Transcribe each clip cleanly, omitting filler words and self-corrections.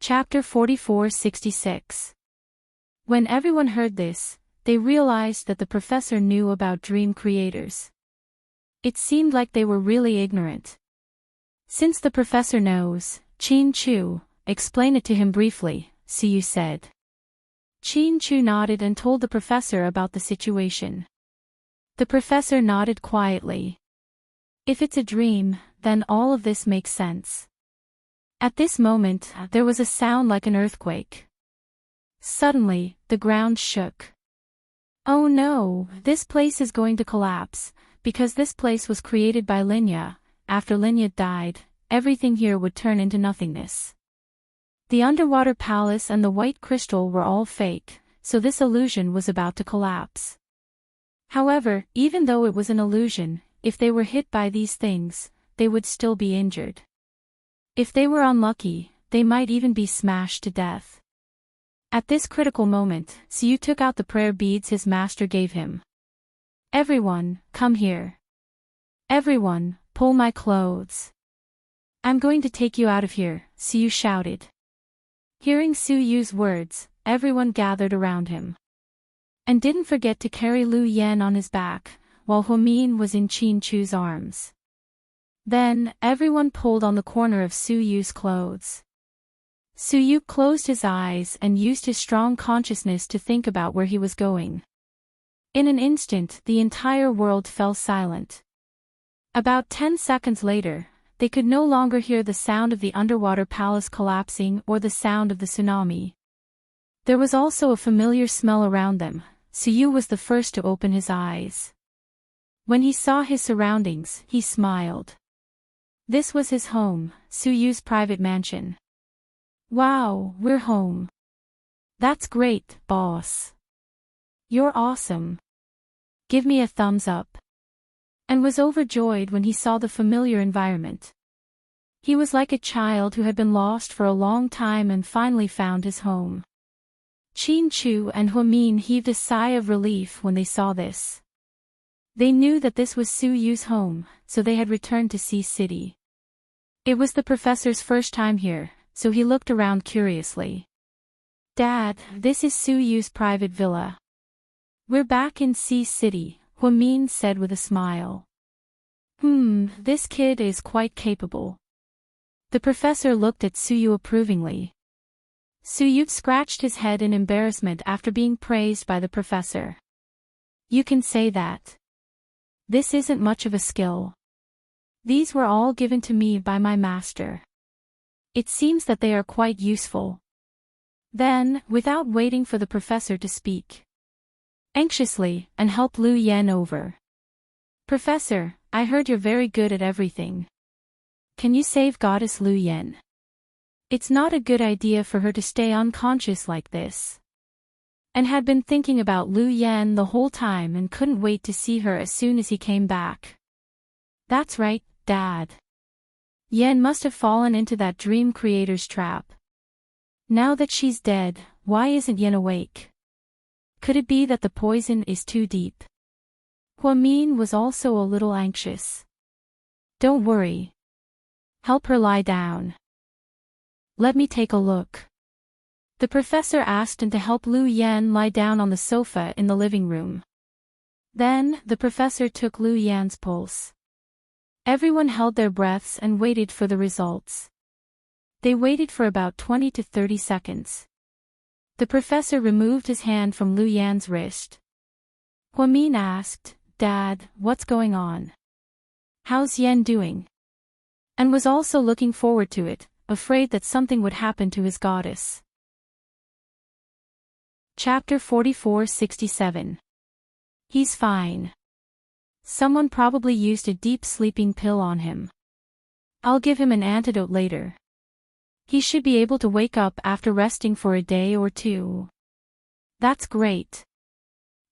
Chapter 4466. When everyone heard this, they realized that the professor knew about dream creators. It seemed like they were really ignorant. Since the professor knows, Chin-Chu, explain it to him briefly, Suyu said. Chin-Chu nodded and told the professor about the situation. The professor nodded quietly. If it's a dream, then all of this makes sense. At this moment, there was a sound like an earthquake. Suddenly, the ground shook. Oh no, this place is going to collapse, because this place was created by Linya. After Linya died, everything here would turn into nothingness. The underwater palace and the white crystal were all fake, so this illusion was about to collapse. However, even though it was an illusion, if they were hit by these things, they would still be injured. If they were unlucky, they might even be smashed to death. At this critical moment, Suyu took out the prayer beads his master gave him. Everyone, come here. Everyone, pull my clothes. I'm going to take you out of here, Suyu shouted. Hearing Suyu's words, everyone gathered around him. And didn't forget to carry Lu Yan on his back, while Huamin was in Chin-Chu's arms. Then, everyone pulled on the corner of Suyu's clothes. Suyu closed his eyes and used his strong consciousness to think about where he was going. In an instant, the entire world fell silent. About 10 seconds later, they could no longer hear the sound of the underwater palace collapsing or the sound of the tsunami. There was also a familiar smell around them. Suyu was the first to open his eyes. When he saw his surroundings, he smiled. This was his home, Suyu's private mansion. Wow, we're home. That's great, boss. You're awesome. Give me a thumbs up. And was overjoyed when he saw the familiar environment. He was like a child who had been lost for a long time and finally found his home. Chin-Chu and Huamin heaved a sigh of relief when they saw this. They knew that this was Suyu's home, so they had returned to Sea City. It was the professor's first time here, so he looked around curiously. Dad, this is Suyu's private villa. We're back in Sea City, Huamin said with a smile. This kid is quite capable. The professor looked at Suyu approvingly. Suyu scratched his head in embarrassment after being praised by the professor. You can say that. This isn't much of a skill. These were all given to me by my master. It seems that they are quite useful. Then, without waiting for the professor to speak anxiously, and help Lu Yan over. Professor, I heard you're very good at everything. Can you save Goddess Lu Yan? It's not a good idea for her to stay unconscious like this. And had been thinking about Lu Yan the whole time and couldn't wait to see her as soon as he came back. That's right, Dad. Yan must have fallen into that dream creator's trap. Now that she's dead, why isn't Yan awake? Could it be that the poison is too deep? Huamin was also a little anxious. Don't worry. Help her lie down. Let me take a look. The professor asked him to help Lu Yan lie down on the sofa in the living room. Then, the professor took Lu Yan's pulse. Everyone held their breaths and waited for the results. They waited for about 20 to 30 seconds. The professor removed his hand from Lu Yan's wrist. Huamin asked, Dad, what's going on? How's Yan doing? And was also looking forward to it, afraid that something would happen to his goddess. Chapter 4467. He's fine. Someone probably used a deep sleeping pill on him. I'll give him an antidote later. He should be able to wake up after resting for a day or two. That's great.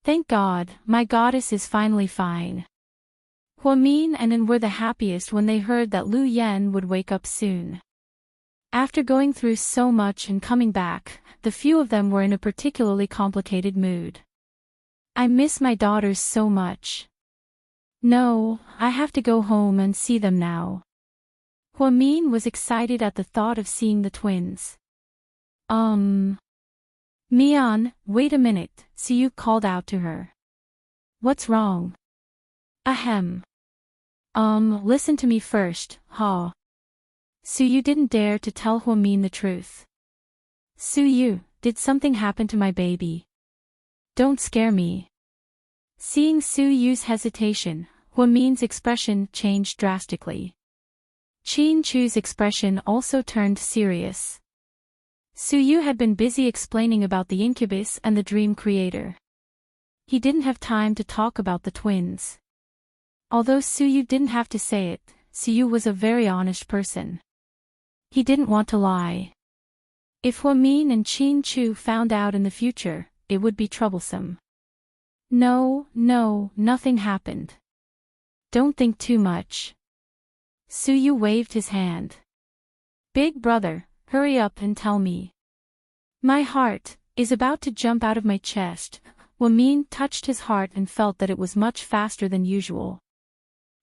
Thank God, my goddess is finally fine. Huamin and An were the happiest when they heard that Lu Yan would wake up soon. After going through so much and coming back, the few of them were in a particularly complicated mood. I miss my daughters so much. No, I have to go home and see them now. Huamin was excited at the thought of seeing the twins. Mian, wait a minute, Suyu called out to her. What's wrong? Ahem. Listen to me first, ha. Suyu didn't dare to tell Huamin the truth. Suyu, did something happen to my baby? Don't scare me. Seeing Suyu's hesitation, Huamin's expression changed drastically. Chin Chu's expression also turned serious. Suyu had been busy explaining about the incubus and the dream creator. He didn't have time to talk about the twins. Although Suyu didn't have to say it, Suyu was a very honest person. He didn't want to lie. If Huamin and Chin Chu found out in the future, it would be troublesome. No, nothing happened. Don't think too much. Suyu waved his hand. Big brother, hurry up and tell me. My heart is about to jump out of my chest. Huamin touched his heart and felt that it was much faster than usual.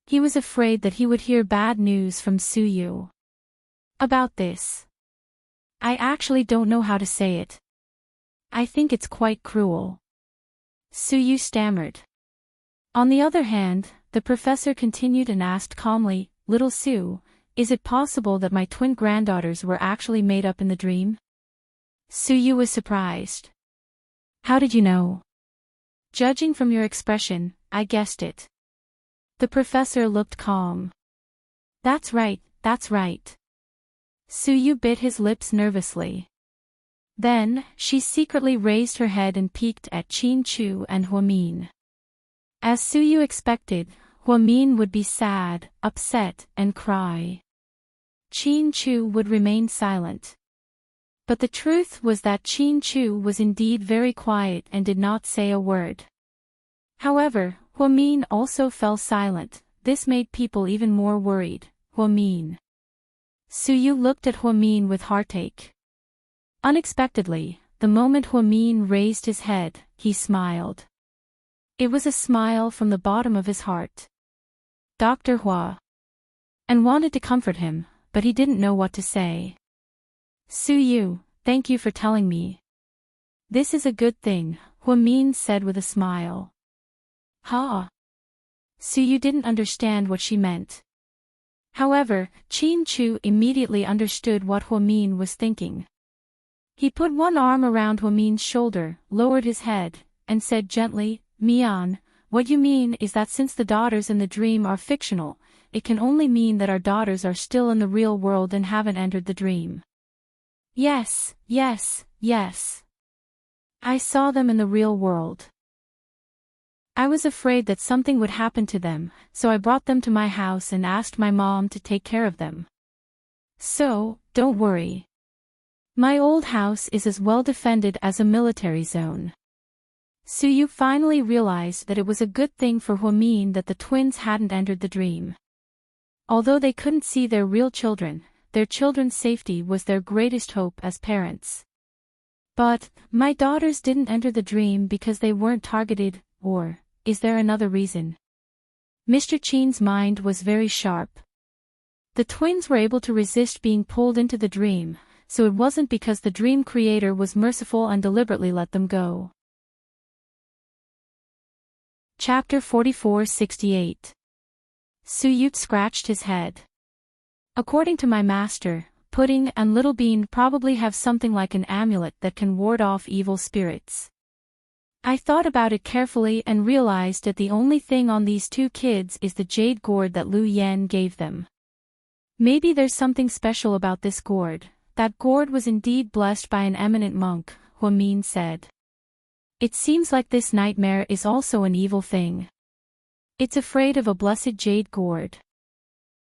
He was afraid that he would hear bad news from Suyu. About this. I actually don't know how to say it. I think it's quite cruel. Suyu stammered. On the other hand, the professor continued and asked calmly, Little Su, is it possible that my twin granddaughters were actually made up in the dream? Suyu was surprised. How did you know? Judging from your expression, I guessed it. The professor looked calm. That's right. Suyu bit his lips nervously. Then, she secretly raised her head and peeked at Chin Chu and Huamin. As Suyu expected, Huamin would be sad, upset, and cry. Chin Chu would remain silent. But the truth was that Chin Chu was indeed very quiet and did not say a word. However, Huamin also fell silent. This made people even more worried. Huamin. Suyu looked at Huamin with heartache. Unexpectedly, the moment Huamin raised his head, he smiled. It was a smile from the bottom of his heart. Dr. Hua. And wanted to comfort him, but he didn't know what to say. Suyu, thank you for telling me. This is a good thing, Huamin said with a smile. Ha! Suyu didn't understand what she meant. However, Chin Chu immediately understood what Huamin was thinking. He put one arm around Huamin's shoulder, lowered his head, and said gently, Mian, what you mean is that since the daughters in the dream are fictional, it can only mean that our daughters are still in the real world and haven't entered the dream. Yes. I saw them in the real world. I was afraid that something would happen to them, so I brought them to my house and asked my mom to take care of them. So, don't worry. My old house is as well defended as a military zone. Suyu finally realized that it was a good thing for Huamin that the twins hadn't entered the dream. Although they couldn't see their real children, their children's safety was their greatest hope as parents. But, my daughters didn't enter the dream because they weren't targeted, or, is there another reason? Mr. Chin's mind was very sharp. The twins were able to resist being pulled into the dream, so it wasn't because the dream creator was merciful and deliberately let them go. Chapter 4468. Suyu scratched his head. According to my master, Pudding and Little Bean probably have something like an amulet that can ward off evil spirits. I thought about it carefully and realized that the only thing on these two kids is the jade gourd that Lu Yan gave them. Maybe there's something special about this gourd. That gourd was indeed blessed by an eminent monk, Huamin said. It seems like this nightmare is also an evil thing. It's afraid of a blessed jade gourd.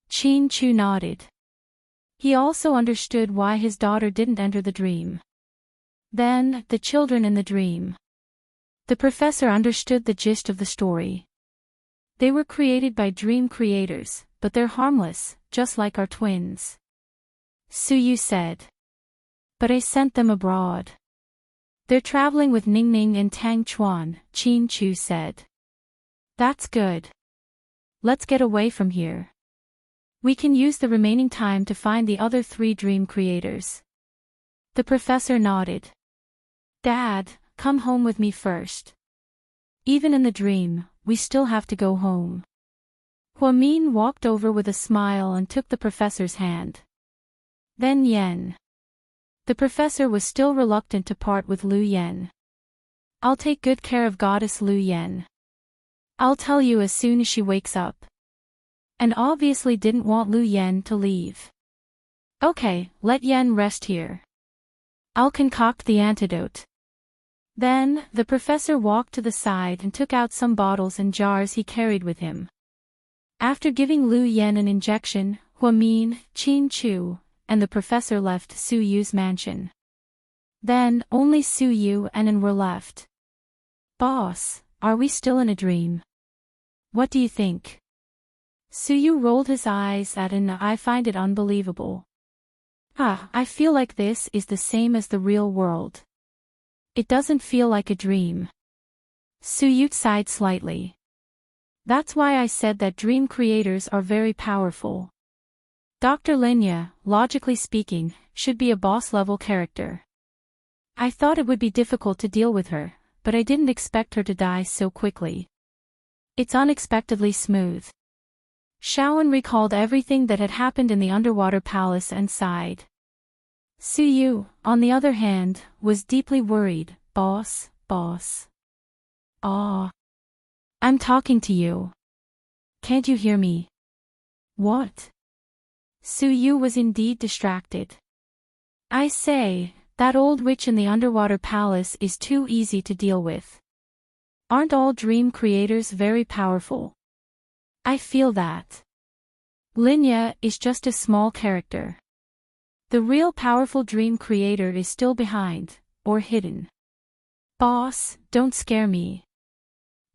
Chin Chu nodded. He also understood why his daughter didn't enter the dream. Then, the children in the dream. The professor understood the gist of the story. They were created by dream creators, but they're harmless, just like our twins. Suyu said. But I sent them abroad. They're traveling with Ningning and Tang Chuan, Chin Chu said. That's good. Let's get away from here. We can use the remaining time to find the other three dream creators. The professor nodded. Dad, come home with me first. Even in the dream, we still have to go home. Huamin walked over with a smile and took the professor's hand. Then Yen. The professor was still reluctant to part with Lu Yen. I'll take good care of Goddess Lu Yen. I'll tell you as soon as she wakes up. And obviously didn't want Lu Yen to leave. Okay, let Yen rest here. I'll concoct the antidote. Then, the professor walked to the side and took out some bottles and jars he carried with him. After giving Lu Yen an injection, Huamin, Qin Chu, and the professor left Su Yu's mansion. Then, only Su Yu and An were left. Boss, are we still in a dream? What do you think? Su Yu rolled his eyes at An. I find it unbelievable. I feel like this is the same as the real world. It doesn't feel like a dream. Su Yu sighed slightly. That's why I said that dream creators are very powerful. Dr. Linya, logically speaking, should be a boss-level character. I thought it would be difficult to deal with her, but I didn't expect her to die so quickly. It's unexpectedly smooth. Shaoan recalled everything that had happened in the underwater palace and sighed. Su Yu, on the other hand, was deeply worried. Boss. I'm talking to you. Can't you hear me? What? Su Yu was indeed distracted. I say, that old witch in the underwater palace is too easy to deal with. Aren't all dream creators very powerful? I feel that. Linya is just a small character. The real powerful dream creator is still behind, or hidden. Boss, don't scare me.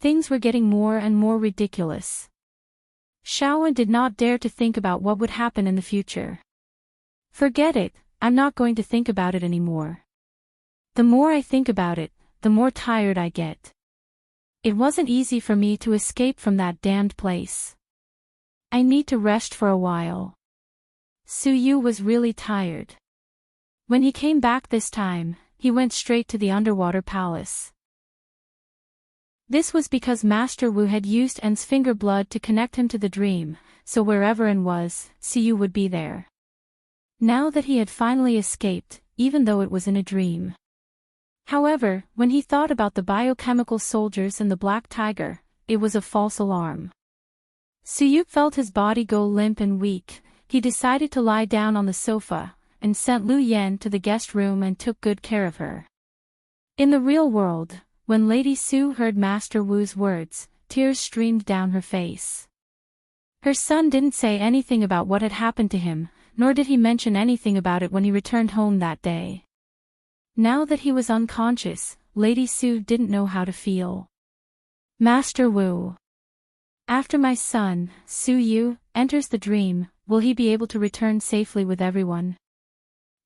Things were getting more and more ridiculous. Shaoan did not dare to think about what would happen in the future. Forget it, I'm not going to think about it anymore. The more I think about it, the more tired I get. It wasn't easy for me to escape from that damned place. I need to rest for a while. Su Yu was really tired. When he came back this time, he went straight to the underwater palace. This was because Master Wu had used An's finger blood to connect him to the dream, so wherever An was, Su Yu would be there. Now that he had finally escaped, even though it was in a dream. However, when he thought about the biochemical soldiers and the black tiger, it was a false alarm. Su Yu felt his body go limp and weak. He decided to lie down on the sofa, and sent Lu Yen to the guest room and took good care of her. In the real world, when Lady Su heard Master Wu's words, tears streamed down her face. Her son didn't say anything about what had happened to him, nor did he mention anything about it when he returned home that day. Now that he was unconscious, Lady Su didn't know how to feel. Master Wu. After my son, Su Yu, enters the dream, will he be able to return safely with everyone?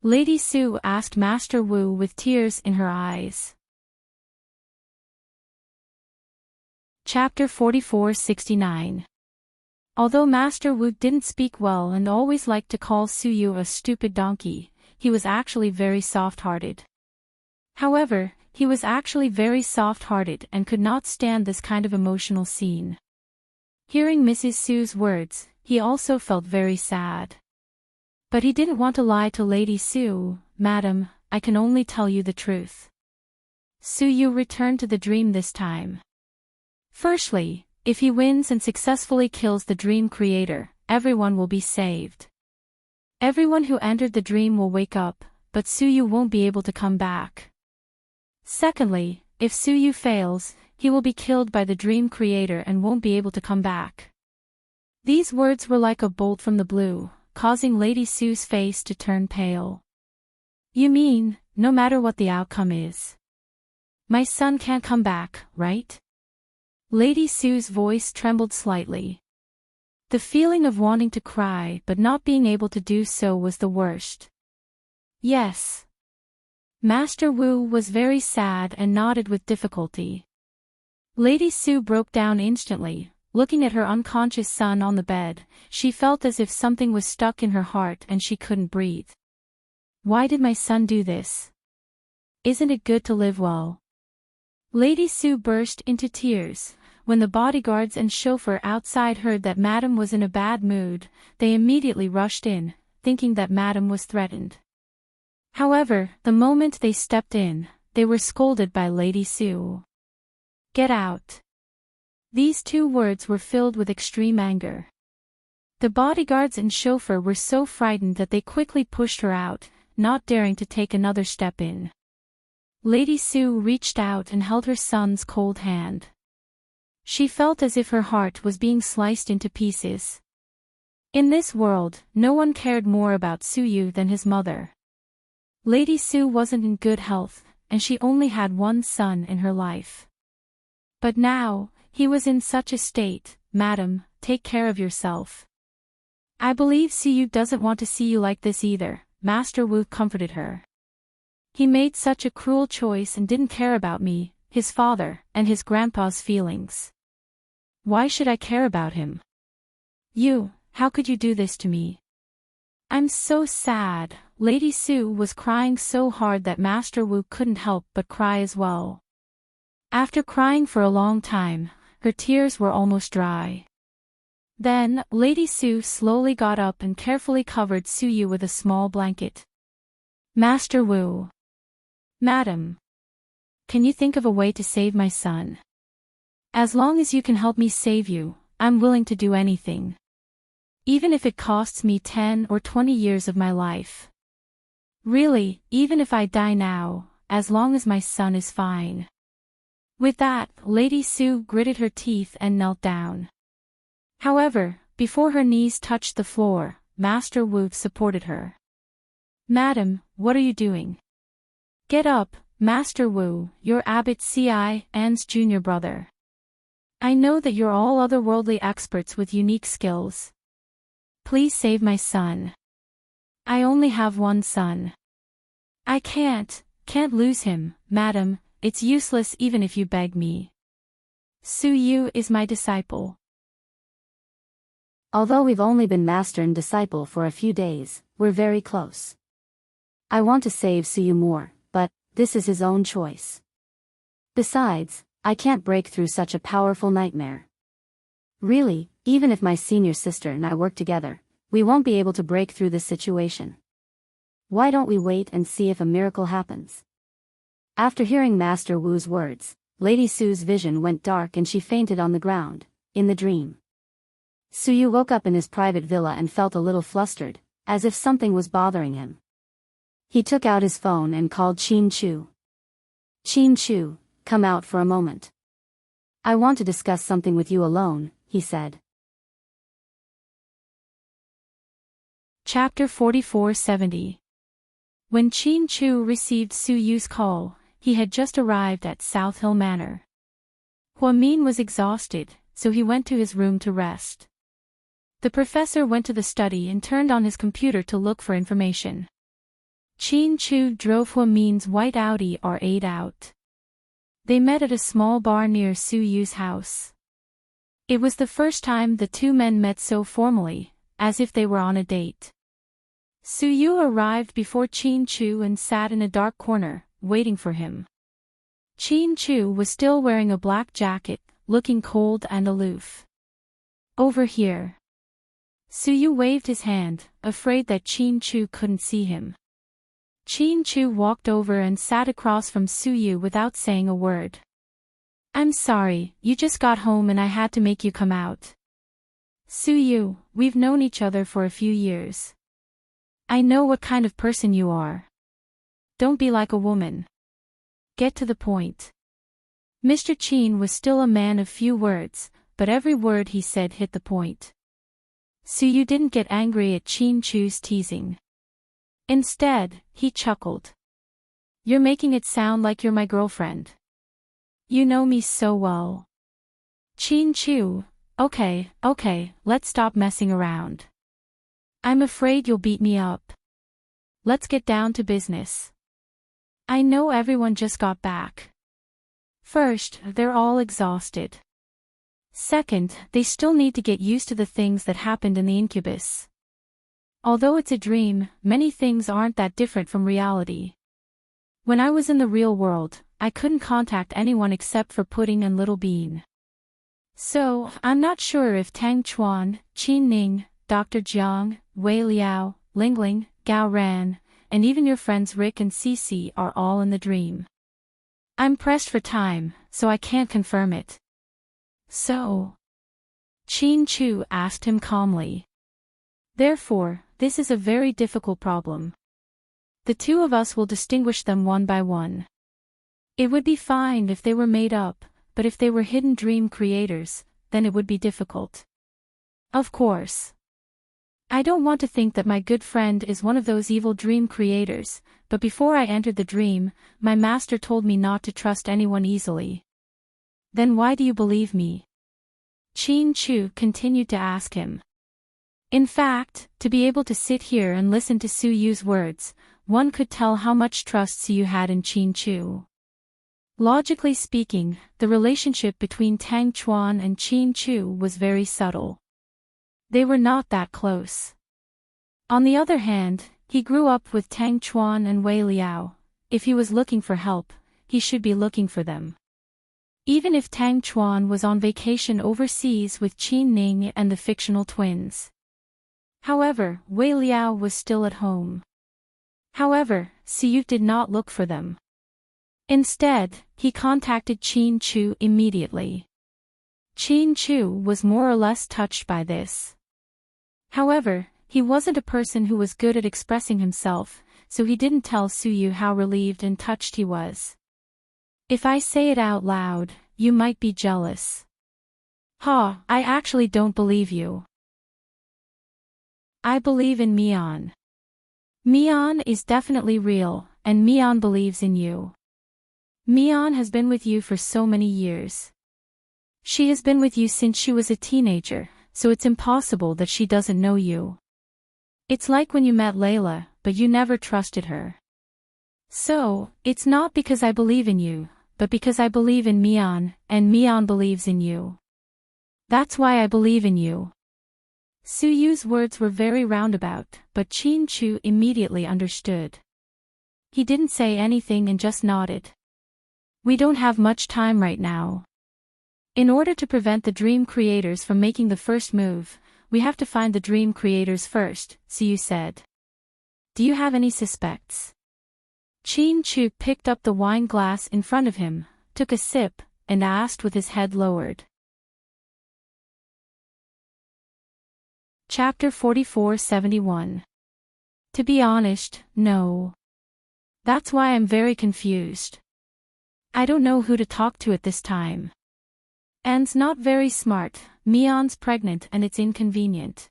Lady Su asked Master Wu with tears in her eyes. Chapter 44-69. Although Master Wu didn't speak well and always liked to call Su Yu a stupid donkey, he was actually very soft-hearted. However, he was actually very soft-hearted and could not stand this kind of emotional scene. Hearing Mrs. Su's words, he also felt very sad. But he didn't want to lie to Lady Su. Madam, I can only tell you the truth. Su Yu returned to the dream this time. Firstly, if he wins and successfully kills the dream creator, everyone will be saved. Everyone who entered the dream will wake up, but Su Yu won't be able to come back. Secondly, if Su Yu fails, he will be killed by the dream creator and won't be able to come back. These words were like a bolt from the blue, causing Lady Su's face to turn pale. You mean, no matter what the outcome is, my son can't come back, right? Lady Su's voice trembled slightly. The feeling of wanting to cry but not being able to do so was the worst. Yes. Master Wu was very sad and nodded with difficulty. Lady Su broke down instantly. Looking at her unconscious son on the bed, she felt as if something was stuck in her heart and she couldn't breathe. Why did my son do this? Isn't it good to live well? Lady Sue burst into tears. When the bodyguards and chauffeur outside heard that Madame was in a bad mood, they immediately rushed in, thinking that Madame was threatened. However, the moment they stepped in, they were scolded by Lady Sue. Get out. These two words were filled with extreme anger. The bodyguards and chauffeur were so frightened that they quickly pushed her out, not daring to take another step in. Lady Sue reached out and held her son's cold hand. She felt as if her heart was being sliced into pieces. In this world, no one cared more about Suyu than his mother. Lady Sue wasn't in good health, and she only had one son in her life. But now, he was in such a state. Madam, take care of yourself. I believe Suyu doesn't want to see you like this either, Master Wu comforted her. He made such a cruel choice and didn't care about me, his father, and his grandpa's feelings. Why should I care about him? You, how could you do this to me? I'm so sad. Lady Sue was crying so hard that Master Wu couldn't help but cry as well. After crying for a long time, her tears were almost dry. Then, Lady Sue slowly got up and carefully covered Suyu with a small blanket. Master Wu. Madam. Can you think of a way to save my son? As long as you can help me save you, I'm willing to do anything. Even if it costs me 10 or 20 years of my life. Really, even if I die now, as long as my son is fine. With that, Lady Sue gritted her teeth and knelt down. However, before her knees touched the floor, Master Wu supported her. Madam, what are you doing? Get up, Master Wu, you're Abbot Ci An's junior brother. I know that you're all otherworldly experts with unique skills. Please save my son. I only have one son. I can't lose him, madam, it's useless even if you beg me. Suyu is my disciple. Although we've only been master and disciple for a few days, we're very close. I want to save Suyu more, but this is his own choice. Besides, I can't break through such a powerful nightmare. Really, even if my senior sister and I work together, we won't be able to break through this situation. Why don't we wait and see if a miracle happens? After hearing Master Wu's words, Lady Sue's vision went dark and she fainted on the ground, in the dream. Suyu woke up in his private villa and felt a little flustered, as if something was bothering him. He took out his phone and called Qin Chu. Qin Chu, come out for a moment. I want to discuss something with you alone, he said. Chapter 4470. When Qin Chu received Suyu's call, he had just arrived at South Hill Manor. Huamin was exhausted, so he went to his room to rest. The professor went to the study and turned on his computer to look for information. Qin Chu drove Huamin's white Audi R8 out. They met at a small bar near Suyu's house. It was the first time the two men met so formally, as if they were on a date. Suyu arrived before Qin Chu and sat in a dark corner, waiting for him. Qin Chu was still wearing a black jacket, looking cold and aloof. Over here. Suyu waved his hand, afraid that Qin Chu couldn't see him. Qin Chu walked over and sat across from Suyu without saying a word. I'm sorry, you just got home and I had to make you come out. Suyu, we've known each other for a few years. I know what kind of person you are. Don't be like a woman. Get to the point. Mr. Qin was still a man of few words, but every word he said hit the point. Suyu didn't get angry at Qin Chu's teasing. Instead, he chuckled. You're making it sound like you're my girlfriend. You know me so well. Qin Chu, okay, let's stop messing around. I'm afraid you'll beat me up. Let's get down to business. I know everyone just got back. First, they're all exhausted. Second, they still need to get used to the things that happened in the incubus. Although it's a dream, many things aren't that different from reality. When I was in the real world, I couldn't contact anyone except for Pudding and Little Bean. So, I'm not sure if Tang Chuan, Qin Ning, Dr. Jiang, Wei Liao, Lingling, Gao Ran, and even your friends Rick and Cece are all in the dream. I'm pressed for time, so I can't confirm it. So? Qin Chu asked him calmly. Therefore, this is a very difficult problem. The two of us will distinguish them one by one. It would be fine if they were made up, but if they were hidden dream creators, then it would be difficult. Of course. I don't want to think that my good friend is one of those evil dream creators, but before I entered the dream, my master told me not to trust anyone easily. Then why do you believe me? Qin Chu continued to ask him. In fact, to be able to sit here and listen to Su Yu's words, one could tell how much trust Su Yu had in Qin Chu. Logically speaking, the relationship between Tang Chuan and Qin Chu was very subtle. They were not that close. On the other hand, he grew up with Tang Chuan and Wei Liao. If he was looking for help, he should be looking for them. Even if Tang Chuan was on vacation overseas with Qin Ning and the fictional twins. However, Wei Liao was still at home. However, Su Yu did not look for them. Instead, he contacted Qin Chu immediately. Qin Chu was more or less touched by this. However, he wasn't a person who was good at expressing himself, so he didn't tell Su Yu how relieved and touched he was. If I say it out loud, you might be jealous. Ha, I actually don't believe you. I believe in Mian. Mian is definitely real, and Mian believes in you. Mian has been with you for so many years. She has been with you since she was a teenager, so it's impossible that she doesn't know you. It's like when you met Layla, but you never trusted her. So, it's not because I believe in you, but because I believe in Mian, and Mian believes in you. That's why I believe in you. Su Yu's words were very roundabout, but Qin Chu immediately understood. He didn't say anything and just nodded. We don't have much time right now. In order to prevent the dream creators from making the first move, we have to find the dream creators first, Su Yu said. Do you have any suspects? Qin Chu picked up the wine glass in front of him, took a sip, and asked with his head lowered. Chapter 44-71. To be honest, no. That's why I'm very confused. I don't know who to talk to at this time. Anne's not very smart, Mian's pregnant and it's inconvenient.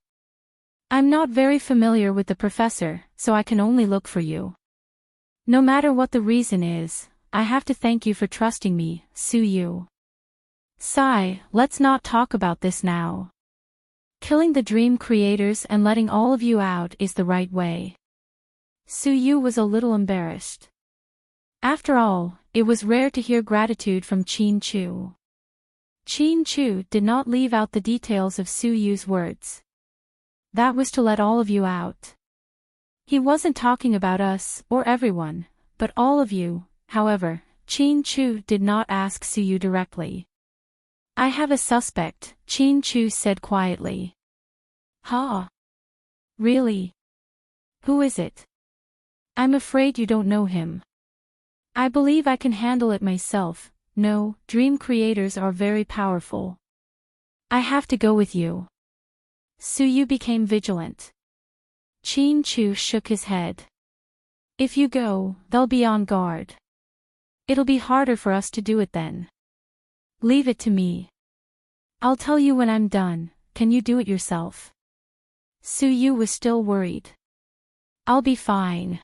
I'm not very familiar with the professor, so I can only look for you. No matter what the reason is, I have to thank you for trusting me, Su Yu. Sigh, let's not talk about this now. Killing the dream creators and letting all of you out is the right way. Su Yu was a little embarrassed. After all, it was rare to hear gratitude from Qin Chu. Qin Chu did not leave out the details of Su Yu's words. That was to let all of you out. He wasn't talking about us, or everyone, but all of you. However, Qin Chu did not ask Su Yu directly. I have a suspect, Qin Chu said quietly. Ha! Really? Who is it? I'm afraid you don't know him. I believe I can handle it myself. No, dream creators are very powerful. I have to go with you. Su Yu became vigilant. Qin Chu shook his head. If you go, they'll be on guard. It'll be harder for us to do it then. Leave it to me. I'll tell you when I'm done, can you do it yourself? Su Yu was still worried. I'll be fine.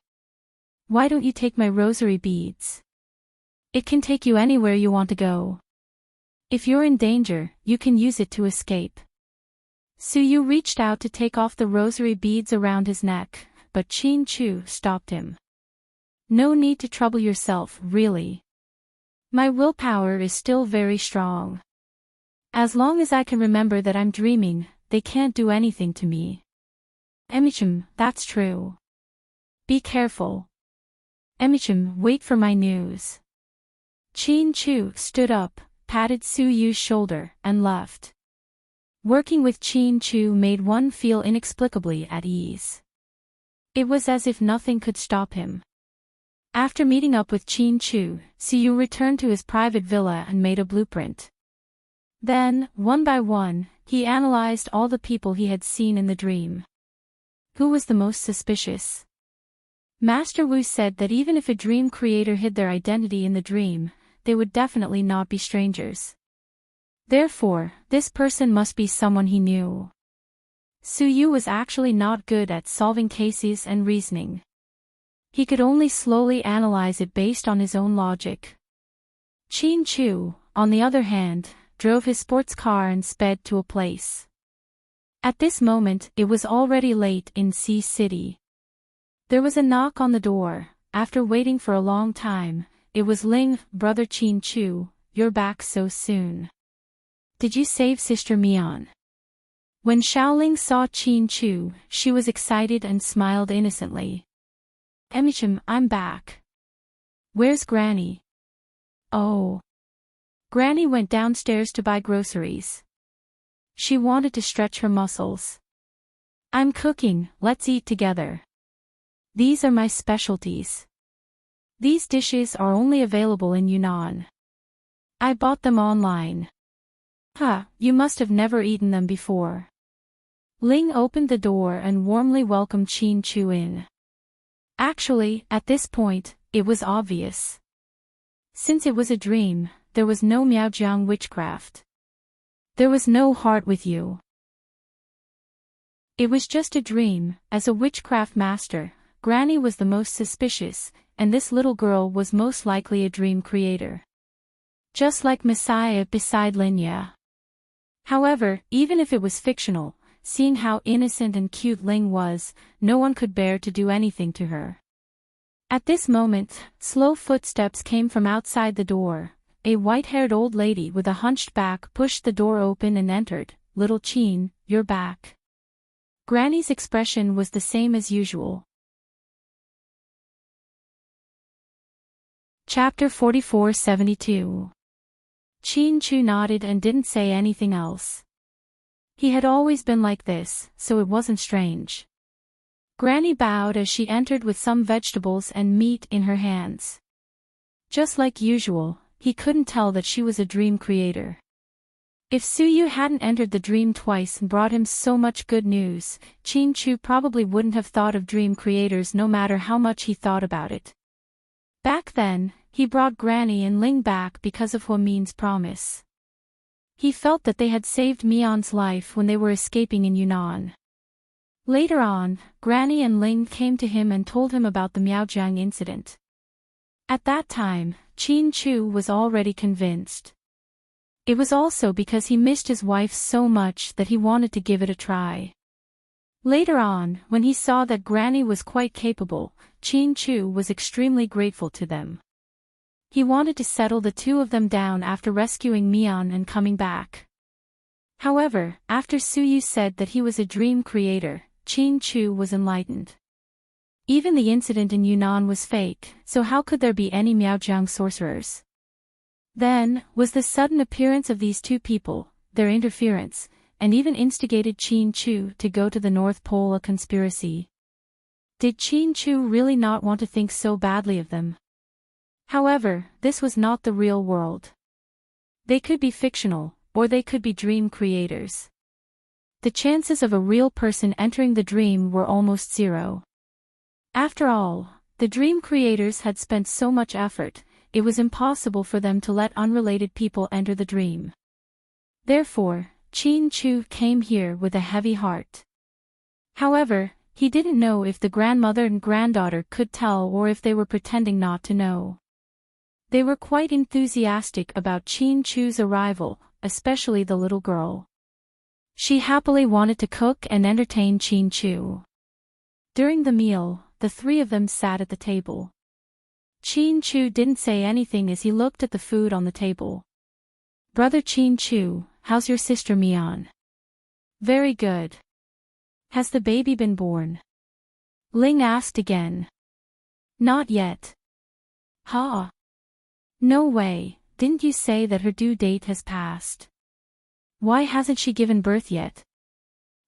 Why don't you take my rosary beads? It can take you anywhere you want to go. If you're in danger, you can use it to escape. Su Yu reached out to take off the rosary beads around his neck, but Qin Chu stopped him. No need to trouble yourself, really. My willpower is still very strong. As long as I can remember that I'm dreaming, they can't do anything to me. Emichim, that's true. Be careful. Emichim, wait for my news. Chin-Chu stood up, patted Su-Yu's shoulder, and left. Working with Chin-Chu made one feel inexplicably at ease. It was as if nothing could stop him. After meeting up with Chin-Chu, Su-Yu returned to his private villa and made a blueprint. Then, one by one, he analyzed all the people he had seen in the dream. Who was the most suspicious? Master Wu said that even if a dream creator hid their identity in the dream, they would definitely not be strangers. Therefore, this person must be someone he knew. Su-Yu was actually not good at solving cases and reasoning. He could only slowly analyze it based on his own logic. Chin-Chu, on the other hand, drove his sports car and sped to a place. At this moment, it was already late in Sea City. There was a knock on the door. After waiting for a long time, it was Ling. Brother Chin-Chu, you're back so soon. Did you save Sister Mian? When Xiaoling saw Chin-Chu, she was excited and smiled innocently. Emichim, I'm back. Where's Granny? Oh. Granny went downstairs to buy groceries. She wanted to stretch her muscles. I'm cooking, let's eat together. These are my specialties. These dishes are only available in Yunnan. I bought them online. You must have never eaten them before. Ling opened the door and warmly welcomed Chin-Chu in. Actually, at this point, it was obvious. Since it was a dream, there was no Miaojiang witchcraft. There was no heart with you. It was just a dream. As a witchcraft master, Granny was the most suspicious, and this little girl was most likely a dream creator. Just like Messiah beside Linya. However, even if it was fictional, seeing how innocent and cute Ling was, no one could bear to do anything to her. At this moment, slow footsteps came from outside the door. A white-haired old lady with a hunched back pushed the door open and entered. Little Chin, you're back. Granny's expression was the same as usual. Chapter 4472. Chin-Chu nodded and didn't say anything else. He had always been like this, so it wasn't strange. Granny bowed as she entered with some vegetables and meat in her hands. Just like usual, he couldn't tell that she was a dream creator. If Su-Yu hadn't entered the dream twice and brought him so much good news, Chin-Chu probably wouldn't have thought of dream creators no matter how much he thought about it. Back then, he brought Granny and Ling back because of Huamin's promise. He felt that they had saved Mian's life when they were escaping in Yunnan. Later on, Granny and Ling came to him and told him about the Miaojiang incident. At that time, Chin-Chu was already convinced. It was also because he missed his wife so much that he wanted to give it a try. Later on, when he saw that Granny was quite capable, Chin-Chu was extremely grateful to them. He wanted to settle the two of them down after rescuing Mian and coming back. However, after Su-Yu said that he was a dream creator, Chin-Chu was enlightened. Even the incident in Yunnan was fake, so how could there be any Miaojiang sorcerers? Then, was the sudden appearance of these two people, their interference, and even instigated Chin-Chu to go to the North Pole a conspiracy? Did Chin-Chu really not want to think so badly of them? However, this was not the real world. They could be fictional, or they could be dream creators. The chances of a real person entering the dream were almost zero. After all, the dream creators had spent so much effort, it was impossible for them to let unrelated people enter the dream. Therefore, Chin-Chu came here with a heavy heart. However, he didn't know if the grandmother and granddaughter could tell or if they were pretending not to know. They were quite enthusiastic about Chin-Chu's arrival, especially the little girl. She happily wanted to cook and entertain Chin-Chu. During the meal, the three of them sat at the table. Chin-Chu didn't say anything as he looked at the food on the table. Brother Chin-Chu, how's your sister Mian? Very good. Has the baby been born? Ling asked again. Not yet. Ha. No way, didn't you say that her due date has passed? Why hasn't she given birth yet?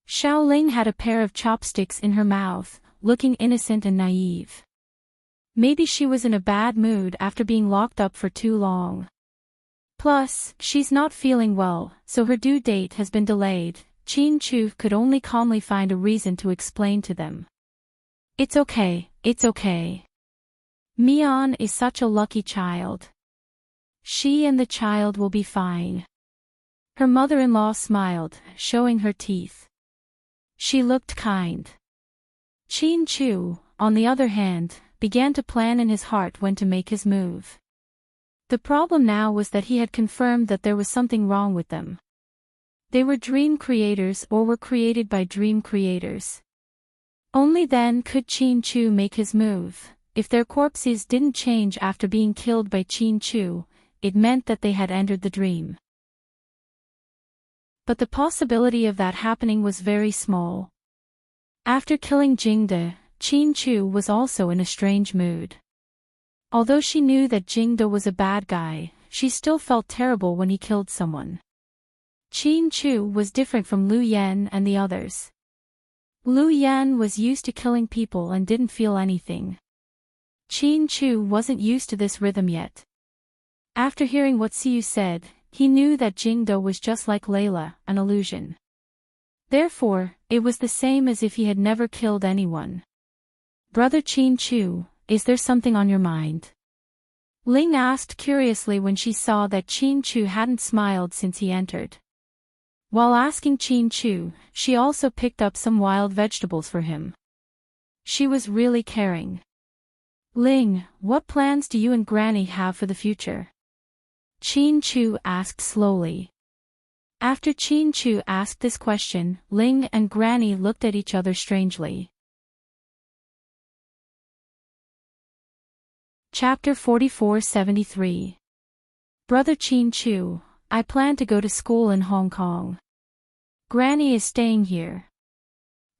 Xiao Ling had a pair of chopsticks in her mouth, looking innocent and naive. Maybe she was in a bad mood after being locked up for too long. Plus, she's not feeling well, so her due date has been delayed. Qin Chu could only calmly find a reason to explain to them. It's okay, it's okay. Mian is such a lucky child. She and the child will be fine. Her mother-in-law smiled, showing her teeth. She looked kind. Qin Chu, on the other hand, began to plan in his heart when to make his move. The problem now was that he had confirmed that there was something wrong with them. They were dream creators or were created by dream creators. Only then could Qin Chu make his move. If their corpses didn't change after being killed by Qin Chu, it meant that they had entered the dream. But the possibility of that happening was very small. After killing Jingde, Qin Chu was also in a strange mood. Although she knew that Jingde was a bad guy, she still felt terrible when he killed someone. Qin Chu was different from Lu Yan and the others. Lu Yan was used to killing people and didn't feel anything. Qin Chu wasn't used to this rhythm yet. After hearing what Siyu said, he knew that Jingde was just like Layla, an illusion. Therefore, it was the same as if he had never killed anyone. Brother Qin Chu, is there something on your mind? Ling asked curiously when she saw that Qin Chu hadn't smiled since he entered. While asking Qin Chu, she also picked up some wild vegetables for him. She was really caring. Ling, what plans do you and Granny have for the future? Qin Chu asked slowly. After Qin Chu asked this question, Ling and Granny looked at each other strangely. Chapter 4473. Brother Qin Chu, I plan to go to school in Hong Kong. Granny is staying here.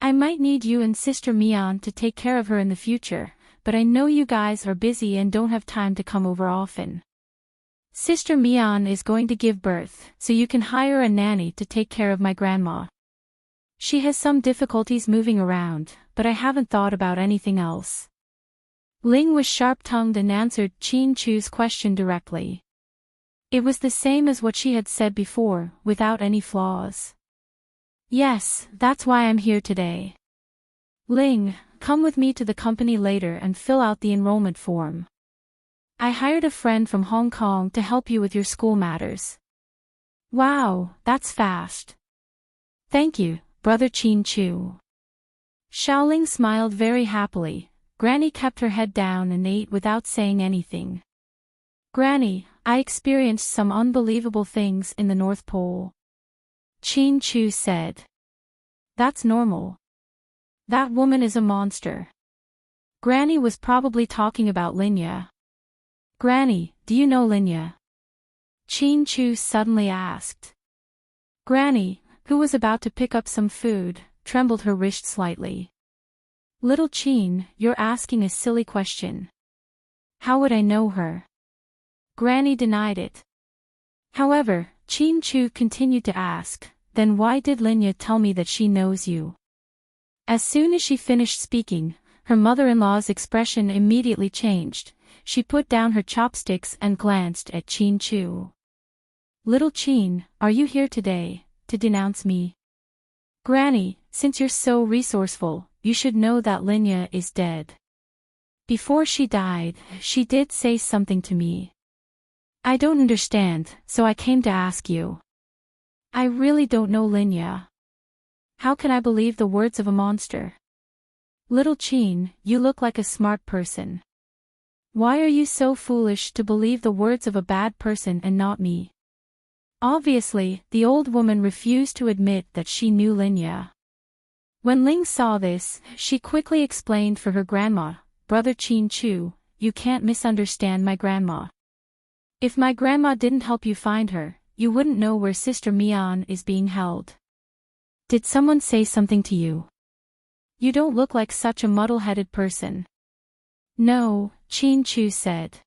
I might need you and Sister Mian to take care of her in the future, but I know you guys are busy and don't have time to come over often. Sister Mian is going to give birth, so you can hire a nanny to take care of my grandma. She has some difficulties moving around, but I haven't thought about anything else. Ling was sharp-tongued and answered Qin Chu's question directly. It was the same as what she had said before, without any flaws. Yes, that's why I'm here today. Ling, come with me to the company later and fill out the enrollment form. I hired a friend from Hong Kong to help you with your school matters. Wow, that's fast. Thank you, Brother Qin Chu. Xiaoling smiled very happily. Granny kept her head down and ate without saying anything. Granny, I experienced some unbelievable things in the North Pole. Qin Chu said. That's normal. That woman is a monster. Granny was probably talking about Linya. Granny, do you know Linya? Qin Chu suddenly asked. Granny, who was about to pick up some food, trembled her wrist slightly. Little Qin, you're asking a silly question. How would I know her? Granny denied it. However, Qin Chu continued to ask, then why did Linya tell me that she knows you? As soon as she finished speaking, her mother-in-law's expression immediately changed. She put down her chopsticks and glanced at Qin Chu. Little Qin, are you here today, to denounce me? Granny, since you're so resourceful, you should know that Linya is dead. Before she died, she did say something to me. I don't understand, so I came to ask you. I really don't know Linya. How can I believe the words of a monster? Little Qin, you look like a smart person. Why are you so foolish to believe the words of a bad person and not me? Obviously, the old woman refused to admit that she knew Linya. When Ling saw this, she quickly explained for her grandma, Brother Qin Chu, you can't misunderstand my grandma. If my grandma didn't help you find her, you wouldn't know where Sister Mian is being held. Did someone say something to you? You don't look like such a muddle-headed person. No, Chin Chu said.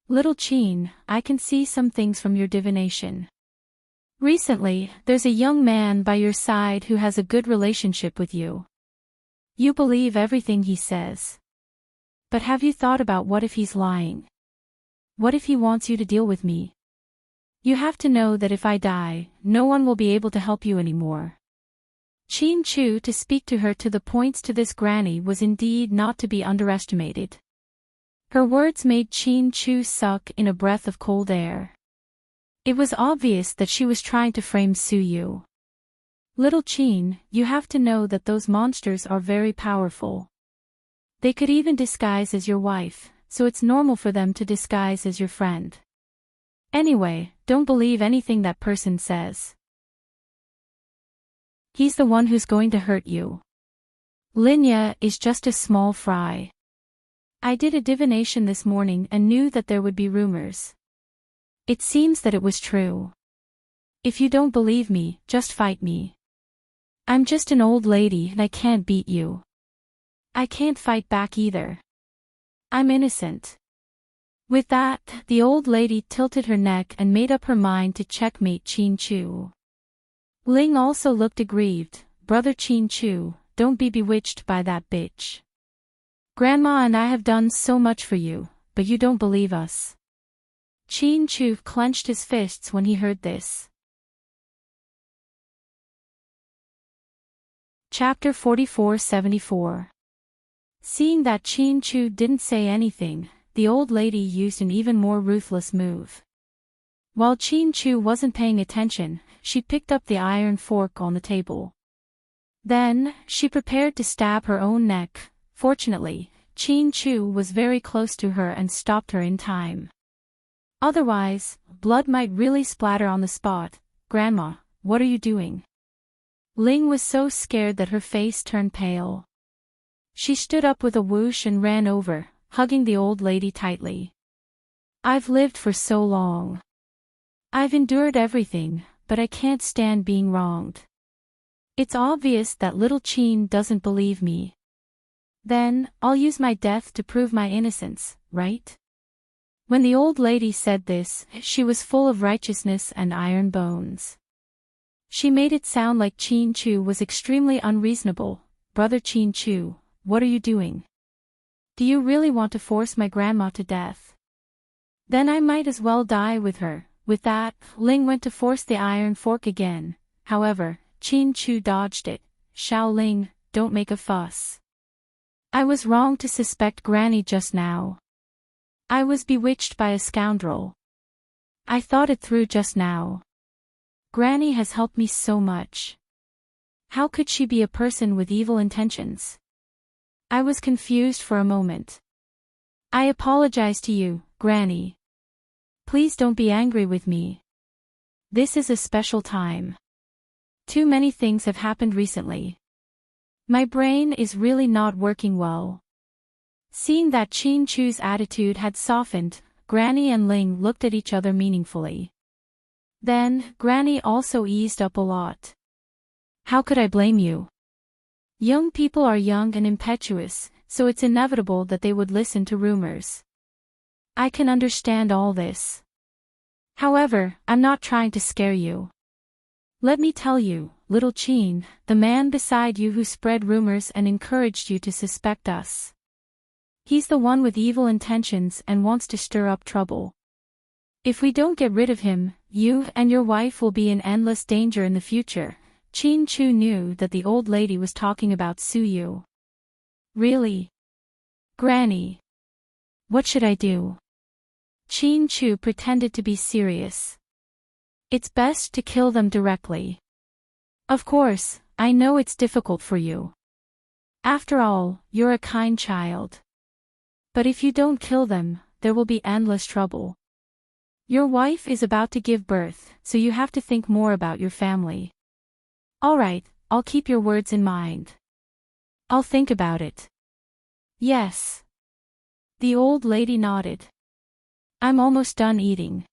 Little Chin, I can see some things from your divination. Recently, there's a young man by your side who has a good relationship with you. You believe everything he says. But have you thought about what if he's lying? What if he wants you to deal with me? You have to know that if I die, no one will be able to help you anymore. Chin Chu to speak to her to the points to this granny was indeed not to be underestimated. Her words made Chin Chu suck in a breath of cold air. It was obvious that she was trying to frame Su Yu. Little Chin, you have to know that those monsters are very powerful. They could even disguise as your wife, so it's normal for them to disguise as your friend. Anyway, don't believe anything that person says. He's the one who's going to hurt you. Linya is just a small fry. I did a divination this morning and knew that there would be rumors. It seems that it was true. If you don't believe me, just fight me. I'm just an old lady and I can't beat you. I can't fight back either. I'm innocent. With that, the old lady tilted her neck and made up her mind to checkmate Chin Chu. Ling also looked aggrieved. Brother Chin Chu, don't be bewitched by that bitch. Grandma and I have done so much for you, but you don't believe us. Chin Chu clenched his fists when he heard this. Chapter 44-74. Seeing that Chin Chu didn't say anything, the old lady used an even more ruthless move. While Chin Chu wasn't paying attention, she picked up the iron fork on the table. Then, she prepared to stab her own neck. Fortunately, Chin Chu was very close to her and stopped her in time. Otherwise, blood might really splatter on the spot. Grandma, what are you doing? Ling was so scared that her face turned pale. She stood up with a whoosh and ran over, hugging the old lady tightly. I've lived for so long. I've endured everything, but I can't stand being wronged. It's obvious that little Chin doesn't believe me. Then, I'll use my death to prove my innocence, right? When the old lady said this, she was full of righteousness and iron bones. She made it sound like Chin Chu was extremely unreasonable. Brother Chin Chu, what are you doing? Do you really want to force my grandma to death? Then I might as well die with her. With that, Ling went to force the iron fork again. However, Chin Chu dodged it. Xiao Ling, don't make a fuss. I was wrong to suspect Granny just now. I was bewitched by a scoundrel. I thought it through just now. Granny has helped me so much. How could she be a person with evil intentions? I was confused for a moment. I apologize to you, Granny. Please don't be angry with me. This is a special time. Too many things have happened recently. My brain is really not working well. Seeing that Chin Chu's attitude had softened, Granny and Ling looked at each other meaningfully. Then, Granny also eased up a lot. How could I blame you? Young people are young and impetuous, so it's inevitable that they would listen to rumors. I can understand all this. However, I'm not trying to scare you. Let me tell you, little Chin, the man beside you who spread rumors and encouraged you to suspect us. He's the one with evil intentions and wants to stir up trouble. If we don't get rid of him, you and your wife will be in endless danger in the future. Chin Chu knew that the old lady was talking about Su Yu. Really? Granny. What should I do? Chin Chu pretended to be serious. It's best to kill them directly. Of course, I know it's difficult for you. After all, you're a kind child. But if you don't kill them, there will be endless trouble. Your wife is about to give birth, so you have to think more about your family. Alright, I'll keep your words in mind. I'll think about it. Yes. The old lady nodded. I'm almost done eating.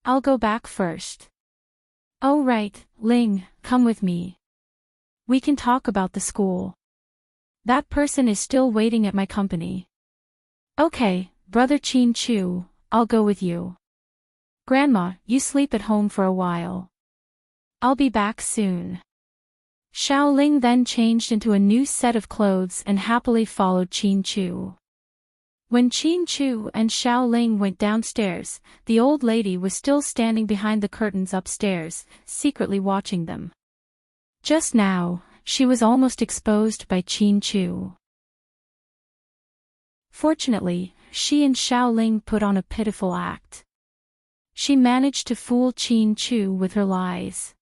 I'll go back first. Oh right, Ling, come with me. We can talk about the school. That person is still waiting at my company. Okay, Brother Chin Chu, I'll go with you. Grandma, you sleep at home for a while. I'll be back soon. Xiaoling then changed into a new set of clothes and happily followed Chin Chu. When Chin Chu and Xiaoling went downstairs, the old lady was still standing behind the curtains upstairs, secretly watching them. Just now, she was almost exposed by Chin Chu. Fortunately, she and Xiaoling put on a pitiful act. She managed to fool Chin Chu with her lies.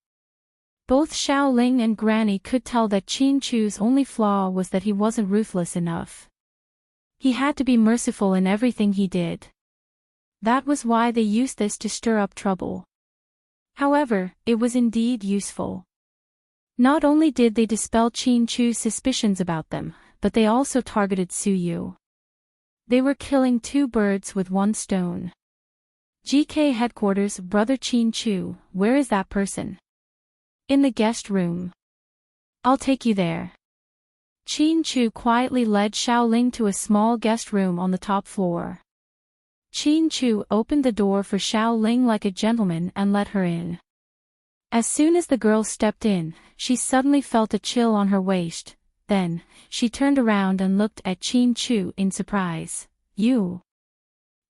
Both Xiaoling and Granny could tell that Chin Chu's only flaw was that he wasn't ruthless enough. He had to be merciful in everything he did. That was why they used this to stir up trouble. However, it was indeed useful. Not only did they dispel Chin Chu's suspicions about them, but they also targeted Su Yu. They were killing two birds with one stone. GK headquarters. Brother Chin Chu, where is that person? In the guest room. I'll take you there. Chin Chu quietly led Xiaoling to a small guest room on the top floor. Chin Chu opened the door for Xiaoling like a gentleman and let her in. As soon as the girl stepped in, she suddenly felt a chill on her waist. Then, she turned around and looked at Chin Chu in surprise. You.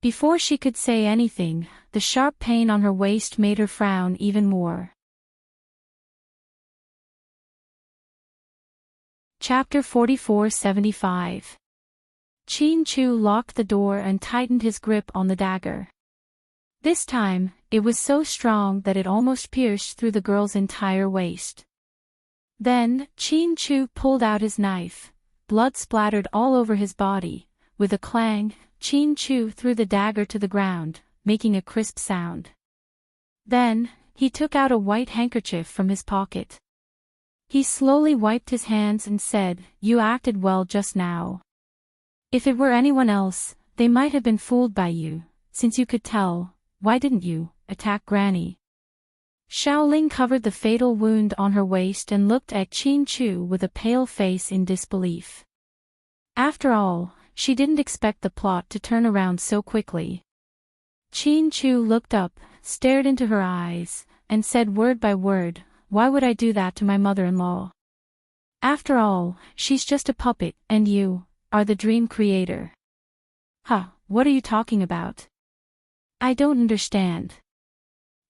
Before she could say anything, the sharp pain on her waist made her frown even more. Chapter 4475. Chin Chu locked the door and tightened his grip on the dagger. This time, it was so strong that it almost pierced through the girl's entire waist. Then, Chin Chu pulled out his knife. Blood splattered all over his body. With a clang, Chin Chu threw the dagger to the ground, making a crisp sound. Then, he took out a white handkerchief from his pocket. He slowly wiped his hands and said, "You acted well just now. If it were anyone else, they might have been fooled by you. Since you could tell, why didn't you attack Granny?" Xiaoling covered the fatal wound on her waist and looked at Chin Chu with a pale face in disbelief. After all, she didn't expect the plot to turn around so quickly. Chin Chu looked up, stared into her eyes, and said word by word, "Why would I do that to my mother-in-law? After all, she's just a puppet, and you are the dream creator." "Huh, what are you talking about? I don't understand."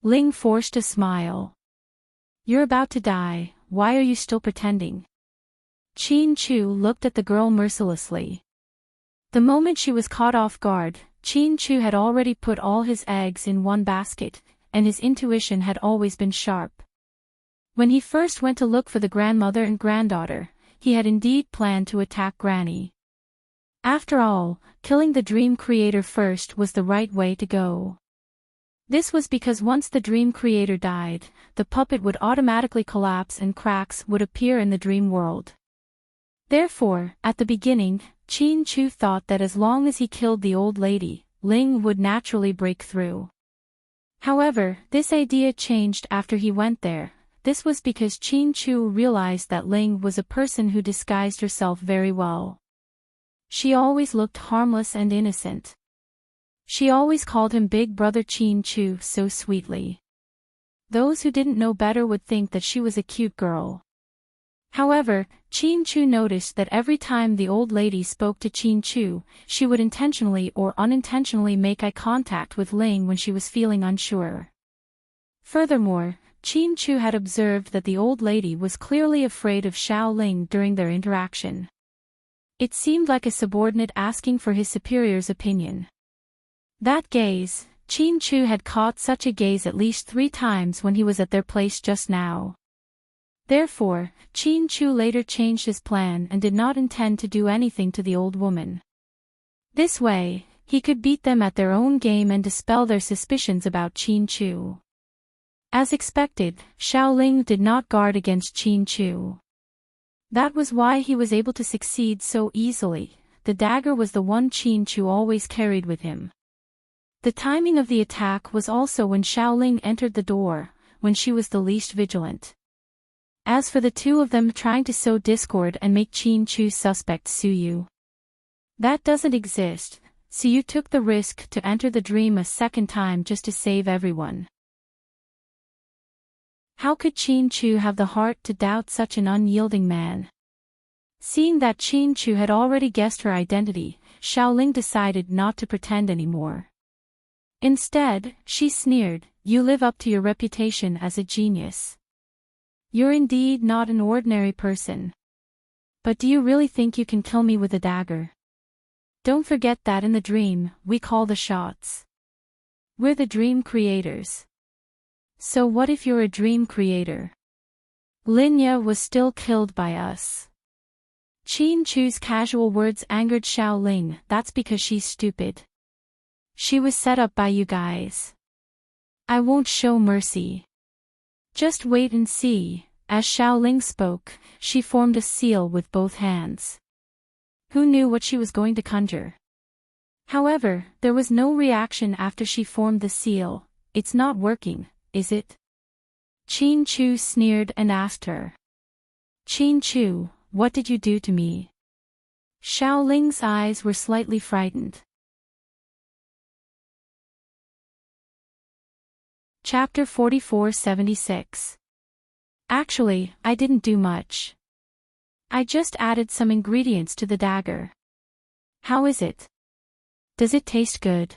Ling forced a smile. "You're about to die, why are you still pretending?" Chin Chu looked at the girl mercilessly. The moment she was caught off guard, Chin Chu had already put all his eggs in one basket, and his intuition had always been sharp. When he first went to look for the grandmother and granddaughter, he had indeed planned to attack Granny. After all, killing the dream creator first was the right way to go. This was because once the dream creator died, the puppet would automatically collapse and cracks would appear in the dream world. Therefore, at the beginning, Chin Chu thought that as long as he killed the old lady, Ling would naturally break through. However, this idea changed after he went there. This was because Chin Chu realized that Ling was a person who disguised herself very well. She always looked harmless and innocent. She always called him Big Brother Chin Chu so sweetly. Those who didn't know better would think that she was a cute girl. However, Chin Chu noticed that every time the old lady spoke to Chin Chu, she would intentionally or unintentionally make eye contact with Ling when she was feeling unsure. Furthermore, Chin Chu had observed that the old lady was clearly afraid of Xiaoling during their interaction. It seemed like a subordinate asking for his superior's opinion. That gaze, Chin Chu had caught such a gaze at least 3 times when he was at their place just now. Therefore, Chin Chu later changed his plan and did not intend to do anything to the old woman. This way, he could beat them at their own game and dispel their suspicions about Chin Chu. As expected, Xiaoling did not guard against Chin Chu. That was why he was able to succeed so easily. The dagger was the one Chin Chu always carried with him. The timing of the attack was also when Xiaoling entered the door, when she was the least vigilant. As for the two of them trying to sow discord and make Chin-Chu suspect Suyu, that doesn't exist, so you took the risk to enter the dream a second time just to save everyone. How could Chin-Chu have the heart to doubt such an unyielding man? Seeing that Chin-Chu had already guessed her identity, Xiaoling decided not to pretend anymore. Instead, she sneered, "You live up to your reputation as a genius. You're indeed not an ordinary person. But do you really think you can kill me with a dagger? Don't forget that in the dream, we call the shots. We're the dream creators. So what if you're a dream creator? Linya was still killed by us." Chin-Chu's casual words angered Xiaoling. That's because she's stupid. She was set up by you guys. I won't show mercy. Just wait and see. As Xiaoling spoke, she formed a seal with both hands. Who knew what she was going to conjure? However, there was no reaction after she formed the seal. It's not working, is it? Chin-Chu sneered and asked her. Chin-Chu, what did you do to me? Xiaoling's eyes were slightly frightened. Chapter 4476. Actually, I didn't do much. I just added some ingredients to the dagger. How is it? Does it taste good?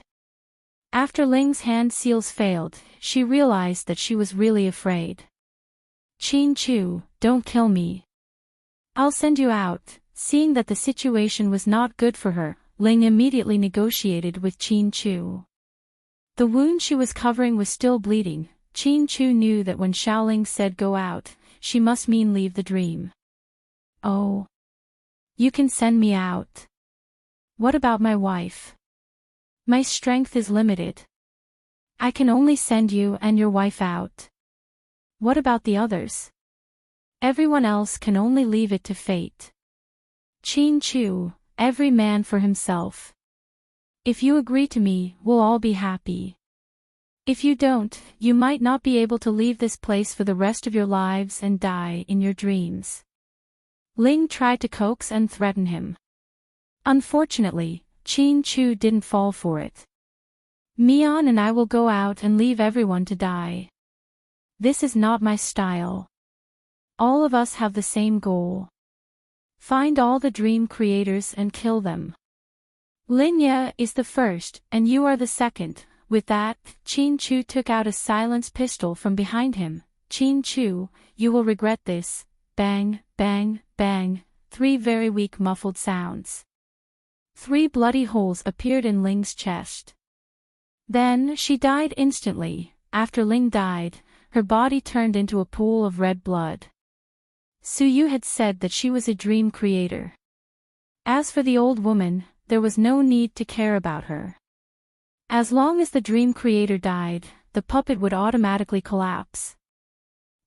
After Ling's hand seals failed, she realized that she was really afraid. Chin-Chu, don't kill me. I'll send you out. Seeing that the situation was not good for her, Ling immediately negotiated with Chin-Chu. The wound she was covering was still bleeding. Chin-Chu knew that when Xiaoling said go out, she must mean leave the dream. Oh. You can send me out. What about my wife? My strength is limited. I can only send you and your wife out. What about the others? Everyone else can only leave it to fate. Chin-Chu, every man for himself. If you agree to me, we'll all be happy. If you don't, you might not be able to leave this place for the rest of your lives and die in your dreams. Ling tried to coax and threaten him. Unfortunately, Chin-Chu didn't fall for it. Mian and I will go out and leave everyone to die. This is not my style. All of us have the same goal. Find all the dream creators and kill them. Linya is the first, and you are the second. With that, Chin-Chu took out a silenced pistol from behind him. Chin-Chu, you will regret this. Bang, bang, bang, 3 very weak muffled sounds. 3 bloody holes appeared in Ling's chest. Then she died instantly. After Ling died, her body turned into a pool of red blood. Suyu had said that she was a dream creator. As for the old woman, there was no need to care about her. As long as the dream creator died, the puppet would automatically collapse.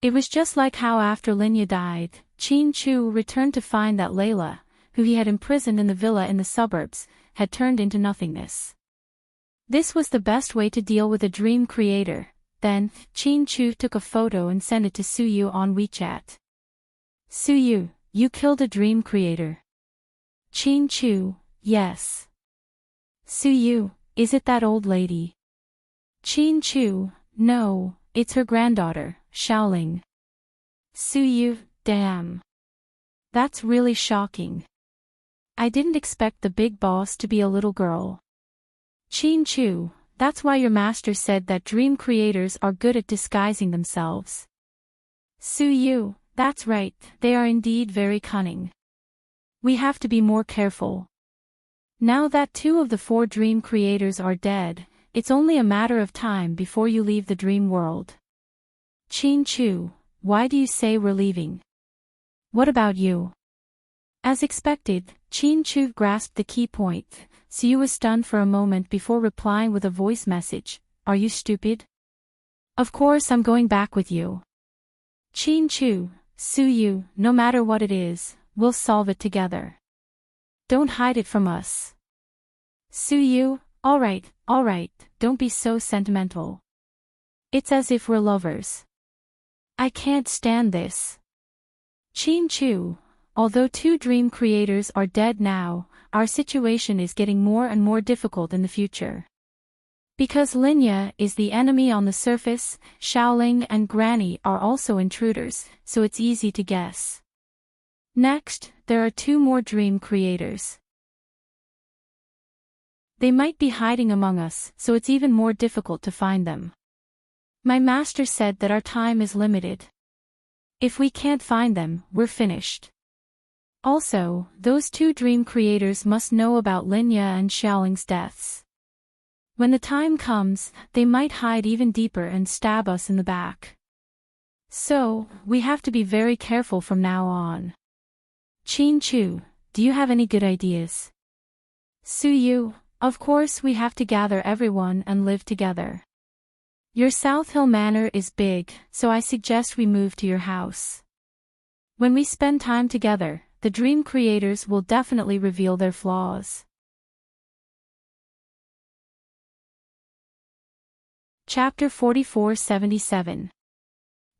It was just like how after Linya died, Chin-Chu returned to find that Layla, who he had imprisoned in the villa in the suburbs, had turned into nothingness. This was the best way to deal with a dream creator. Then, Chin-Chu took a photo and sent it to Suyu on WeChat. Suyu, you killed a dream creator. Chin-Chu, yes. Suyu, is it that old lady? Chin-Chu, no, it's her granddaughter, Xiaoling. Suyu, damn. That's really shocking. I didn't expect the big boss to be a little girl. Chin-Chu, that's why your master said that dream creators are good at disguising themselves. Suyu, that's right, they are indeed very cunning. We have to be more careful. Now that 2 of the 4 dream creators are dead, it's only a matter of time before you leave the dream world. Chin-Chu, why do you say we're leaving? What about you? As expected, Chin-Chu grasped the key point. Suyu was stunned for a moment before replying with a voice message. Are you stupid? Of course I'm going back with you. Chin-Chu, Suyu, no matter what it is, we'll solve it together. Don't hide it from us. Suyu, alright, don't be so sentimental. It's as if we're lovers. I can't stand this. Chin Chu, although two dream creators are dead now, our situation is getting more and more difficult in the future. Because Linya is the enemy on the surface, Xiaoling and Granny are also intruders, so it's easy to guess. Next, there are two more dream creators. They might be hiding among us, so it's even more difficult to find them. My master said that our time is limited. If we can't find them, we're finished. Also, those two dream creators must know about Linya and Xiaoling's deaths. When the time comes, they might hide even deeper and stab us in the back. So, we have to be very careful from now on. Chin Chu, do you have any good ideas? Suyu, of course we have to gather everyone and live together. Your South Hill Manor is big, so I suggest we move to your house. When we spend time together, the dream creators will definitely reveal their flaws. Chapter 4477.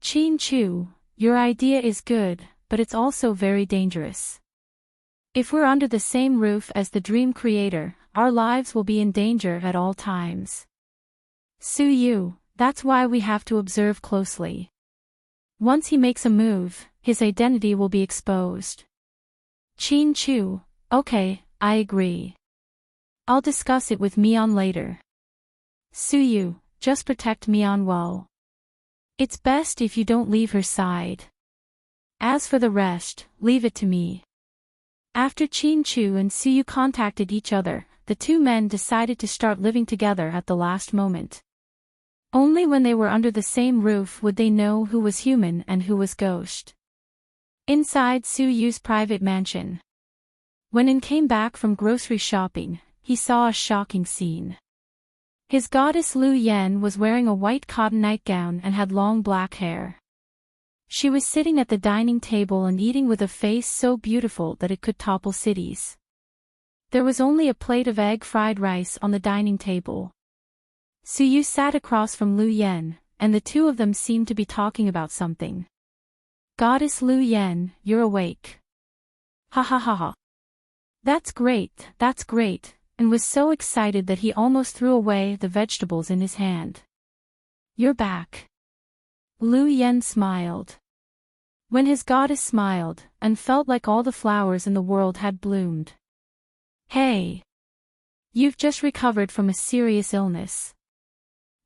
Chin Chu, your idea is good, but it's also very dangerous. If we're under the same roof as the dream creator, our lives will be in danger at all times. Suyu, that's why we have to observe closely. Once he makes a move, his identity will be exposed. Chin Chu, okay, I agree. I'll discuss it with Mion later. Suyu, just protect Mion well. It's best if you don't leave her side. As for the rest, leave it to me. After Chin Chu and Suyu contacted each other, the two men decided to start living together at the last moment. Only when they were under the same roof would they know who was human and who was ghost. Inside Suyu's private mansion. When In came back from grocery shopping, he saw a shocking scene. His goddess Lu Yen was wearing a white cotton nightgown and had long black hair. She was sitting at the dining table and eating with a face so beautiful that it could topple cities. There was only a plate of egg fried rice on the dining table. Suyu sat across from Lu Yen, and the two of them seemed to be talking about something. Goddess Lu Yen, you're awake. Ha ha ha ha. That's great, and was so excited that he almost threw away the vegetables in his hand. You're back. Lu Yen smiled. When his goddess smiled, and felt like all the flowers in the world had bloomed. Hey! You've just recovered from a serious illness.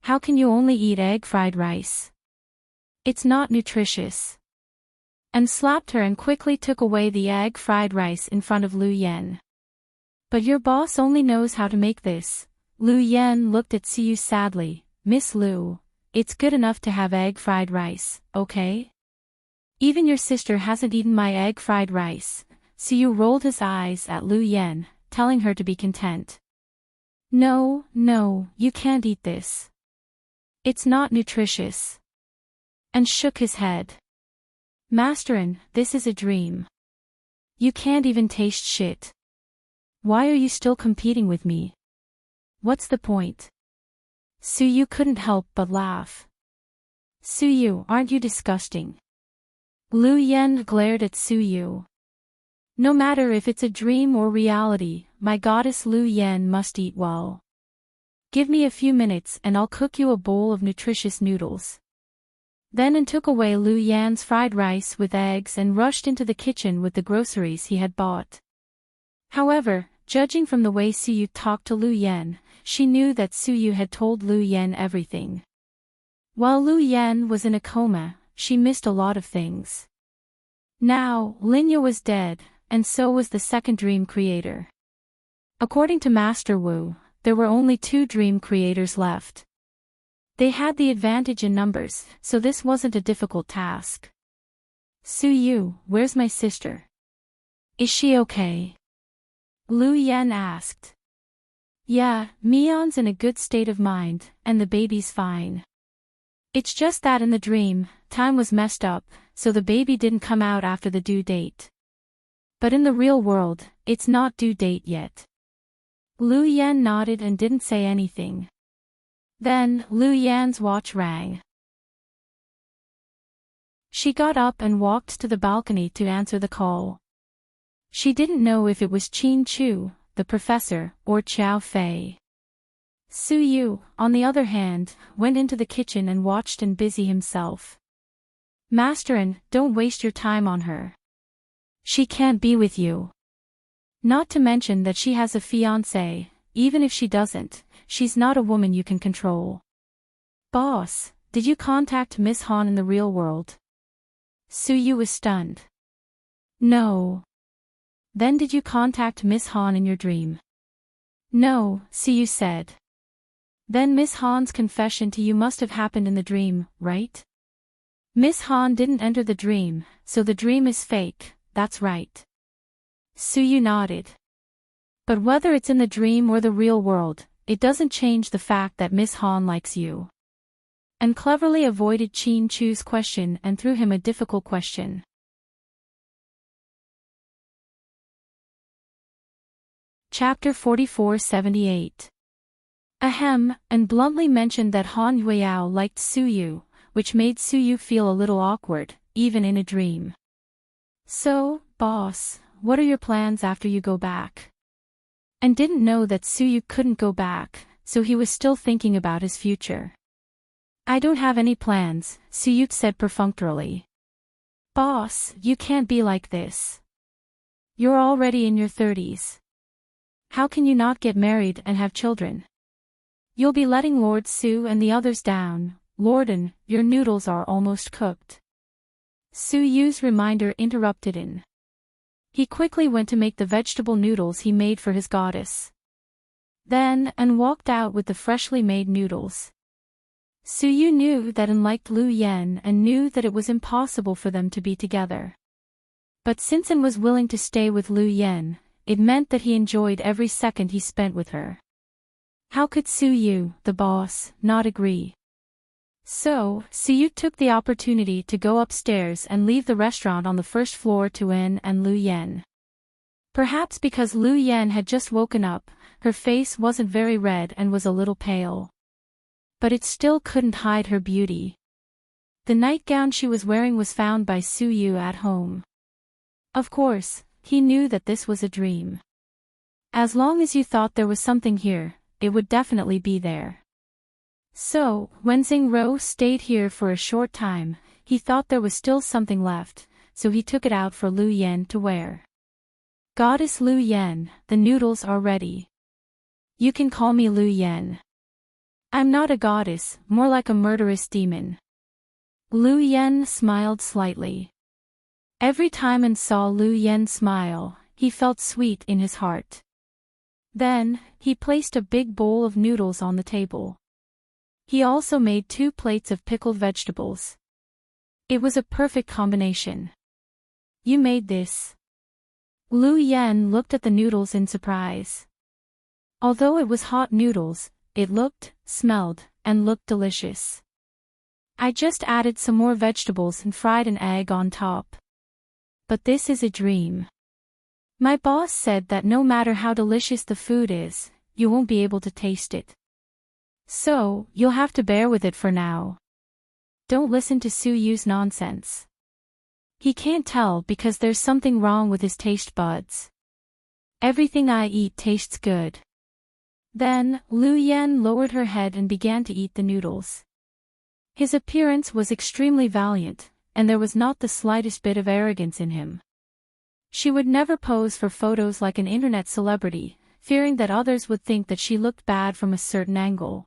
How can you only eat egg fried rice? It's not nutritious. And slapped her and quickly took away the egg fried rice in front of Lu Yen. But your boss only knows how to make this. Lu Yen looked at Suyu sadly. Miss Lu, it's good enough to have egg fried rice, okay? Even your sister hasn't eaten my egg fried rice. Suyu rolled his eyes at Lu Yen, telling her to be content. No, you can't eat this. It's not nutritious. And shook his head. Masterin, this is a dream. You can't even taste shit. Why are you still competing with me? What's the point? Suyu couldn't help but laugh. Suyu, aren't you disgusting? Lu Yen glared at Suyu. No matter if it's a dream or reality, my goddess Lu Yen must eat well. Give me a few minutes and I'll cook you a bowl of nutritious noodles. Then and took away Lu Yan's fried rice with eggs and rushed into the kitchen with the groceries he had bought. However, judging from the way Suyu talked to Lu Yen, she knew that Suyu had told Lu Yen everything. While Lu Yen was in a coma, she missed a lot of things. Now, Linya was dead, and so was the second dream creator. According to Master Wu, there were only 2 dream creators left. They had the advantage in numbers, so this wasn't a difficult task. Suyu, where's my sister? Is she okay? Lu Yen asked. Yeah, Mion's in a good state of mind, and the baby's fine. It's just that in the dream, time was messed up, so the baby didn't come out after the due date. But in the real world, it's not due date yet. Lu Yen nodded and didn't say anything. Then, Lu Yan's watch rang. She got up and walked to the balcony to answer the call. She didn't know if it was Chin Chu, the professor, or Xiao Fei. Su Yu, on the other hand, went into the kitchen and watched and busy himself. Masterin, don't waste your time on her. She can't be with you. Not to mention that she has a fiancé. Even if she doesn't, she's not a woman you can control. Boss, did you contact Miss Han in the real world? Su Yu was stunned. No. Then did you contact Miss Han in your dream? No, Su Yu said. Then Miss Han's confession to you must have happened in the dream, right? Miss Han didn't enter the dream, so the dream is fake, that's right. Su Yu nodded. But whether it's in the dream or the real world, it doesn't change the fact that Miss Han likes you. And cleverly avoided Chin Chu's question and threw him a difficult question. Chapter 4478. Ahem, and bluntly mentioned that Han Yueyao liked Su Yu, which made Su Yu feel a little awkward, even in a dream. So, boss, what are your plans after you go back? And didn't know that Su Yu couldn't go back, so he was still thinking about his future. I don't have any plans, Su Yu said perfunctorily. Boss, you can't be like this. You're already in your 30s. How can you not get married and have children? You'll be letting Lord Su and the others down. Lorden, your noodles are almost cooked. Su Yu's reminder interrupted in. He quickly went to make the vegetable noodles he made for his goddess. Then, and walked out with the freshly made noodles. Su Yu knew that and liked Lu Yen and knew that it was impossible for them to be together. But since An was willing to stay with Lu Yen, it meant that he enjoyed every second he spent with her. How could Su Yu, the boss, not agree? So, Su Yu took the opportunity to go upstairs and leave the restaurant on the first floor to An and Lu Yen. Perhaps because Lu Yen had just woken up, her face wasn't very red and was a little pale. But it still couldn't hide her beauty. The nightgown she was wearing was found by Su Yu at home. Of course, he knew that this was a dream. As long as you thought there was something here, it would definitely be there. So, when Xingro stayed here for a short time, he thought there was still something left, so he took it out for Lu Yen to wear. Goddess Lu Yen, the noodles are ready. You can call me Lu Yen. I'm not a goddess, more like a murderous demon. Lu Yen smiled slightly. Every time An saw Lu Yen smile, he felt sweet in his heart. Then, he placed a big bowl of noodles on the table. He also made 2 plates of pickled vegetables. It was a perfect combination. You made this. Lu Yen looked at the noodles in surprise. Although it was hot noodles, it looked, smelled, and looked delicious. I just added some more vegetables and fried an egg on top. But this is a dream. My boss said that no matter how delicious the food is, you won't be able to taste it. So, you'll have to bear with it for now. Don't listen to Su Yu's nonsense. He can't tell because there's something wrong with his taste buds. Everything I eat tastes good. Then, Lu Yen lowered her head and began to eat the noodles. His appearance was extremely valiant, and there was not the slightest bit of arrogance in him. She would never pose for photos like an internet celebrity, fearing that others would think that she looked bad from a certain angle.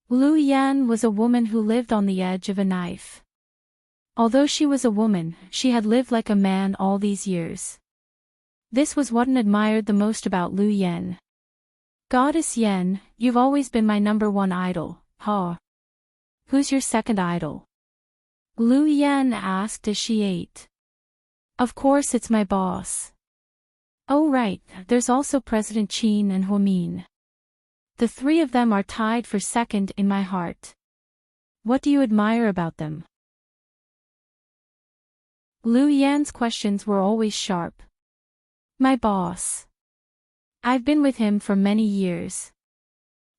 Lu Yen was a woman who lived on the edge of a knife. Although she was a woman, she had lived like a man all these years. This was what An admired the most about Lu Yen. Goddess Yen, you've always been my #1 idol, huh? Who's your second idol? Lu Yen asked as she ate. Of course it's my boss. Oh right, there's also President Qin and Huamin. The 3 of them are tied for second in my heart. What do you admire about them? Lu Yan's questions were always sharp. My boss. I've been with him for many years.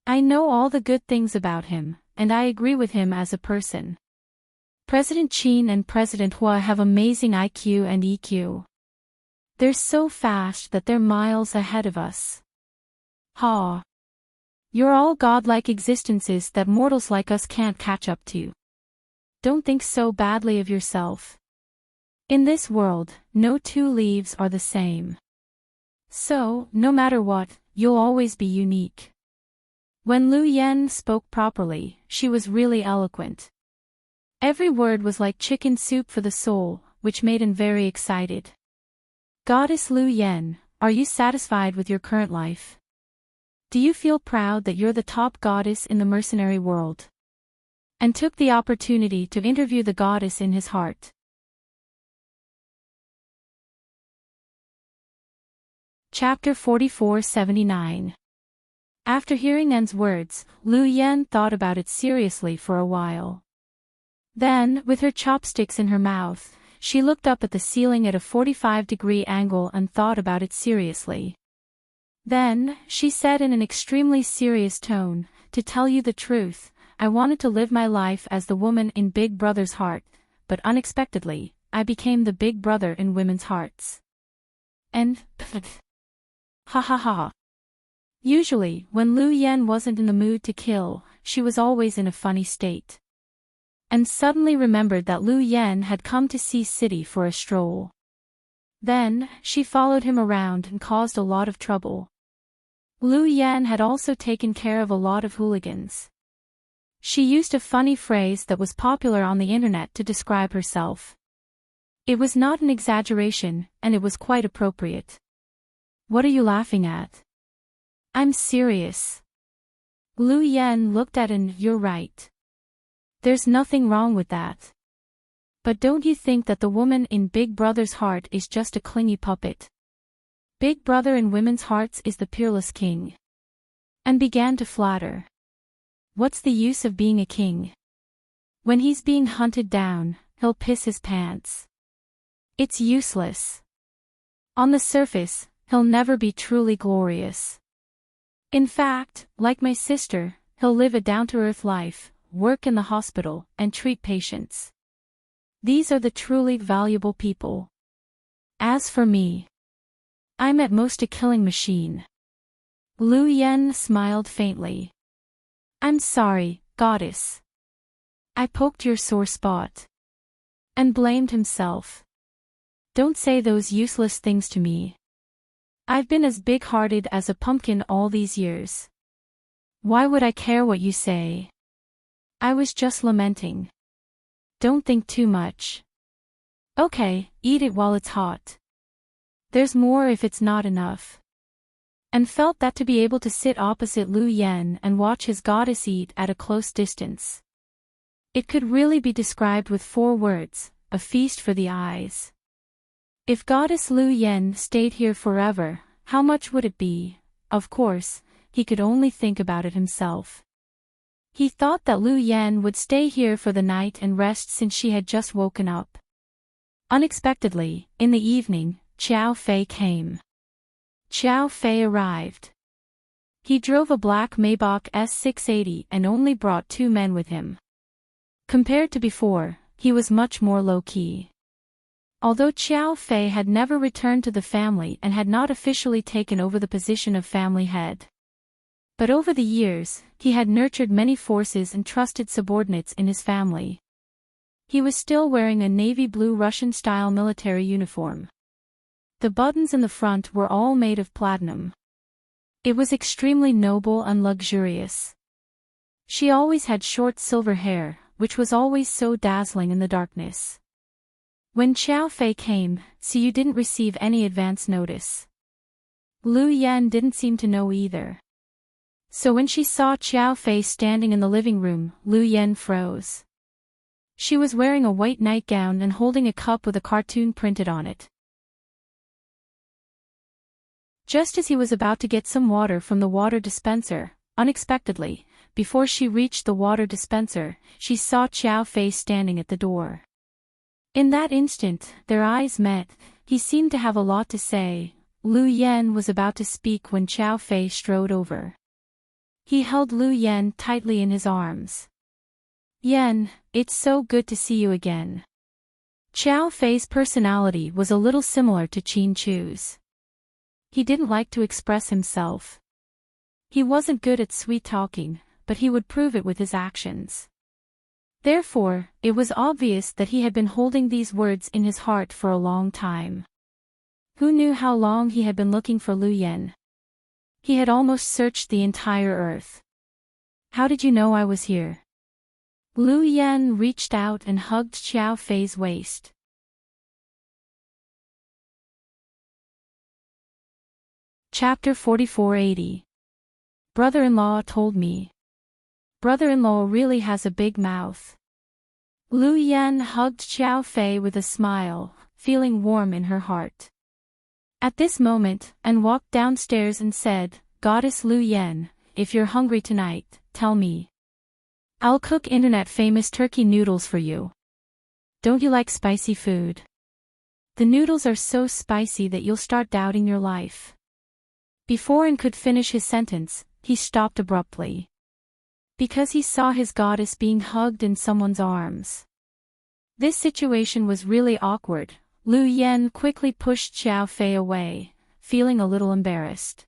I know all the good things about him, and I agree with him as a person. President Qin and President Hua have amazing IQ and EQ. They're so fast that they're miles ahead of us. Ha! You're all godlike existences that mortals like us can't catch up to. Don't think so badly of yourself. In this world, no two leaves are the same. So, no matter what, you'll always be unique. When Lu Yen spoke properly, she was really eloquent. Every word was like chicken soup for the soul, which made him very excited. Goddess Lu Yen, are you satisfied with your current life? Do you feel proud that you're the top goddess in the mercenary world? And took the opportunity to interview the goddess in his heart. Chapter 4479. After hearing En's words, Lu Yen thought about it seriously for a while. Then, with her chopsticks in her mouth, she looked up at the ceiling at a 45-degree angle and thought about it seriously. Then, she said in an extremely serious tone, "To tell you the truth, I wanted to live my life as the woman in Big Brother's heart, but unexpectedly, I became the Big Brother in women's hearts." And, ha ha ha. Usually, when Lu Yen wasn't in the mood to kill, she was always in a funny state. And suddenly remembered that Lu Yen had come to Sea City for a stroll. Then, she followed him around and caused a lot of trouble. Lu Yen had also taken care of a lot of hooligans. She used a funny phrase that was popular on the internet to describe herself. It was not an exaggeration, and it was quite appropriate. What are you laughing at? I'm serious. Lu Yen looked at him. You're right. There's nothing wrong with that. But don't you think that the woman in Big Brother's heart is just a clingy puppet? Big Brother in women's hearts is the peerless king. And began to flatter. What's the use of being a king? When he's being hunted down, he'll piss his pants. It's useless. On the surface, he'll never be truly glorious. In fact, like my sister, he'll live a down-to-earth life, work in the hospital, and treat patients. These are the truly valuable people. As for me, I'm at most a killing machine. Lu Yen smiled faintly. I'm sorry, goddess. I poked your sore spot. And blamed himself. Don't say those useless things to me. I've been as big-hearted as a pumpkin all these years. Why would I care what you say? I was just lamenting. Don't think too much. Okay, eat it while it's hot. There's more if it's not enough. And felt that to be able to sit opposite Lu Yen and watch his goddess eat at a close distance. It could really be described with 4 words, a feast for the eyes. If Goddess Lu Yen stayed here forever, how much would it be? Of course, he could only think about it himself. He thought that Lu Yen would stay here for the night and rest since she had just woken up. Unexpectedly, in the evening, Xiao Fei came. Xiao Fei arrived. He drove a black Maybach S680 and only brought 2 men with him. Compared to before, he was much more low-key. Although Xiao Fei had never returned to the family and had not officially taken over the position of family head. But over the years, he had nurtured many forces and trusted subordinates in his family. He was still wearing a navy blue Russian-style military uniform. The buttons in the front were all made of platinum. It was extremely noble and luxurious. She always had short silver hair, which was always so dazzling in the darkness. When Xiao Fei came, so you didn't receive any advance notice. Lu Yen didn't seem to know either. So when she saw Xiao Fei standing in the living room, Lu Yen froze. She was wearing a white nightgown and holding a cup with a cartoon printed on it. Just as he was about to get some water from the water dispenser, unexpectedly, before she reached the water dispenser, she saw Xiao Fei standing at the door. In that instant, their eyes met. He seemed to have a lot to say. Lu Yen was about to speak when Xiao Fei strode over. He held Lu Yen tightly in his arms. Yan, it's so good to see you again. Xiao Fei's personality was a little similar to Qin Chu's. He didn't like to express himself. He wasn't good at sweet talking, but he would prove it with his actions. Therefore, it was obvious that he had been holding these words in his heart for a long time. Who knew how long he had been looking for Lu Yan? He had almost searched the entire earth. How did you know I was here? Lu Yan reached out and hugged Xiao Fei's waist. Chapter 4480. Brother-in-law told me. Brother-in-law really has a big mouth. Lu Yan hugged Xiao Fei with a smile, feeling warm in her heart. At this moment, An walked downstairs and said, Goddess Lu Yan, if you're hungry tonight, tell me. I'll cook internet-famous turkey noodles for you. Don't you like spicy food? The noodles are so spicy that you'll start doubting your life. Before An could finish his sentence, he stopped abruptly. Because he saw his goddess being hugged in someone's arms. This situation was really awkward. Lu Yan quickly pushed Xiao Fei away, feeling a little embarrassed.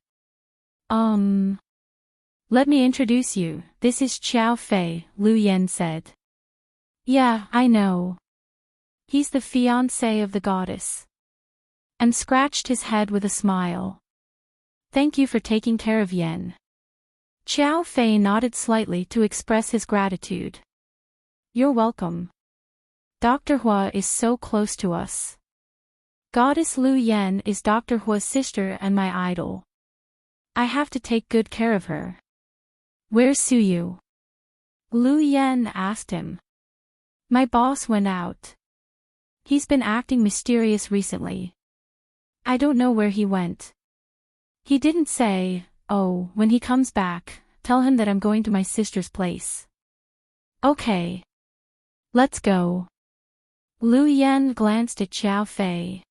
Let me introduce you, this is Xiao Fei, Lu Yan said. Yeah, I know. He's the fiancé of the goddess. And scratched his head with a smile. Thank you for taking care of Yan. Xiao Fei nodded slightly to express his gratitude. You're welcome. Dr. Hua is so close to us. Goddess Lu Yan is Dr. Hua's sister and my idol. I have to take good care of her. Where's Suyu? Lu Yan asked him. My boss went out. He's been acting mysterious recently. I don't know where he went. He didn't say. Oh, when he comes back, tell him that I'm going to my sister's place. Okay. Let's go. Lu Yan glanced at Xiao Fei.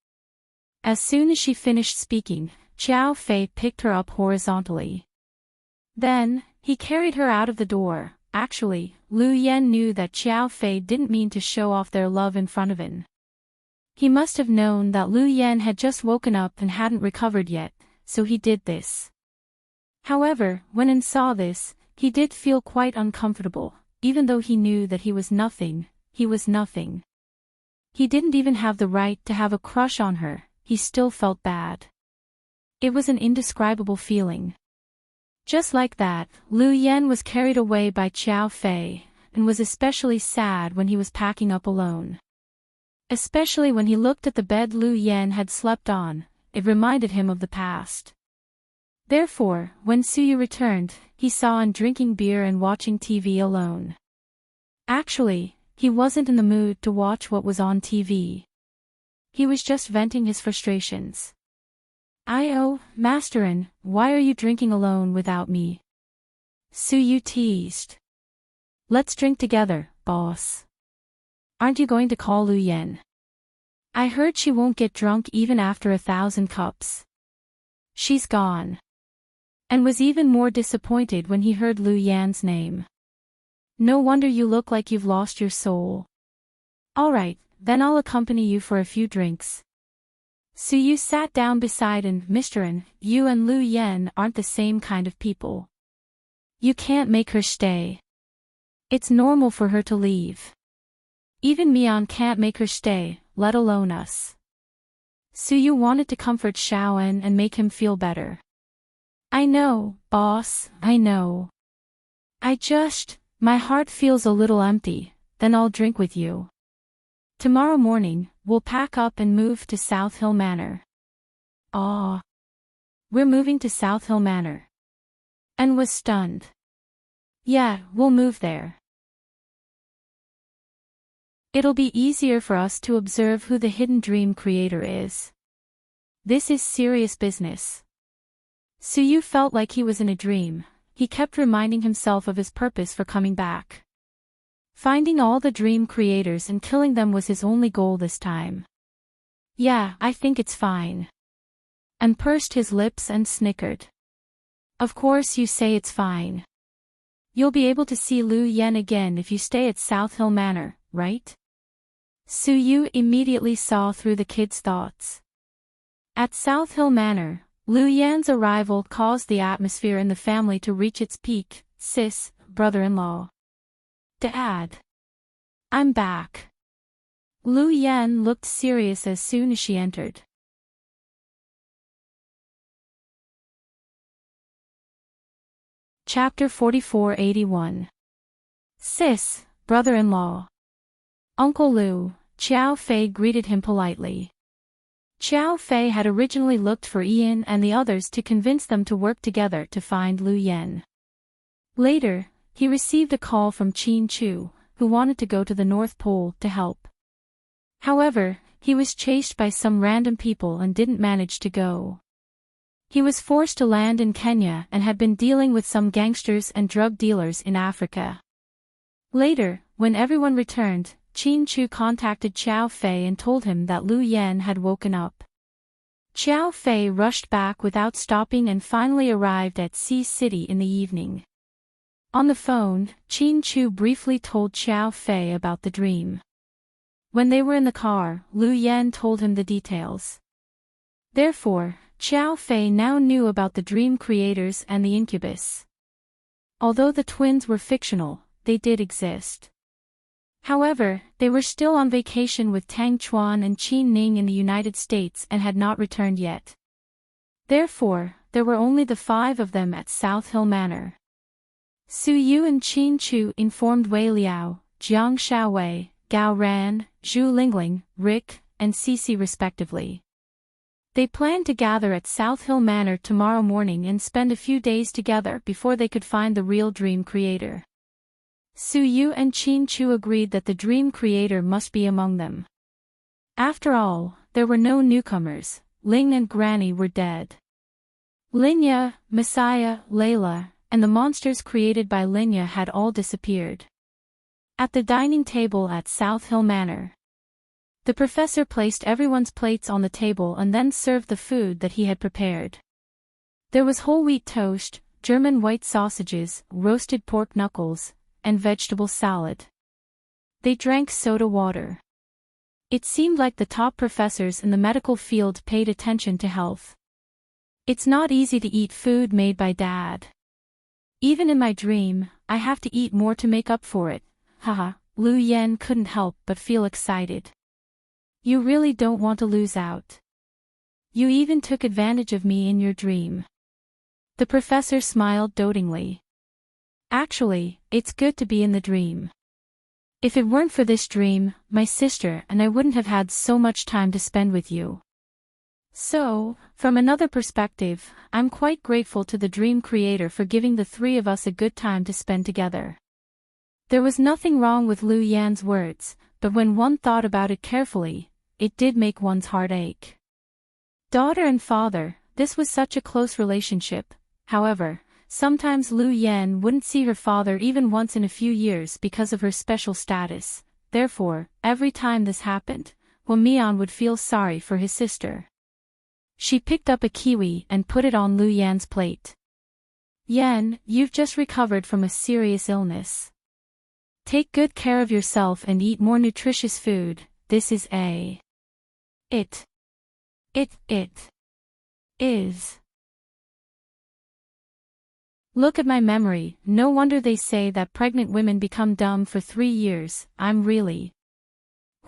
As soon as she finished speaking, Xiao Fei picked her up horizontally. Then, he carried her out of the door. Actually, Lu Yan knew that Xiao Fei didn't mean to show off their love in front of An. He must have known that Lu Yan had just woken up and hadn't recovered yet, so he did this. However, when An saw this, he did feel quite uncomfortable, even though he knew that he was nothing, he was nothing. He didn't even have the right to have a crush on her, he still felt bad. It was an indescribable feeling. Just like that, Lu Yan was carried away by Xiao Fei, and was especially sad when he was packing up alone. Especially when he looked at the bed Lu Yan had slept on, it reminded him of the past. Therefore, when Suyu returned, he saw An drinking beer and watching TV alone. Actually, he wasn't in the mood to watch what was on TV. He was just venting his frustrations. Master An, why are you drinking alone without me? Suyu teased. Let's drink together, boss. Aren't you going to call Lu Yan? I heard she won't get drunk even after 1,000 cups. She's gone. And was even more disappointed when he heard Lu Yan's name. No wonder you look like you've lost your soul. Alright, then I'll accompany you for a few drinks. Suyu sat down beside An. Mr. An, you and Lu Yan aren't the same kind of people. You can't make her stay. It's normal for her to leave. Even Mian can't make her stay, let alone us. Suyu wanted to comfort Xiao and make him feel better. I know, boss, I know. My heart feels a little empty, then I'll drink with you. Tomorrow morning, we'll pack up and move to South Hill Manor. Aw. We're moving to South Hill Manor. An was stunned. Yeah, we'll move there. It'll be easier for us to observe who the hidden dream creator is. This is serious business. Suyu felt like he was in a dream. He kept reminding himself of his purpose for coming back. Finding all the dream creators and killing them was his only goal this time. Yeah, I think it's fine. And pursed his lips and snickered. Of course you say it's fine. You'll be able to see Lu Yan again if you stay at South Hill Manor, right? Su Yu immediately saw through the kid's thoughts. At South Hill Manor, Lu Yan's arrival caused the atmosphere in the family to reach its peak. Sis, brother-in-law. Dad. I'm back. Lu Yan looked serious as soon as she entered. Chapter 4481. Sis, brother-in-law. Uncle Lu, Xiao Fei greeted him politely. Xiao Fei had originally looked for Ian and the others to convince them to work together to find Lu Yan. Later, he received a call from Qin Chu, who wanted to go to the North Pole to help. However, he was chased by some random people and didn't manage to go. He was forced to land in Kenya and had been dealing with some gangsters and drug dealers in Africa. Later, when everyone returned, Qin Chu contacted Xiao Fei and told him that Lu Yan had woken up. Xiao Fei rushed back without stopping and finally arrived at Sea City in the evening. On the phone, Qin Chu briefly told Xiao Fei about the dream. When they were in the car, Lu Yan told him the details. Therefore, Xiao Fei now knew about the dream creators and the incubus. Although the twins were fictional, they did exist. However, they were still on vacation with Tang Chuan and Qin Ning in the United States and had not returned yet. Therefore, there were only the 5 of them at South Hill Manor. Su Yu and Qin Chu informed Wei Liao, Jiang Xiaowei, Gao Ran, Zhu Lingling, Rick, and Cici respectively. They planned to gather at South Hill Manor tomorrow morning and spend a few days together before they could find the real dream creator. Su Yu and Qin Chu agreed that the dream creator must be among them. After all, there were no newcomers. Ling and Granny were dead. Linya, Messiah, Layla, and the monsters created by Linya had all disappeared. At the dining table at South Hill Manor, the professor placed everyone's plates on the table and then served the food that he had prepared. There was whole wheat toast, German white sausages, roasted pork knuckles, and vegetable salad. They drank soda water. It seemed like the top professors in the medical field paid attention to health. It's not easy to eat food made by Dad. Even in my dream, I have to eat more to make up for it. Haha, Lu Yan couldn't help but feel excited. You really don't want to lose out. You even took advantage of me in your dream. The professor smiled dotingly. Actually, it's good to be in the dream. If it weren't for this dream, my sister and I wouldn't have had so much time to spend with you. So, from another perspective, I'm quite grateful to the dream creator for giving the 3 of us a good time to spend together. There was nothing wrong with Lu Yan's words, but when one thought about it carefully, it did make one's heart ache. Daughter and father, this was such a close relationship. However, sometimes Lu Yan wouldn't see her father even once in a few years because of her special status. Therefore, every time this happened, Mian would feel sorry for his sister. She picked up a kiwi and put it on Lu Yan's plate. Yan, you've just recovered from a serious illness. Take good care of yourself and eat more nutritious food. This is It is. Look at my memory, no wonder they say that pregnant women become dumb for 3 years, I'm really.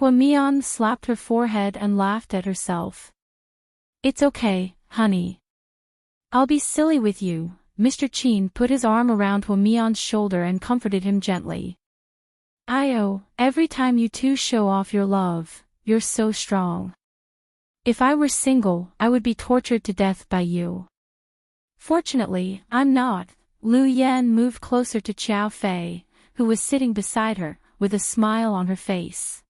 Mian slapped her forehead and laughed at herself. It's okay, honey. I'll be silly with you. Mr. Qin put his arm around Mian's shoulder and comforted him gently. Every time you two show off your love, you're so strong. If I were single, I would be tortured to death by you. Fortunately, I'm not. Lu Yan moved closer to Xiao Fei, who was sitting beside her, with a smile on her face.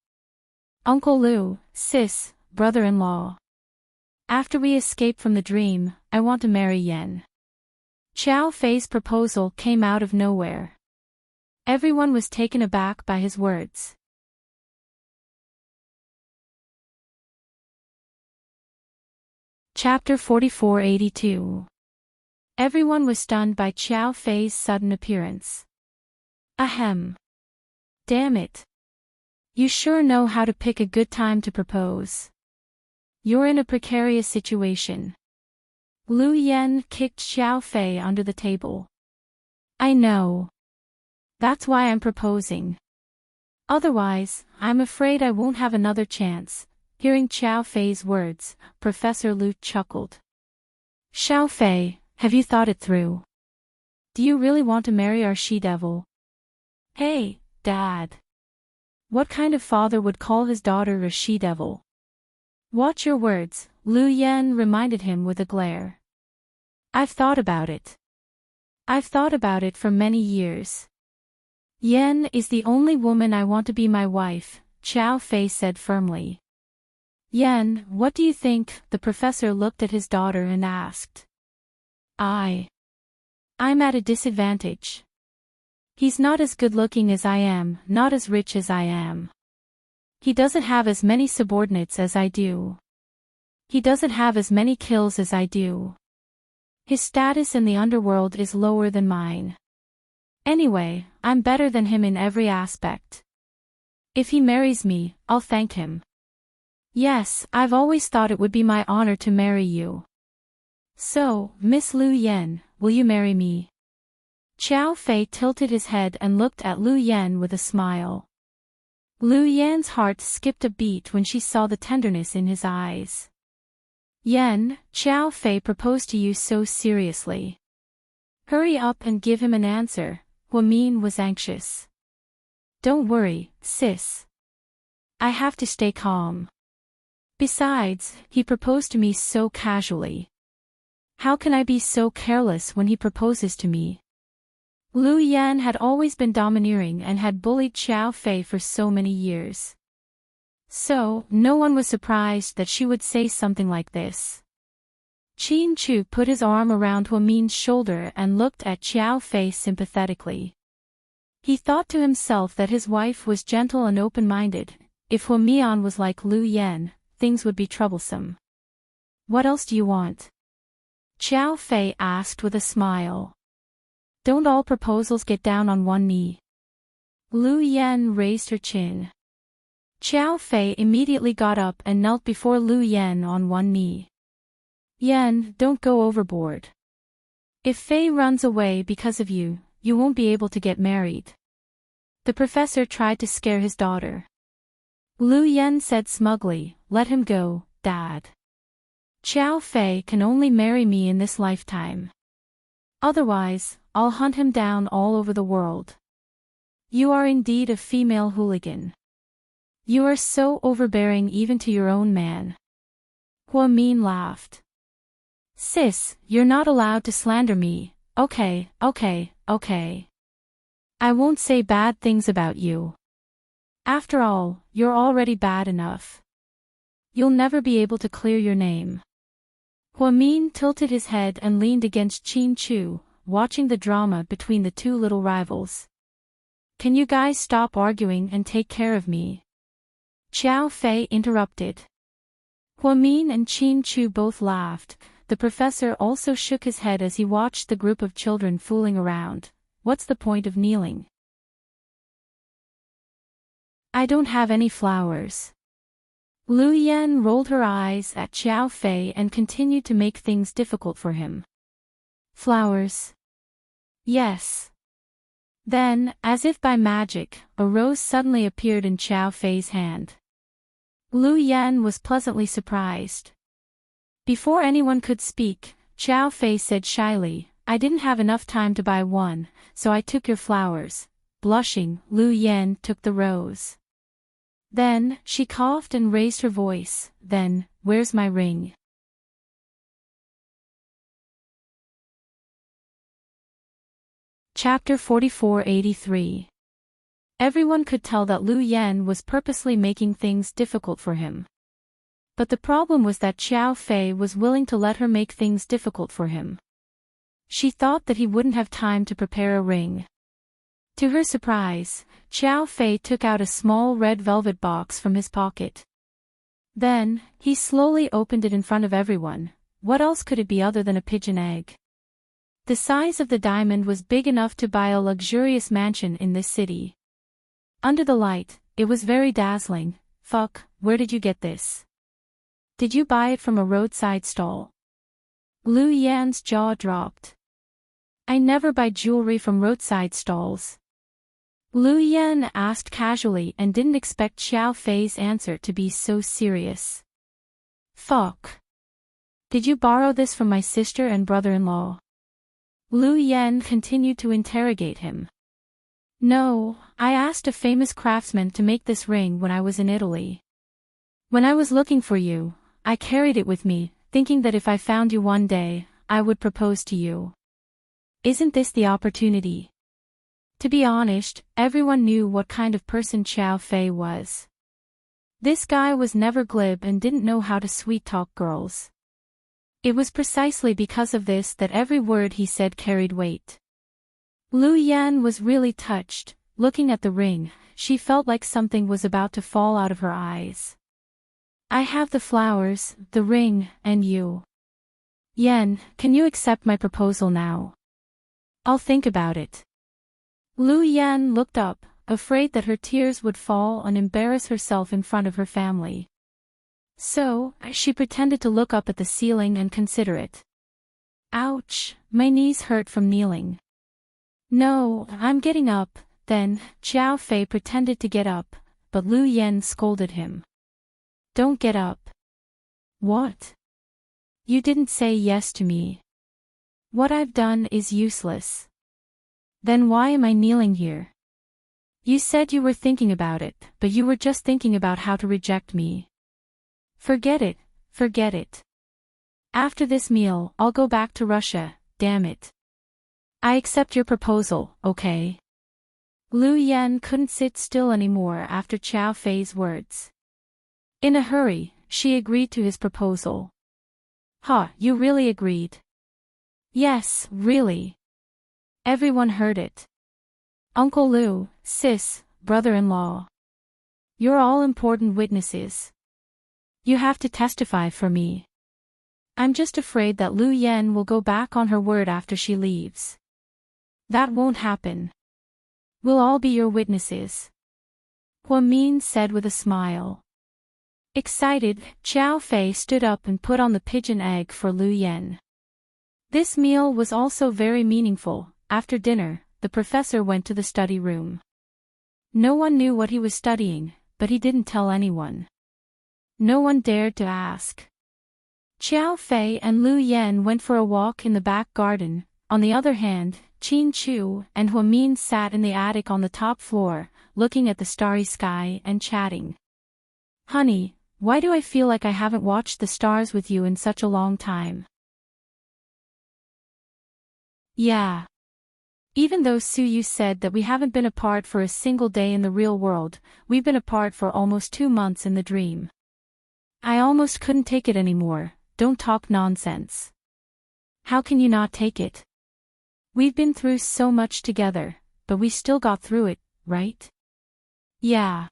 Uncle Lu, sis, brother-in-law. After we escape from the dream, I want to marry Yan. Xiao Fei's proposal came out of nowhere. Everyone was taken aback by his words. Chapter 4482. Everyone was stunned by Xiao Fei's sudden appearance. Ahem. Damn it. You sure know how to pick a good time to propose. You're in a precarious situation. Lu Yen kicked Xiao Fei under the table. I know. That's why I'm proposing. Otherwise, I'm afraid I won't have another chance. Hearing Xiao Fei's words, Professor Lu chuckled. Xiao Fei, have you thought it through? Do you really want to marry our she-devil? Hey, Dad. What kind of father would call his daughter a she-devil? Watch your words, Lu Yen reminded him with a glare. I've thought about it. I've thought about it for many years. Yen is the only woman I want to be my wife, Xiao Fei said firmly. Yen, what do you think? The professor looked at his daughter and asked. I'm at a disadvantage. He's not as good-looking as I am, not as rich as I am. He doesn't have as many subordinates as I do. He doesn't have as many kills as I do. His status in the underworld is lower than mine. Anyway, I'm better than him in every aspect. If he marries me, I'll thank him. Yes, I've always thought it would be my honor to marry you. So, Miss Lu Yen, will you marry me? Xiao Fei tilted his head and looked at Lu Yen with a smile. Lu Yan's heart skipped a beat when she saw the tenderness in his eyes. Yen, Xiao Fei proposed to you so seriously. Hurry up and give him an answer, Huamin was anxious. Don't worry, sis. I have to stay calm. Besides, he proposed to me so casually. How can I be so careless when he proposes to me? Lu Yan had always been domineering and had bullied Xiao Fei for so many years. So, no one was surprised that she would say something like this. Qin Chu put his arm around Huamin's shoulder and looked at Xiao Fei sympathetically. He thought to himself that his wife was gentle and open-minded. If Huamian was like Lu Yan, things would be troublesome. What else do you want? Xiao Fei asked with a smile. Don't all proposals get down on one knee? Lu Yan raised her chin. Xiao Fei immediately got up and knelt before Lu Yan on one knee. Yan, don't go overboard. If Fei runs away because of you, you won't be able to get married. The professor tried to scare his daughter. Lu Yan said smugly, let him go, Dad. Xiao Fei can only marry me in this lifetime. Otherwise, I'll hunt him down all over the world. You are indeed a female hooligan. You are so overbearing even to your own man. Huamin laughed. Sis, you're not allowed to slander me. Okay. I won't say bad things about you. After all, you're already bad enough. You'll never be able to clear your name. Huamin tilted his head and leaned against Qin Chu, watching the drama between the two little rivals. Can you guys stop arguing and take care of me? Xiao Fei interrupted. Huamin and Qin Chu both laughed. The professor also shook his head as he watched the group of children fooling around. What's the point of kneeling? I don't have any flowers. Lu Yan rolled her eyes at Xiao Fei and continued to make things difficult for him. Flowers? Yes. Then, as if by magic, a rose suddenly appeared in Xiao Fei's hand. Lu Yan was pleasantly surprised. Before anyone could speak, Xiao Fei said shyly, I didn't have enough time to buy one, so I took your flowers. Blushing, Lu Yan took the rose. Then, she coughed and raised her voice, then, where's my ring? Chapter 4483. Everyone could tell that Lu Yan was purposely making things difficult for him. But the problem was that Xiao Fei was willing to let her make things difficult for him. She thought that he wouldn't have time to prepare a ring. To her surprise, Xiao Fei took out a small red velvet box from his pocket. Then, he slowly opened it in front of everyone. What else could it be other than a pigeon egg? The size of the diamond was big enough to buy a luxurious mansion in this city. Under the light, it was very dazzling. Fuck, where did you get this? Did you buy it from a roadside stall? Lu Yan's jaw dropped. I never buy jewelry from roadside stalls. Lu Yan asked casually and didn't expect Xiao Fei's answer to be so serious. Fuck. Did you borrow this from my sister and brother-in-law? Lu Yan continued to interrogate him. No, I asked a famous craftsman to make this ring when I was in Italy. When I was looking for you, I carried it with me, thinking that if I found you one day, I would propose to you. Isn't this the opportunity? To be honest, everyone knew what kind of person Xiao Fei was. This guy was never glib and didn't know how to sweet-talk girls. It was precisely because of this that every word he said carried weight. Lu Yan was really touched. Looking at the ring, she felt like something was about to fall out of her eyes. I have the flowers, the ring, and you. Yan, can you accept my proposal now? I'll think about it. Lu Yan looked up, afraid that her tears would fall and embarrass herself in front of her family. So, she pretended to look up at the ceiling and consider it. Ouch, my knees hurt from kneeling. No, I'm getting up. Then, Xiao Fei pretended to get up, but Lu Yan scolded him. Don't get up. What? You didn't say yes to me. What I've done is useless. Then why am I kneeling here? You said you were thinking about it, but you were just thinking about how to reject me. Forget it, forget it. After this meal, I'll go back to Russia, damn it. I accept your proposal, okay? Lu Yan couldn't sit still anymore after Xiao Fei's words. In a hurry, she agreed to his proposal. Huh, you really agreed? Yes, really. Everyone heard it. Uncle Lu, sis, brother-in-law. You're all important witnesses. You have to testify for me. I'm just afraid that Lu Yan will go back on her word after she leaves. That won't happen. We'll all be your witnesses. Huamin said with a smile. Excited, Xiao Fei stood up and put on the pigeon egg for Lu Yan. This meal was also very meaningful. After dinner, the professor went to the study room. No one knew what he was studying, but he didn't tell anyone. No one dared to ask. Xiao Fei and Lu Yan went for a walk in the back garden. On the other hand, Qin Chu and Huamin sat in the attic on the top floor, looking at the starry sky and chatting. Honey, why do I feel like I haven't watched the stars with you in such a long time? Yeah. Even though Suyu said that we haven't been apart for a single day in the real world, we've been apart for almost 2 months in the dream. I almost couldn't take it anymore. Don't talk nonsense. How can you not take it? We've been through so much together, but we still got through it, right? Yeah.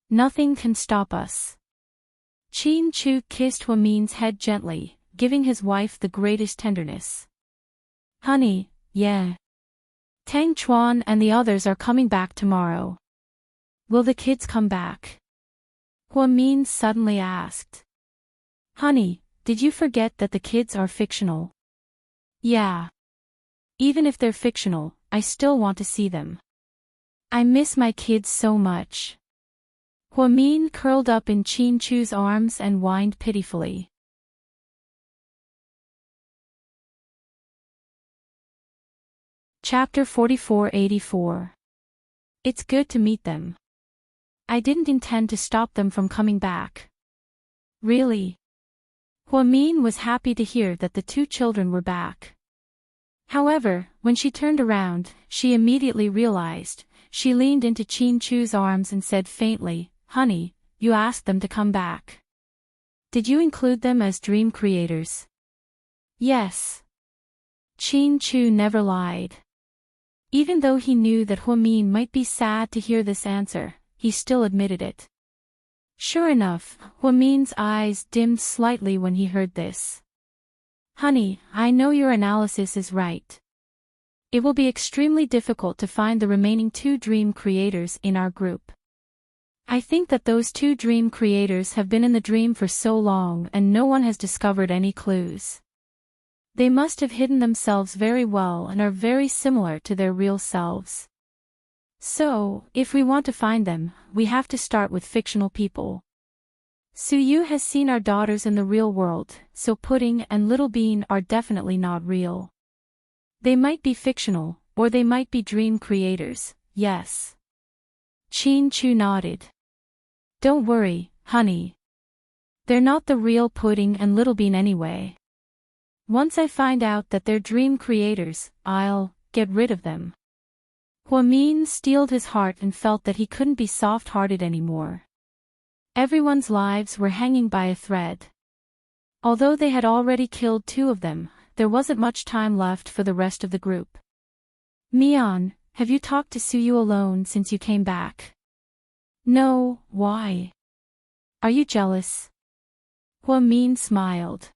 Nothing can stop us. Qin Chu kissed Huamin's head gently, giving his wife the greatest tenderness. Honey, yeah. Tang Chuan and the others are coming back tomorrow. Will the kids come back? Huamin suddenly asked. Honey, did you forget that the kids are fictional? Yeah. Even if they're fictional, I still want to see them. I miss my kids so much. Huamin curled up in Qin Chu's arms and whined pitifully. Chapter 4484. It's good to meet them. I didn't intend to stop them from coming back. Really? Huamin was happy to hear that the 2 children were back. However, when she turned around, she immediately realized. She leaned into Qin Chu's arms and said faintly, Honey, you asked them to come back. Did you include them as dream creators? Yes. Qin Chu never lied. Even though he knew that Huamin might be sad to hear this answer, he still admitted it. Sure enough, Huamin's eyes dimmed slightly when he heard this. Honey, I know your analysis is right. It will be extremely difficult to find the remaining 2 dream creators in our group. I think that those 2 dream creators have been in the dream for so long and no one has discovered any clues. They must have hidden themselves very well and are very similar to their real selves. So, if we want to find them, we have to start with fictional people. Suyu has seen our daughters in the real world, so Pudding and Little Bean are definitely not real. They might be fictional, or they might be dream creators, yes. Chin-Chu nodded. Don't worry, honey. They're not the real Pudding and Little Bean anyway. Once I find out that they're dream creators, I'll get rid of them. Huamin steeled his heart and felt that he couldn't be soft-hearted anymore. Everyone's lives were hanging by a thread. Although they had already killed 2 of them, there wasn't much time left for the rest of the group. Mian, have you talked to Suyu alone since you came back? No, why? Are you jealous? Huamin smiled.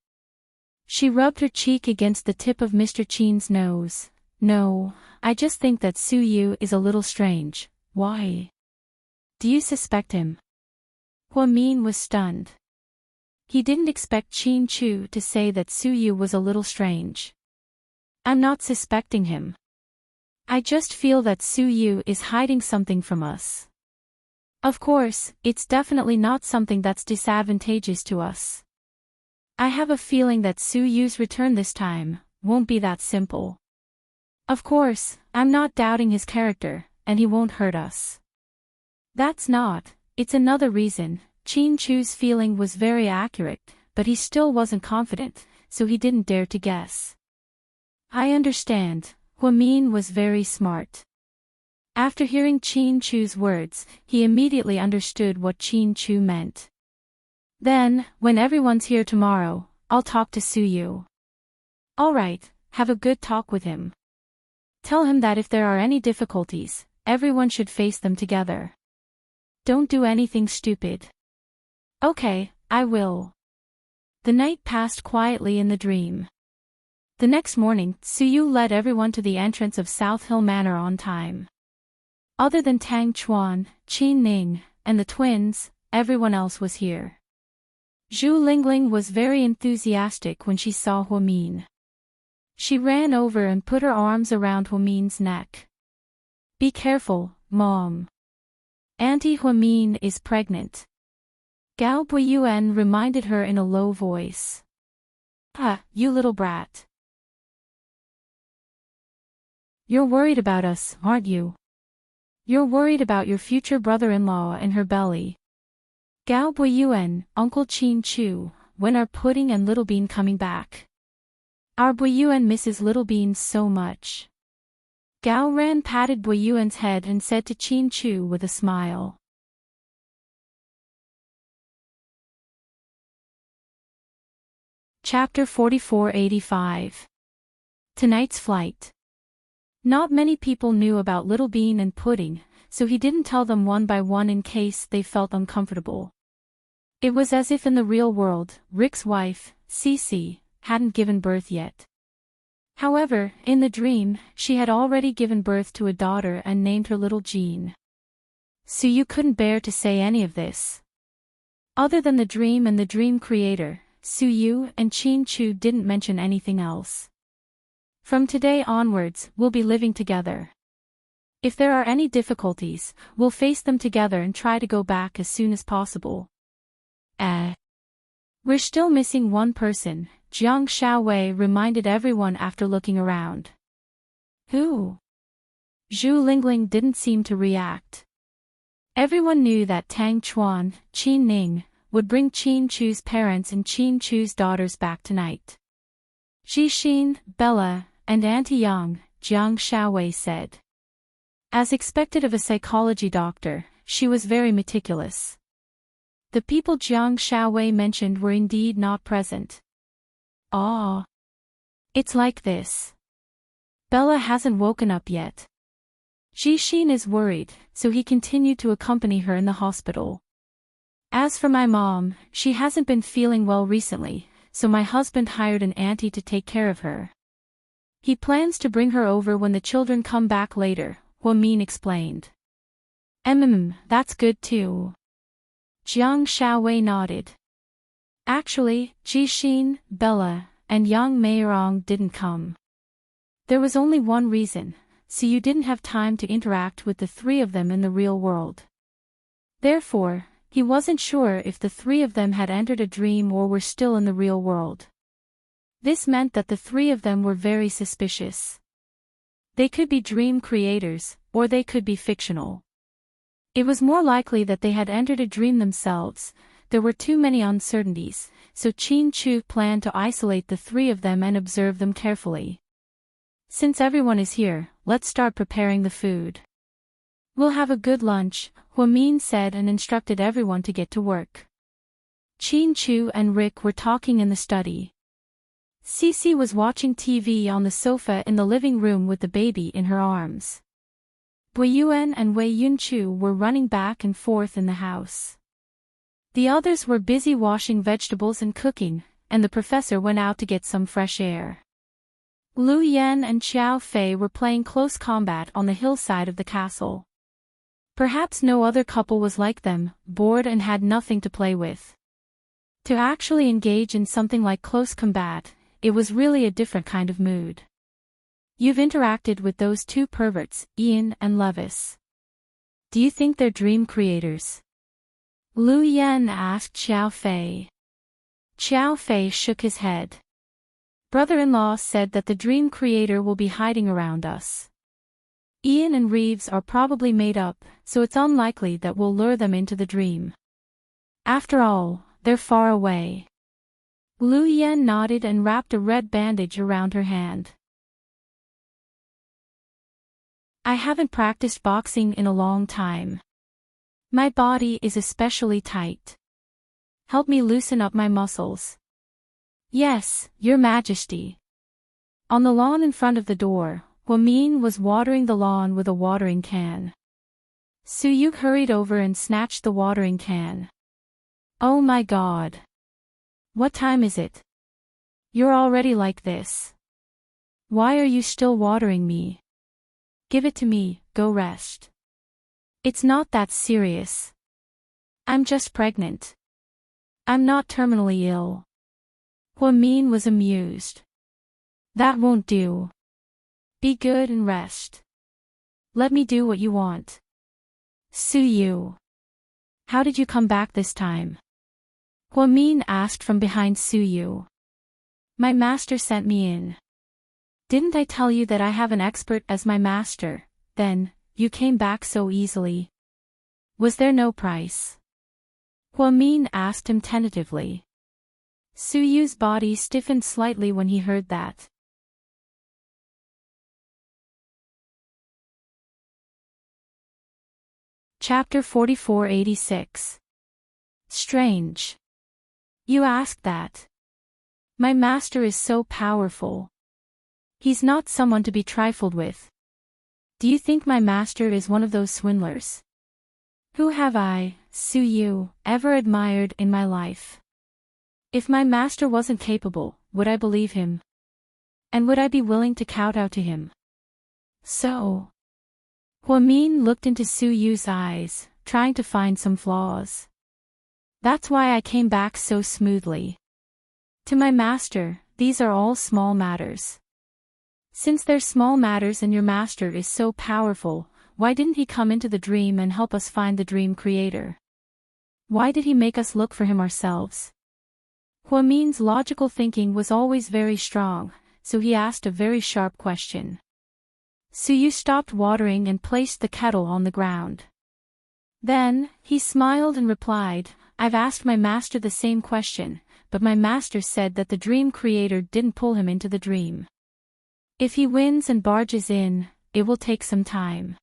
She rubbed her cheek against the tip of Mr. Chin's nose. No, I just think that Suyu is a little strange. Why? Do you suspect him? Huamin was stunned. He didn't expect Chin-Chu to say that Suyu was a little strange. I'm not suspecting him. I just feel that Suyu is hiding something from us. Of course, it's definitely not something that's disadvantageous to us. I have a feeling that Suyu's return this time won't be that simple. Of course, I'm not doubting his character, and he won't hurt us. That's not, it's another reason. Chin-Chu's feeling was very accurate, but he still wasn't confident, so he didn't dare to guess. I understand, Huamin was very smart. After hearing Chin-Chu's words, he immediately understood what Chin-Chu meant. Then, when everyone's here tomorrow, I'll talk to Suyu. Alright, have a good talk with him. Tell him that if there are any difficulties, everyone should face them together. Don't do anything stupid. Okay, I will. The night passed quietly in the dream. The next morning, Suyu led everyone to the entrance of South Hill Manor on time. Other than Tang Chuan, Qin Ning, and the twins, everyone else was here. Zhu Lingling was very enthusiastic when she saw Huamin. She ran over and put her arms around Huamin's neck. Be careful, Mom. Auntie Huamin is pregnant. Gao Buiyuan reminded her in a low voice. You little brat. You're worried about us, aren't you? You're worried about your future brother-in-law and her belly. Gao Buiyuan, Uncle Chin-Chu, when are Pudding and Little Bean coming back? Our Buiyuan misses Little Bean so much. Gao Ran patted Buiyuan's head and said to Chin-Chu with a smile. Chapter 4485. Tonight's flight. Not many people knew about Little Bean and Pudding, so he didn't tell them one by one in case they felt uncomfortable. It was as if in the real world, Rick's wife, Cece, hadn't given birth yet. However, in the dream, she had already given birth to a daughter and named her Little Jean. Suyu couldn't bear to say any of this. Other than the dream and the dream creator, Suyu and Chin-Chu didn't mention anything else. From today onwards, we'll be living together. If there are any difficulties, we'll face them together and try to go back as soon as possible. We're still missing one person, Jiang Xiaowei reminded everyone after looking around. Who? Zhu Lingling didn't seem to react. Everyone knew that Tang Chuan, Qin Ning, would bring Chin-Chu's parents and Chin-Chu's daughters back tonight. Xixin, Bella, and Auntie Yang, Jiang Xiaowei said. As expected of a psychology doctor, she was very meticulous. The people Jiang Xiaowei mentioned were indeed not present. It's like this. Bella hasn't woken up yet. Xixin is worried, so he continued to accompany her in the hospital. As for my mom, she hasn't been feeling well recently, so my husband hired an auntie to take care of her. He plans to bring her over when the children come back later, Huamin explained. That's good too. Jiang Xiaowei nodded. Actually, Jixin, Bella, and Yang Meirong didn't come. There was only one reason, so you didn't have time to interact with the three of them in the real world. Therefore, he wasn't sure if the three of them had entered a dream or were still in the real world. This meant that the three of them were very suspicious. They could be dream creators, or they could be fictional. It was more likely that they had entered a dream themselves. There were too many uncertainties, so Qin Chu planned to isolate the three of them and observe them carefully. Since everyone is here, let's start preparing the food. We'll have a good lunch, Huamin said and instructed everyone to get to work. Qin Chu and Rick were talking in the study. Cece was watching TV on the sofa in the living room with the baby in her arms. Guiyuan and Wei Yunchu were running back and forth in the house. The others were busy washing vegetables and cooking, and the professor went out to get some fresh air. Lu Yan and Xiao Fei were playing close combat on the hillside of the castle. Perhaps no other couple was like them, bored and had nothing to play with. To actually engage in something like close combat, it was really a different kind of mood. You've interacted with those two perverts, Ian and Levis. Do you think they're dream creators? Lu Yan asked Xiao Fei. Xiao Fei shook his head. Brother-in-law said that the dream creator will be hiding around us. Ian and Reeves are probably made up, so it's unlikely that we'll lure them into the dream. After all, they're far away. Lu Yan nodded and wrapped a red bandage around her hand. I haven't practiced boxing in a long time. My body is especially tight. Help me loosen up my muscles. Yes, Your Majesty. On the lawn in front of the door, Huamin was watering the lawn with a watering can. Su Yu hurried over and snatched the watering can. Oh my God. What time is it? You're already like this. Why are you still watering me? Give it to me, go rest. It's not that serious. I'm just pregnant. I'm not terminally ill. Huamin was amused. That won't do. Be good and rest. Let me do what you want. Su Yu. How did you come back this time? Huamin asked from behind Su Yu. My master sent me in. Didn't I tell you that I have an expert as my master? Then, you came back so easily. Was there no price? Huamin asked him tentatively. Su Yu's body stiffened slightly when he heard that. Chapter 4486. Strange. You asked that. My master is so powerful. He's not someone to be trifled with. Do you think my master is one of those swindlers? Who have I, Su Yu, ever admired in my life? If my master wasn't capable, would I believe him? And would I be willing to kowtow to him? So. Huamin looked into Su Yu's eyes, trying to find some flaws. That's why I came back so smoothly. To my master, these are all small matters. Since they're small matters and your master is so powerful, why didn't he come into the dream and help us find the dream creator? Why did he make us look for him ourselves? Huamin's logical thinking was always very strong, so he asked a very sharp question. Su Yu stopped watering and placed the kettle on the ground. Then, he smiled and replied, I've asked my master the same question, but my master said that the dream creator didn't pull him into the dream. If he wins and barges in, it will take some time.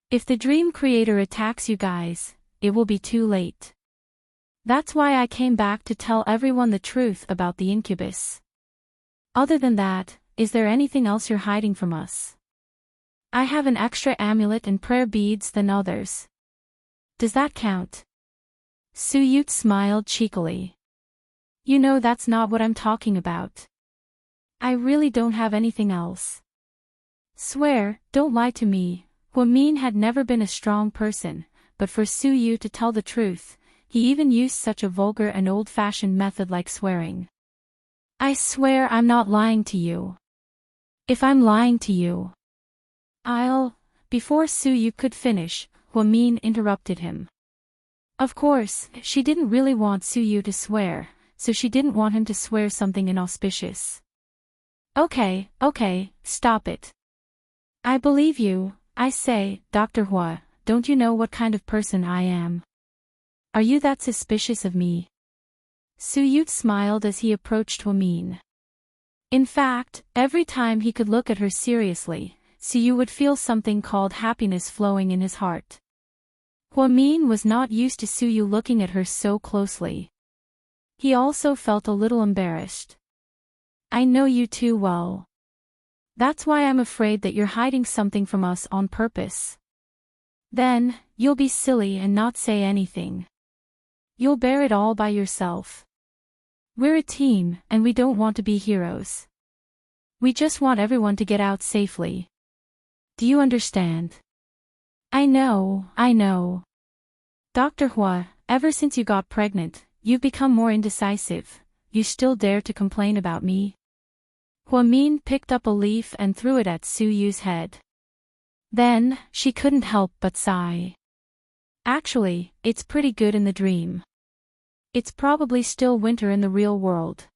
If the dream creator attacks you guys, it will be too late. That's why I came back to tell everyone the truth about the incubus. Other than that, is there anything else you're hiding from us? I have an extra amulet and prayer beads than others. Does that count? Su Yu smiled cheekily. You know that's not what I'm talking about. I really don't have anything else. Swear, don't lie to me. Hua-min had never been a strong person, but for Su-yu to tell the truth, he even used such a vulgar and old-fashioned method like swearing. I swear I'm not lying to you. If I'm lying to you, Before Su-yu could finish, Hua-min interrupted him. Of course, she didn't really want Su-yu to swear, so she didn't want him to swear something inauspicious. Okay, stop it. I believe you. I say, Dr. Hua, don't you know what kind of person I am? Are you that suspicious of me? Su-yu smiled as he approached Hua-min. In fact, every time he could look at her seriously, Su-yu would feel something called happiness flowing in his heart. Hua-min was not used to Su-yu looking at her so closely. He also felt a little embarrassed. I know you too well. That's why I'm afraid that you're hiding something from us on purpose. Then, you'll be silly and not say anything. You'll bear it all by yourself. We're a team, and we don't want to be heroes. We just want everyone to get out safely. Do you understand? I know. Dr. Hua, ever since you got pregnant, you've become more indecisive. You still dare to complain about me? Hua-min picked up a leaf and threw it at Su-yu's head. Then, she couldn't help but sigh. Actually, it's pretty good in the dream. It's probably still winter in the real world.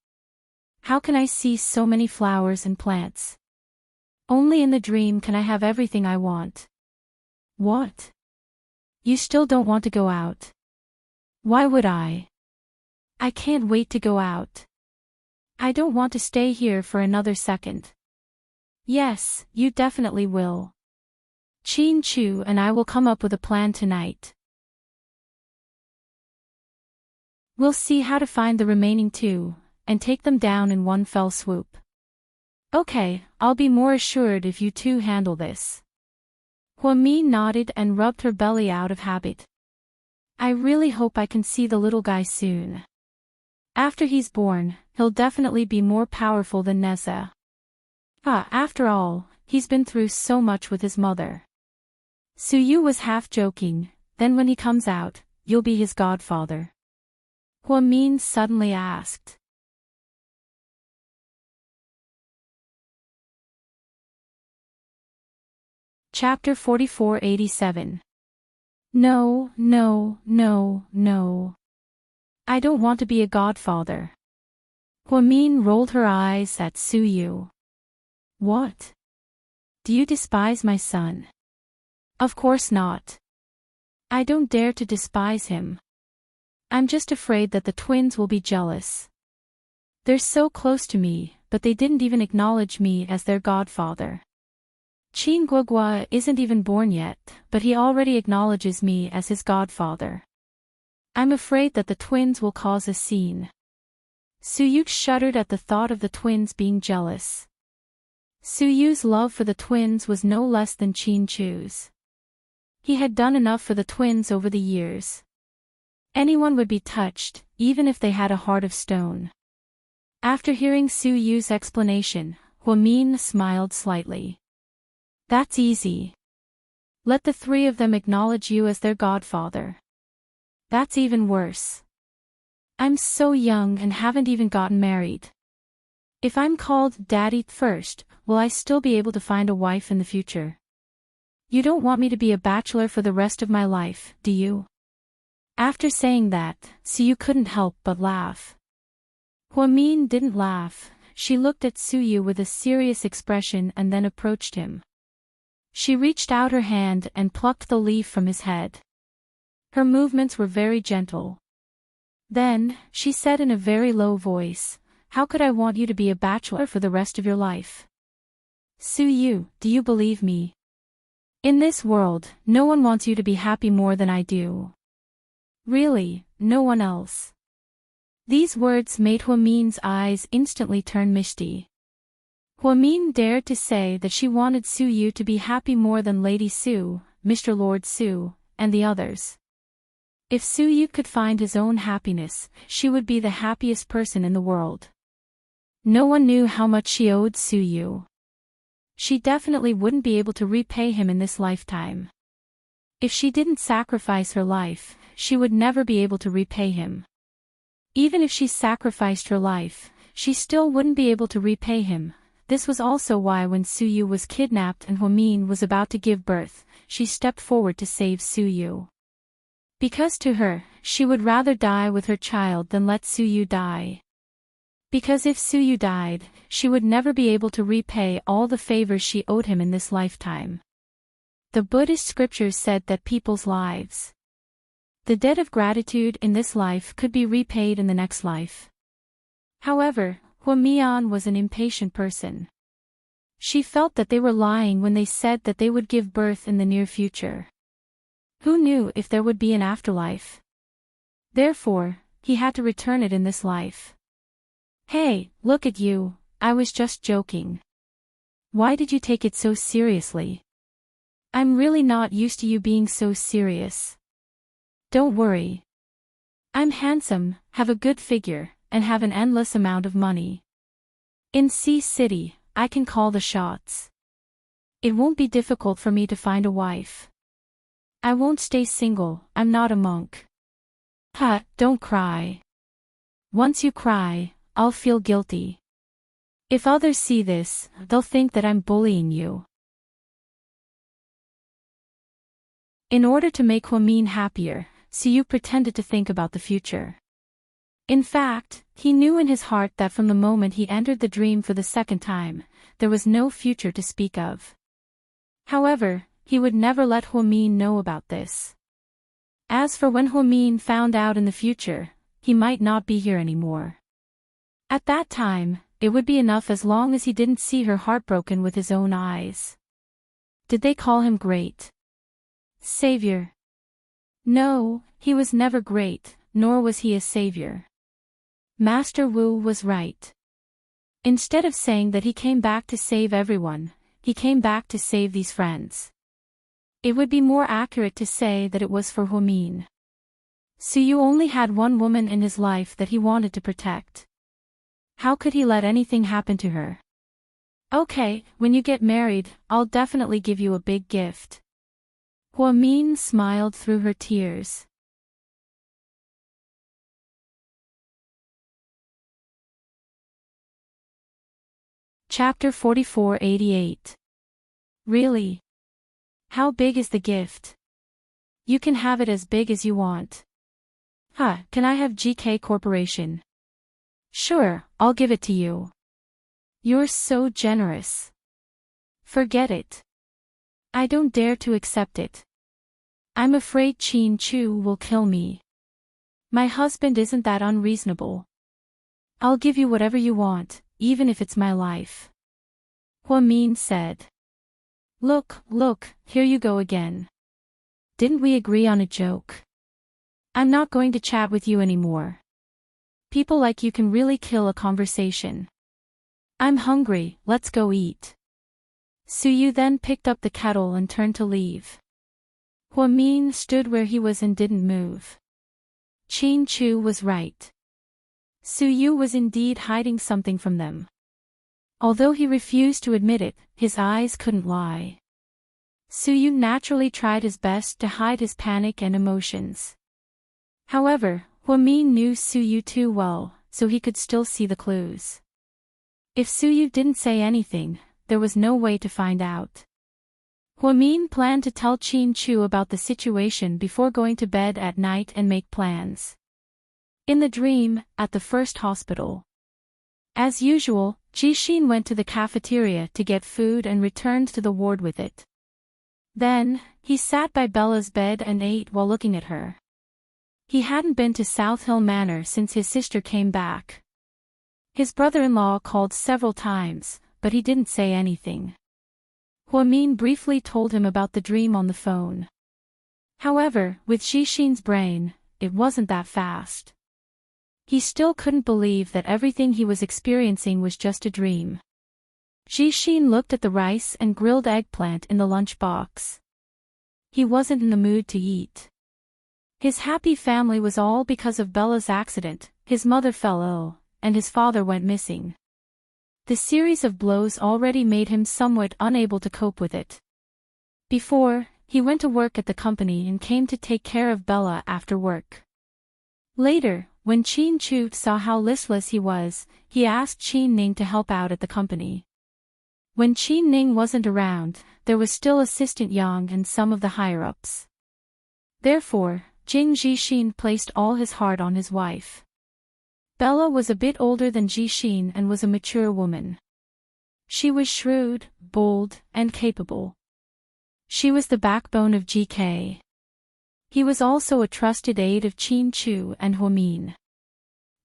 How can I see so many flowers and plants? Only in the dream can I have everything I want. What? You still don't want to go out? Why would I? I can't wait to go out. I don't want to stay here for another second. Yes, you definitely will. Chin-chu and I will come up with a plan tonight. We'll see how to find the remaining two, and take them down in one fell swoop. Okay, I'll be more assured if you two handle this. Hua-min nodded and rubbed her belly out of habit. I really hope I can see the little guy soon. After he's born, he'll definitely be more powerful than Nessa. After all, he's been through so much with his mother. Su-yu was half joking, then when he comes out, you'll be his godfather. Hua-min suddenly asked. Chapter 4487. No. I don't want to be a godfather. Hua-min rolled her eyes at Su-yu. What? Do you despise my son? Of course not. I don't dare to despise him. I'm just afraid that the twins will be jealous. They're so close to me, but they didn't even acknowledge me as their godfather. Qin Guogua isn't even born yet, but he already acknowledges me as his godfather. I'm afraid that the twins will cause a scene. Su-yu shuddered at the thought of the twins being jealous. Su-yu's love for the twins was no less than Chin-chu's. He had done enough for the twins over the years. Anyone would be touched, even if they had a heart of stone. After hearing Su-yu's explanation, Hua-min smiled slightly. That's easy. Let the three of them acknowledge you as their godfather. That's even worse. I'm so young and haven't even gotten married. If I'm called Daddy first, will I still be able to find a wife in the future? You don't want me to be a bachelor for the rest of my life, do you? After saying that, Su-yu couldn't help but laugh. Hua-min didn't laugh, she looked at Su-yu with a serious expression and then approached him. She reached out her hand and plucked the leaf from his head. Her movements were very gentle. Then, she said in a very low voice, How could I want you to be a bachelor for the rest of your life? Su-yu, do you believe me? In this world, no one wants you to be happy more than I do. Really, no one else. These words made Hua-min's eyes instantly turn misty. Hua-min dared to say that she wanted Su-yu to be happy more than Lady Su, Mr. Lord Su, and the others. If Suyu could find his own happiness, she would be the happiest person in the world. No one knew how much she owed Suyu. She definitely wouldn't be able to repay him in this lifetime. If she didn't sacrifice her life, she would never be able to repay him. Even if she sacrificed her life, she still wouldn't be able to repay him. This was also why when Suyu was kidnapped and Hwamin was about to give birth, she stepped forward to save Suyu. Because to her, she would rather die with her child than let Suyu die. Because if Suyu died, she would never be able to repay all the favors she owed him in this lifetime. The Buddhist scriptures said that people's lives, the debt of gratitude in this life could be repaid in the next life. However, Hwamian was an impatient person. She felt that they were lying when they said that they would give birth in the near future. Who knew if there would be an afterlife? Therefore, he had to return it in this life. Hey, look at you, I was just joking. Why did you take it so seriously? I'm really not used to you being so serious. Don't worry. I'm handsome, have a good figure, and have an endless amount of money. In Sea City, I can call the shots. It won't be difficult for me to find a wife. I won't stay single, I'm not a monk. Don't cry. Once you cry, I'll feel guilty. If others see this, they'll think that I'm bullying you. In order to make Hwamin happier, Suyu pretended to think about the future. In fact, he knew in his heart that from the moment he entered the dream for the second time, there was no future to speak of. However, he would never let Hwamin know about this. As for when Hwamin found out in the future, he might not be here anymore. At that time, it would be enough as long as he didn't see her heartbroken with his own eyes. Did they call him great? Savior? No, he was never great, nor was he a savior. Master Wu was right. Instead of saying that he came back to save everyone, he came back to save these friends. It would be more accurate to say that it was for Hwamin. Suyu only had one woman in his life that he wanted to protect. How could he let anything happen to her? Okay, when you get married, I'll definitely give you a big gift. Hwamin smiled through her tears. Chapter 4488. Really? How big is the gift? You can have it as big as you want. Can I have GK Corporation? Sure, I'll give it to you. You're so generous. Forget it. I don't dare to accept it. I'm afraid Chin Chu will kill me. My husband isn't that unreasonable. I'll give you whatever you want, even if it's my life. Hwamin said. Look, here you go again. Didn't we agree on a joke? I'm not going to chat with you anymore. People like you can really kill a conversation. I'm hungry, let's go eat. Suyu then picked up the kettle and turned to leave. Hwamin stood where he was and didn't move. Chin Chu was right. Suyu was indeed hiding something from them. Although he refused to admit it, his eyes couldn't lie. Suyu naturally tried his best to hide his panic and emotions. However, Hwamin knew Suyu too well, so he could still see the clues. If Suyu didn't say anything, there was no way to find out. Hwamin planned to tell Chin Chu about the situation before going to bed at night and make plans. In the dream, at the first hospital. As usual, Jishin went to the cafeteria to get food and returned to the ward with it. Then, he sat by Bella's bed and ate while looking at her. He hadn't been to South Hill Manor since his sister came back. His brother-in-law called several times, but he didn't say anything. Hwamin briefly told him about the dream on the phone. However, with Jishin's brain, it wasn't that fast. He still couldn't believe that everything he was experiencing was just a dream. Jishin looked at the rice and grilled eggplant in the lunchbox. He wasn't in the mood to eat. His happy family was all because of Bella's accident. His mother fell ill, and his father went missing. The series of blows already made him somewhat unable to cope with it. Before, he went to work at the company and came to take care of Bella after work. Later, when Chin Chu saw how listless he was, he asked Chin Ning to help out at the company. When Chin Ning wasn't around, there was still Assistant Yang and some of the higher-ups. Therefore, Jing Jixin placed all his heart on his wife. Bella was a bit older than Jixin and was a mature woman. She was shrewd, bold, and capable. She was the backbone of GK. He was also a trusted aide of Qin Chu and Huamin.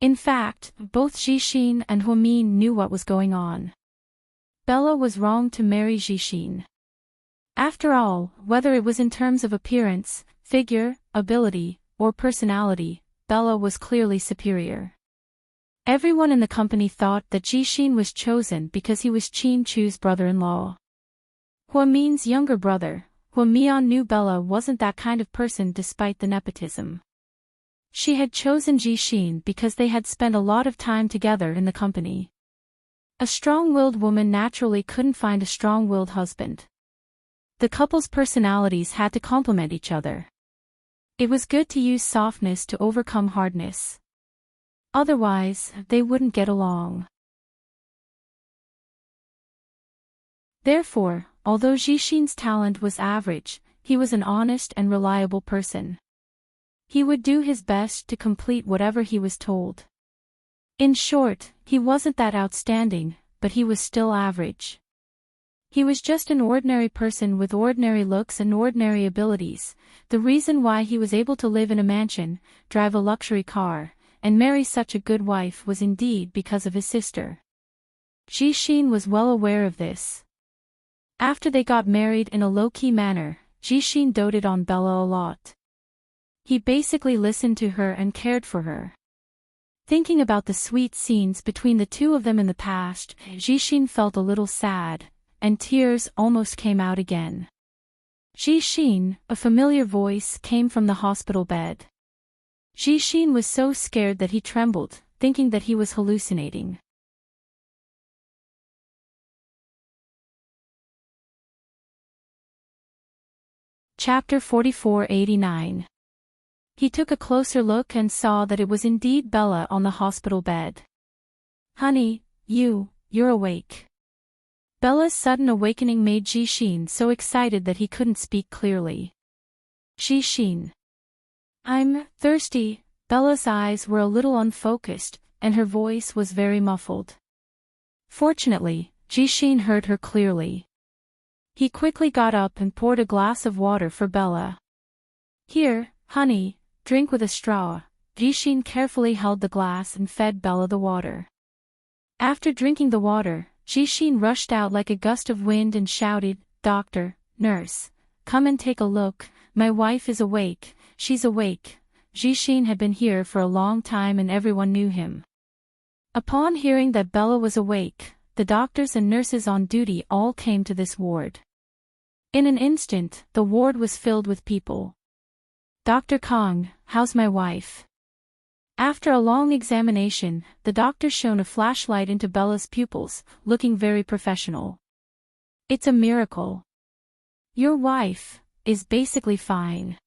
In fact, both Jixin and Huamin knew what was going on. Bella was wrong to marry Jixin. After all, whether it was in terms of appearance, figure, ability, or personality, Bella was clearly superior. Everyone in the company thought that Jixin was chosen because he was Qin Chu's brother-in-law. Huamin's younger brother, Huamian, knew Bella wasn't that kind of person despite the nepotism. She had chosen Jixin because they had spent a lot of time together in the company. A strong-willed woman naturally couldn't find a strong-willed husband. The couple's personalities had to complement each other. It was good to use softness to overcome hardness. Otherwise, they wouldn't get along. Therefore, although Jixin's talent was average, he was an honest and reliable person. He would do his best to complete whatever he was told. In short, he wasn't that outstanding, but he was still average. He was just an ordinary person with ordinary looks and ordinary abilities. The reason why he was able to live in a mansion, drive a luxury car, and marry such a good wife was indeed because of his sister. Jixin was well aware of this. After they got married in a low-key manner, Jixin doted on Bella a lot. He basically listened to her and cared for her. Thinking about the sweet scenes between the two of them in the past, Jixin felt a little sad, and tears almost came out again. Jixin, a familiar voice came from the hospital bed. Jixin was so scared that he trembled, thinking that he was hallucinating. Chapter 4489. He took a closer look and saw that it was indeed Bella on the hospital bed. "Honey, you're awake." Bella's sudden awakening made Jixin so excited that he couldn't speak clearly. "Jixin. I'm thirsty." Bella's eyes were a little unfocused, and her voice was very muffled. Fortunately, Jixin heard her clearly. He quickly got up and poured a glass of water for Bella. "Here, honey, drink with a straw." Jixin carefully held the glass and fed Bella the water. After drinking the water, Jixin rushed out like a gust of wind and shouted, "Doctor, nurse, come and take a look, my wife is awake, she's awake." Jixin had been here for a long time and everyone knew him. Upon hearing that Bella was awake, the doctors and nurses on duty all came to this ward. In an instant, the ward was filled with people. "Dr. Kong, how's my wife?" After a long examination, the doctor shone a flashlight into Bella's pupils, looking very professional. "It's a miracle. Your wife is basically fine.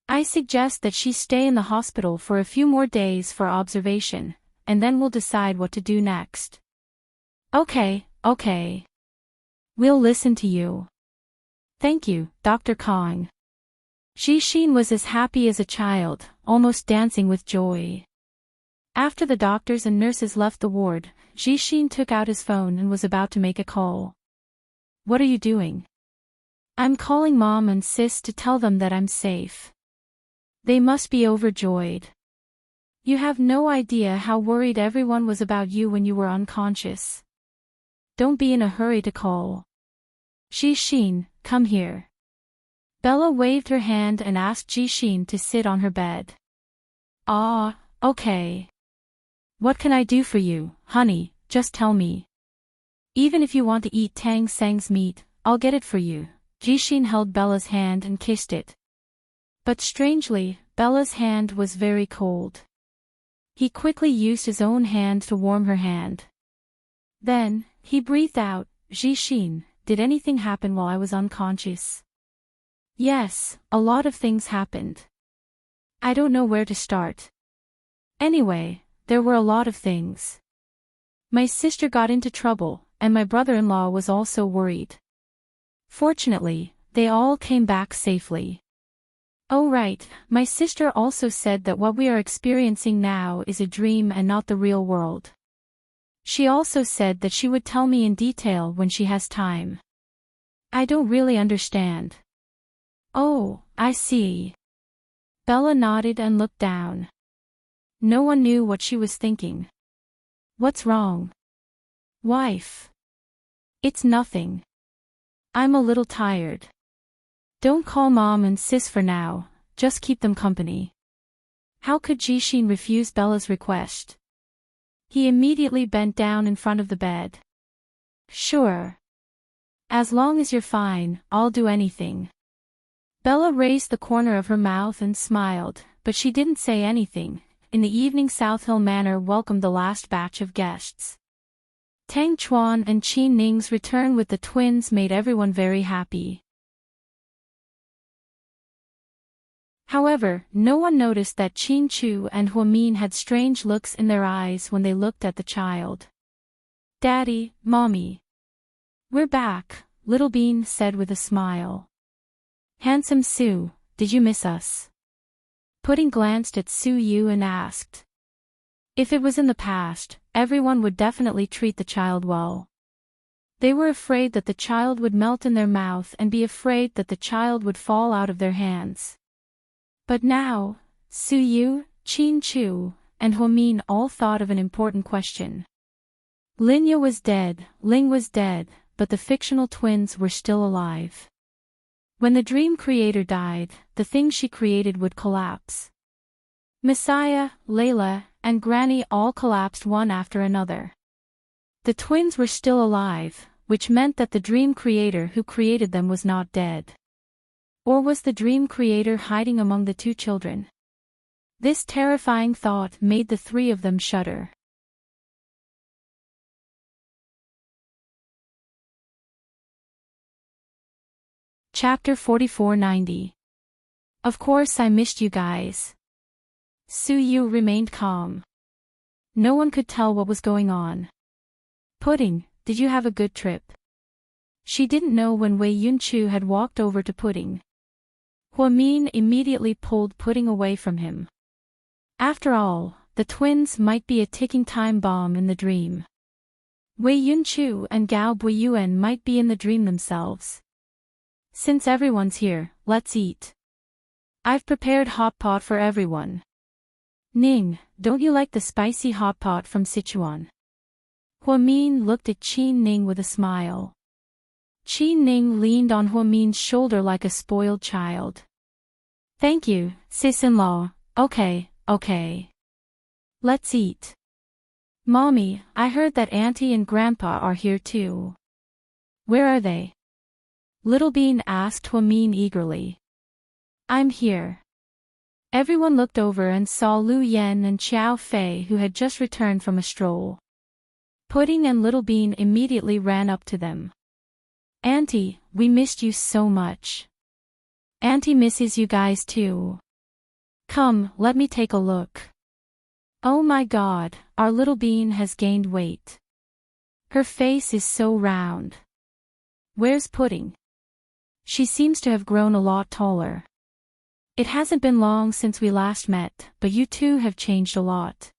I suggest that she stay in the hospital for a few more days for observation, and then we'll decide what to do next." Okay. We'll listen to you." "Thank you, Dr. Kong." Jixin was as happy as a child, almost dancing with joy. After the doctors and nurses left the ward, Jixin took out his phone and was about to make a call. "What are you doing?" "I'm calling Mom and Sis to tell them that I'm safe. They must be overjoyed. You have no idea how worried everyone was about you when you were unconscious. Don't be in a hurry to call. Jixin, come here." Bella waved her hand and asked Jixin to sit on her bed. "Ah, okay. What can I do for you, honey? Just tell me. Even if you want to eat Tang Seng's meat, I'll get it for you." Jixin held Bella's hand and kissed it. But strangely, Bella's hand was very cold. He quickly used his own hand to warm her hand. Then, he breathed out, "Jishin, did anything happen while I was unconscious?" "Yes, a lot of things happened. I don't know where to start. Anyway, there were a lot of things. My sister got into trouble, and my brother-in-law was also worried. Fortunately, they all came back safely. Oh right, my sister also said that what we are experiencing now is a dream and not the real world. She also said that she would tell me in detail when she has time. I don't really understand." "Oh, I see." Bella nodded and looked down. No one knew what she was thinking. "What's wrong?" "Wife. It's nothing. I'm a little tired. Don't call Mom and Sis for now, just keep them company." How could Jishin refuse Bella's request? He immediately bent down in front of the bed. "Sure. As long as you're fine, I'll do anything." Bella raised the corner of her mouth and smiled, but she didn't say anything. In the evening, South Hill Manor welcomed the last batch of guests. Tang Chuan and Qin Ning's return with the twins made everyone very happy. However, no one noticed that Qin Chu and Huamin had strange looks in their eyes when they looked at the child. "Daddy, Mommy. We're back," Little Bean said with a smile. "Handsome Sue, did you miss us?" Pudding glanced at Su Yu and asked. If it was in the past, everyone would definitely treat the child well. They were afraid that the child would melt in their mouth and be afraid that the child would fall out of their hands. But now, Su Yu, Qin Chu, and Huamin all thought of an important question. Linya was dead, Ling was dead, but the fictional twins were still alive. When the dream creator died, the thing she created would collapse. Messiah, Layla, and Granny all collapsed one after another. The twins were still alive, which meant that the dream creator who created them was not dead. Or was the dream creator hiding among the two children? This terrifying thought made the three of them shudder. Chapter 4490. Of course I missed you guys. Su Yu remained calm. No one could tell what was going on. Pudding, did you have a good trip? She didn't know when Wei Yunchu had walked over to Pudding. Huamin immediately pulled Pudding away from him. After all, the twins might be a ticking time bomb in the dream. Wei Yunchu and Gao Buiyuan might be in the dream themselves. Since everyone's here, let's eat. I've prepared hot pot for everyone. Ning, don't you like the spicy hot pot from Sichuan? Huamin looked at Qin Ning with a smile. Qin Ning leaned on Huamin's shoulder like a spoiled child. Thank you, sis-in-law. Okay. Let's eat. Mommy, I heard that Auntie and Grandpa are here too. Where are they? Little Bean asked Huamin eagerly. I'm here. Everyone looked over and saw Lu Yen and Xiao Fei, who had just returned from a stroll. Pudding and Little Bean immediately ran up to them. Auntie, we missed you so much. Auntie misses you guys too. Come, let me take a look. Oh my God, our Little Bean has gained weight. Her face is so round. Where's Pudding? She seems to have grown a lot taller. It hasn't been long since we last met, but you two have changed a lot.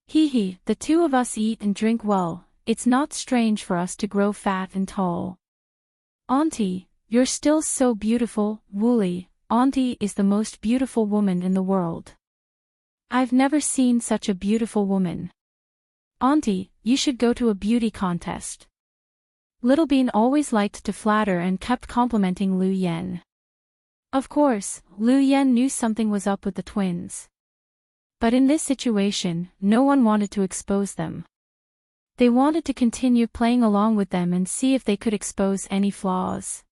Hee, the two of us eat and drink well, it's not strange for us to grow fat and tall. Auntie, you're still so beautiful, Wooly. Auntie is the most beautiful woman in the world. I've never seen such a beautiful woman. Auntie, you should go to a beauty contest. Little Bean always liked to flatter and kept complimenting Lu Yen. Of course, Lu Yen knew something was up with the twins. But in this situation, no one wanted to expose them. They wanted to continue playing along with them and see if they could expose any flaws.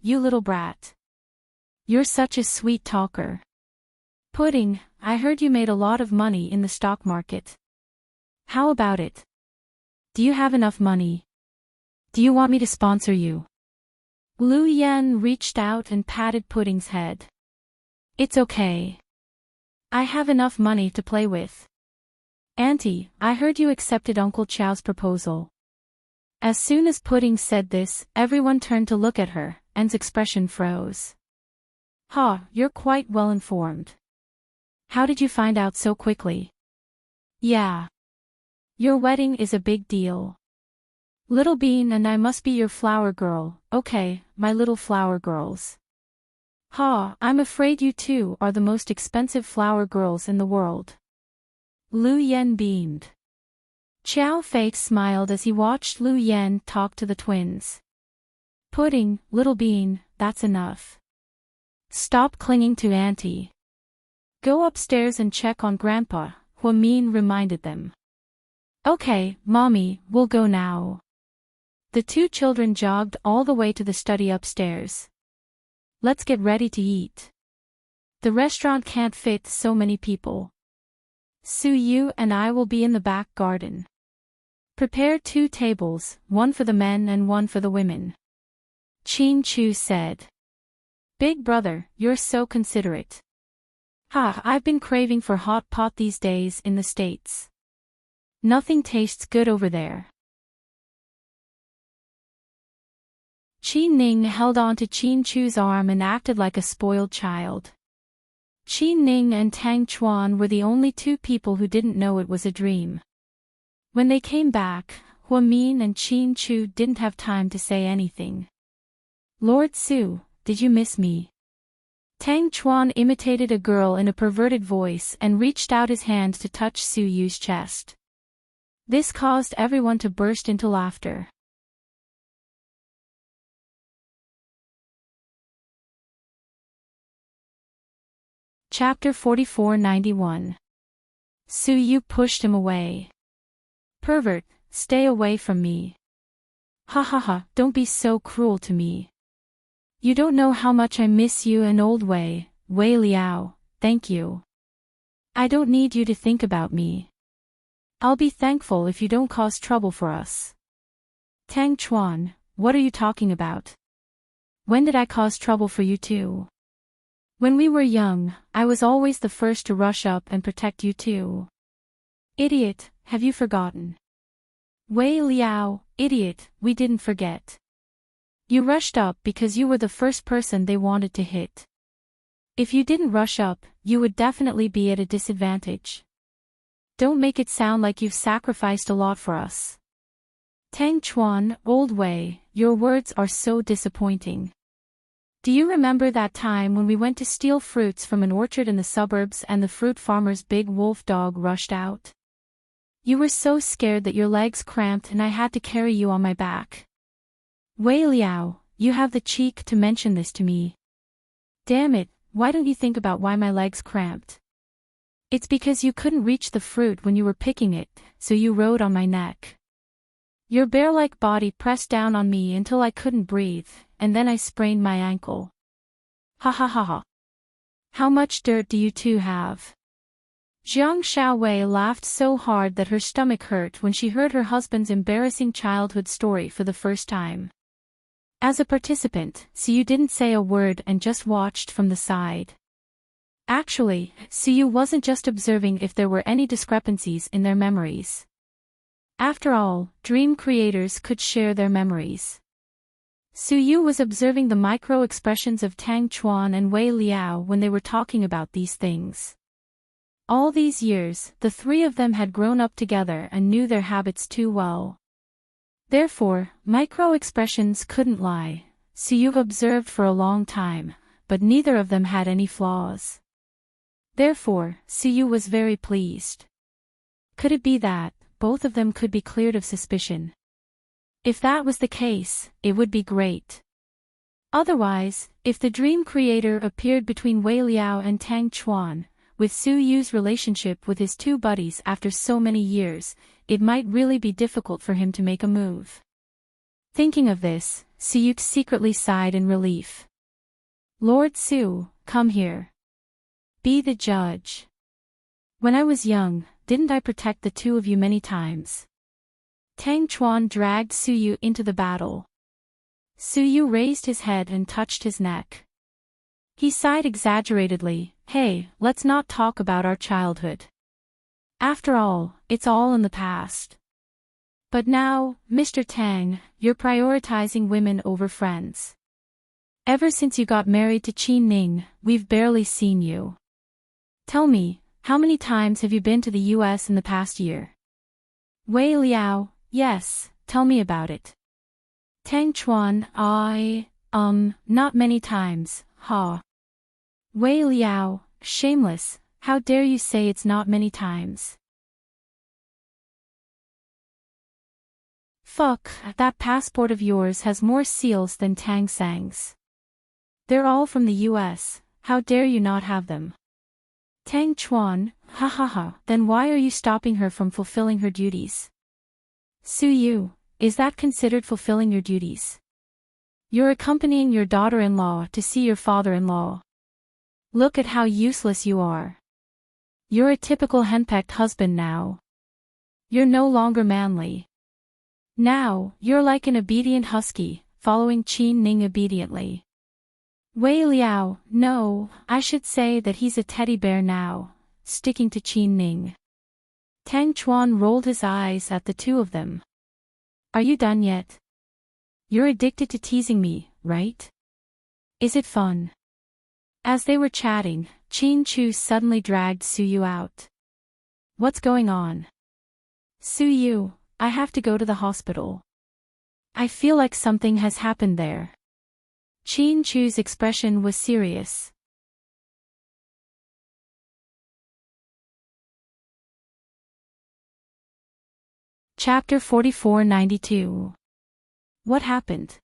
You little brat. You're such a sweet talker. Pudding, I heard you made a lot of money in the stock market. How about it? Do you have enough money? Do you want me to sponsor you? Lu Yan reached out and patted Pudding's head. It's okay. I have enough money to play with. Auntie, I heard you accepted Uncle Chow's proposal. As soon as Pudding said this, everyone turned to look at her, and's expression froze. Ha, you're quite well informed. How did you find out so quickly? Yeah. Your wedding is a big deal. Little Bean and I must be your flower girl, okay, my little flower girls. Ha, I'm afraid you two are the most expensive flower girls in the world. Lu Yan beamed. Chow Fei smiled as he watched Lu Yan talk to the twins. Pudding, Little Bean, that's enough. Stop clinging to Auntie. Go upstairs and check on Grandpa, Hua Min reminded them. Okay, Mommy, we'll go now. The two children jogged all the way to the study upstairs. Let's get ready to eat. The restaurant can't fit so many people. Su Yu and I will be in the back garden. Prepare 2 tables, one for the men and one for the women. Chin Chu said. Big brother, you're so considerate. Ha, I've been craving for hot pot these days in the States. Nothing tastes good over there. Qin Ning held on to Qin Chu's arm and acted like a spoiled child. Qin Ning and Tang Chuan were the only 2 people who didn't know it was a dream. When they came back, Hua Min and Qin Chu didn't have time to say anything. Lord Su, did you miss me? Tang Chuan imitated a girl in a perverted voice and reached out his hand to touch Su Yu's chest. This caused everyone to burst into laughter. Chapter 4491. Su Yu pushed him away. Pervert, stay away from me. Ha ha ha, don't be so cruel to me. You don't know how much I miss you and old Wei Liao, thank you. I don't need you to think about me. I'll be thankful if you don't cause trouble for us. Tang Chuan, what are you talking about? When did I cause trouble for you two? When we were young, I was always the first to rush up and protect you too. Idiot, have you forgotten? Wei Liao, idiot, we didn't forget. You rushed up because you were the first person they wanted to hit. If you didn't rush up, you would definitely be at a disadvantage. Don't make it sound like you've sacrificed a lot for us. Tang Chuan, old Wei, your words are so disappointing. Do you remember that time when we went to steal fruits from an orchard in the suburbs and the fruit farmer's big wolf dog rushed out? You were so scared that your legs cramped and I had to carry you on my back. Wei Liao, you have the cheek to mention this to me. Damn it, why don't you think about why my legs cramped? It's because you couldn't reach the fruit when you were picking it, so you rode on my neck. Your bear-like body pressed down on me until I couldn't breathe, and then I sprained my ankle. Ha ha ha ha. How much dirt do you two have? Jiang Xiaowei laughed so hard that her stomach hurt when she heard her husband's embarrassing childhood story for the first time. As a participant, Siyu didn't say a word and just watched from the side. Actually, Siyu wasn't just observing if there were any discrepancies in their memories. After all, dream creators could share their memories. Su Yu was observing the micro-expressions of Tang Chuan and Wei Liao when they were talking about these things. All these years, the 3 of them had grown up together and knew their habits too well. Therefore, micro-expressions couldn't lie. Su Yu observed for a long time, but neither of them had any flaws. Therefore, Su Yu was very pleased. Could it be that both of them could be cleared of suspicion? If that was the case, it would be great. Otherwise, if the dream creator appeared between Wei Liao and Tang Chuan, with Su Yu's relationship with his 2 buddies after so many years, it might really be difficult for him to make a move. Thinking of this, Su Yu secretly sighed in relief. Lord Su, come here. Be the judge. When I was young, didn't I protect the two of you many times? Tang Chuan dragged Suyu into the battle. Suyu raised his head and touched his neck. He sighed exaggeratedly, hey, let's not talk about our childhood. After all, it's all in the past. But now, Mr. Tang, you're prioritizing women over friends. Ever since you got married to Qin Ning, we've barely seen you. Tell me, how many times have you been to the US in the past year? Wei Liao, yes, tell me about it. Tang Chuan, not many times, ha. Wei Liao, shameless, how dare you say it's not many times. Fuck, that passport of yours has more seals than Tang Sang's. They're all from the US, how dare you not have them? Tang Chuan, ha ha ha, then why are you stopping her from fulfilling her duties? Suyu, is that considered fulfilling your duties? You're accompanying your daughter-in-law to see your father-in-law. Look at how useless you are. You're a typical henpecked husband now. You're no longer manly. Now, you're like an obedient husky, following Qin Ning obediently. Wei Liao, no, I should say that he's a teddy bear now, sticking to Qin Ning. Tang Chuan rolled his eyes at the two of them. Are you done yet? You're addicted to teasing me, right? Is it fun? As they were chatting, Qin Chu suddenly dragged Suyu out. What's going on? Suyu, I have to go to the hospital. I feel like something has happened there. Qin Chu's expression was serious. Chapter 4492. What happened?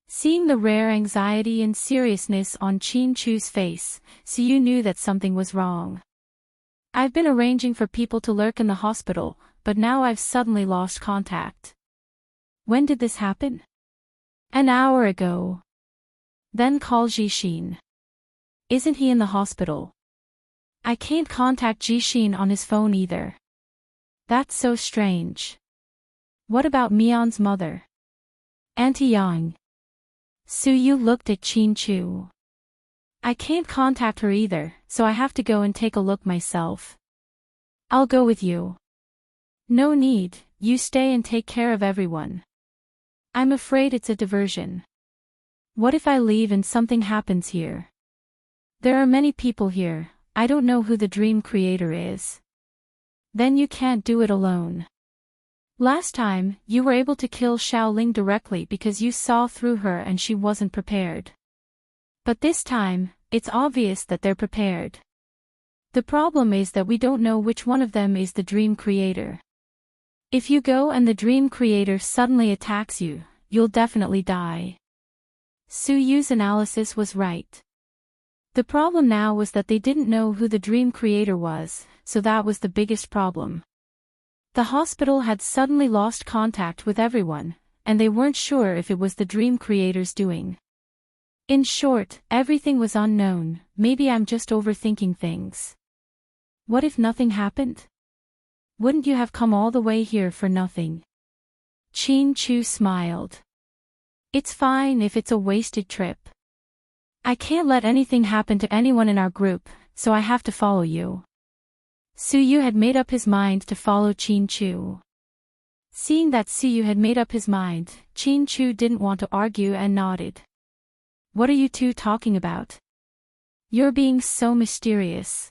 Seeing the rare anxiety and seriousness on Qin Chu's face, Suyu knew that something was wrong. I've been arranging for people to lurk in the hospital, but now I've suddenly lost contact. When did this happen? An hour ago. Then call Jixin. Isn't he in the hospital? I can't contact Jixin on his phone either. That's so strange. What about Mian's mother? Auntie Yang. Suyu looked at Qin Chu. I can't contact her either, so I have to go and take a look myself. I'll go with you. No need, you stay and take care of everyone. I'm afraid it's a diversion. What if I leave and something happens here? There are many people here, I don't know who the dream creator is. Then you can't do it alone. Last time, you were able to kill Xiaoling directly because you saw through her and she wasn't prepared. But this time, it's obvious that they're prepared. The problem is that we don't know which one of them is the dream creator. If you go and the dream creator suddenly attacks you, you'll definitely die. Suyu's analysis was right. The problem now was that they didn't know who the dream creator was, so that was the biggest problem. The hospital had suddenly lost contact with everyone, and they weren't sure if it was the dream creator's doing. In short, everything was unknown. Maybe I'm just overthinking things. What if nothing happened? Wouldn't you have come all the way here for nothing? Qin Chu smiled. It's fine if it's a wasted trip. I can't let anything happen to anyone in our group, so I have to follow you. Suyu had made up his mind to follow Qin Chu. Seeing that Suyu had made up his mind, Qin Chu didn't want to argue and nodded. What are you two talking about? You're being so mysterious.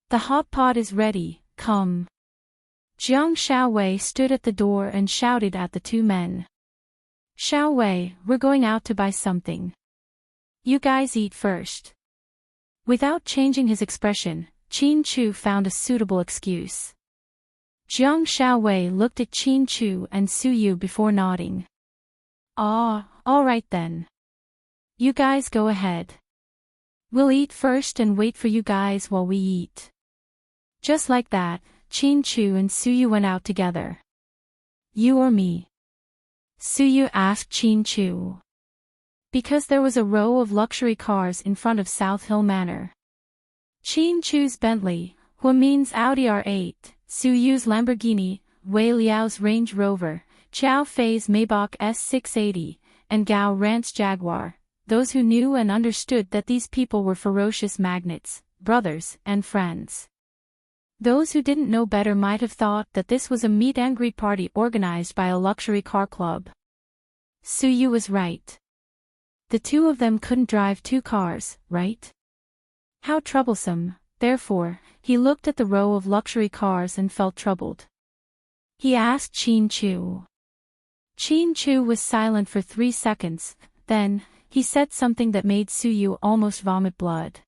The hot pot is ready, come. Jiang Xiaowei stood at the door and shouted at the two men. Xiaowei, we're going out to buy something. You guys eat first. Without changing his expression, Qin Chu found a suitable excuse. Jiang Xiaowei looked at Qin Chu and Suyu before nodding. Ah, all right then. You guys go ahead. We'll eat first and wait for you guys while we eat. Just like that, Qin Chu and Suyu went out together. You or me? Suyu asked Qin Chu. Because there was a row of luxury cars in front of South Hill Manor. Qin Chu's Bentley, Huamin's Audi R8, Su Yu's Lamborghini, Wei Liao's Range Rover, Qiao Fei's Maybach S680, and Gao Ran's Jaguar. Those who knew and understood that these people were ferocious magnates, brothers, and friends. Those who didn't know better might have thought that this was a meet and greet party organized by a luxury car club. Su Yu was right. The two of them couldn't drive two cars, right? How troublesome. Therefore, he looked at the row of luxury cars and felt troubled. He asked Qin Chu. Qin Chu was silent for 3 seconds, then, he said something that made Su Yu almost vomit blood.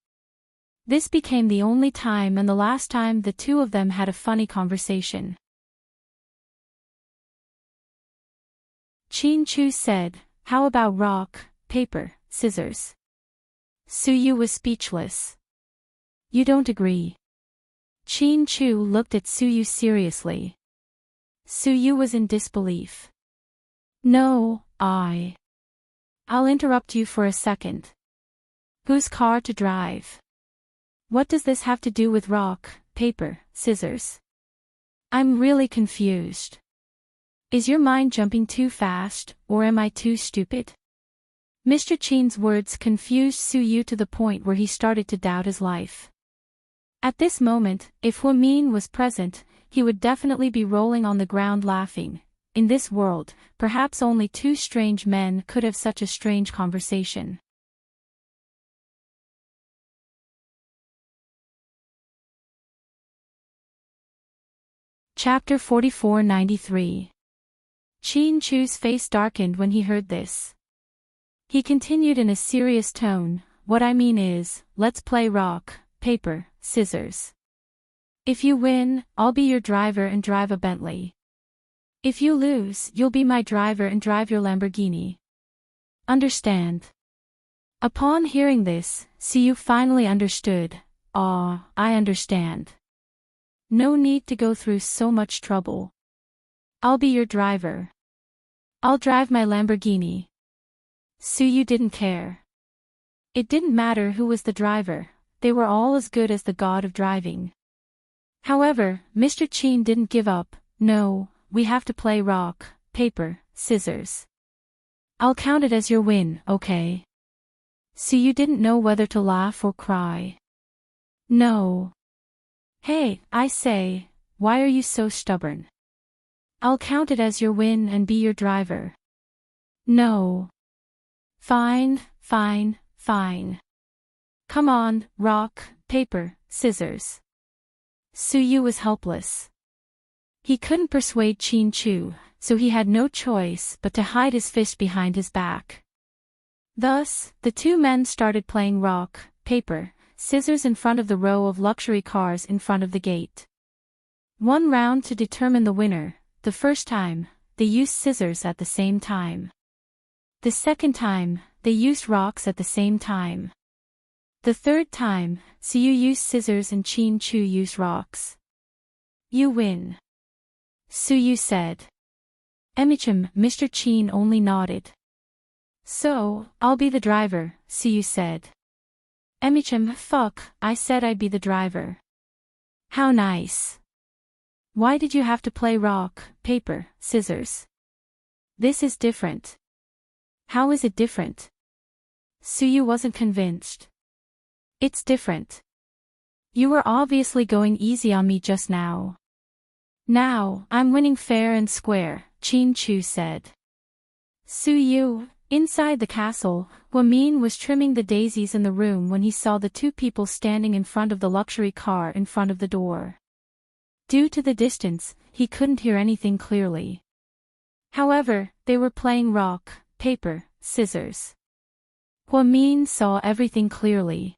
This became the only time and the last time the two of them had a funny conversation. Qin Chu said, "How about rock, paper, scissors?" Su Yu was speechless. "You don't agree?" Qin Chu looked at Su Yu seriously. Su Yu was in disbelief. "No, I'll interrupt you for a second. Whose car to drive? What does this have to do with rock, paper, scissors? I'm really confused. Is your mind jumping too fast, or am I too stupid?" Mr. Qin's words confused Su Yu to the point where he started to doubt his life. At this moment, if Huamin was present, he would definitely be rolling on the ground laughing. In this world, perhaps only two strange men could have such a strange conversation. Chapter 4493. Qin Chu's face darkened when he heard this. He continued in a serious tone, "What I mean is, let's play rock, paper, scissors. If you win, I'll be your driver and drive a Bentley. If you lose, you'll be my driver and drive your Lamborghini. Understand?" Upon hearing this, Su Yu finally understood. "Ah, I understand. No need to go through so much trouble. I'll be your driver. I'll drive my Lamborghini." Su Yu didn't care. It didn't matter who was the driver, they were all as good as the god of driving. However, Mr. Qin didn't give up. "No, we have to play rock, paper, scissors. I'll count it as your win, okay?" Su Yu didn't know whether to laugh or cry. "No. Hey, I say, why are you so stubborn? I'll count it as your win and be your driver." "No. Fine. Come on, rock, paper, scissors." Su Yu was helpless. He couldn't persuade Qin Chu, so he had no choice but to hide his fist behind his back. Thus, the two men started playing rock, paper, scissors in front of the row of luxury cars in front of the gate. 1 round to determine the winner. The first time, they used scissors at the same time. The second time, they used rocks at the same time. The third time, Su Yu used scissors and Qin Chu used rocks. "You win," Su Yu said. "Emichim," Mr. Qin only nodded. "So, I'll be the driver," Su Yu said. "Emichim, fuck, I said I'd be the driver." "How nice. Why did you have to play rock, paper, scissors? This is different." "How is it different?" Su Yu wasn't convinced. "It's different. You were obviously going easy on me just now. Now, I'm winning fair and square," Qin Chu said. Su Yu, inside the castle, Huamin was trimming the daisies in the room when he saw the two people standing in front of the luxury car in front of the door. Due to the distance, he couldn't hear anything clearly. However, they were playing rock, paper, scissors. Huamin saw everything clearly.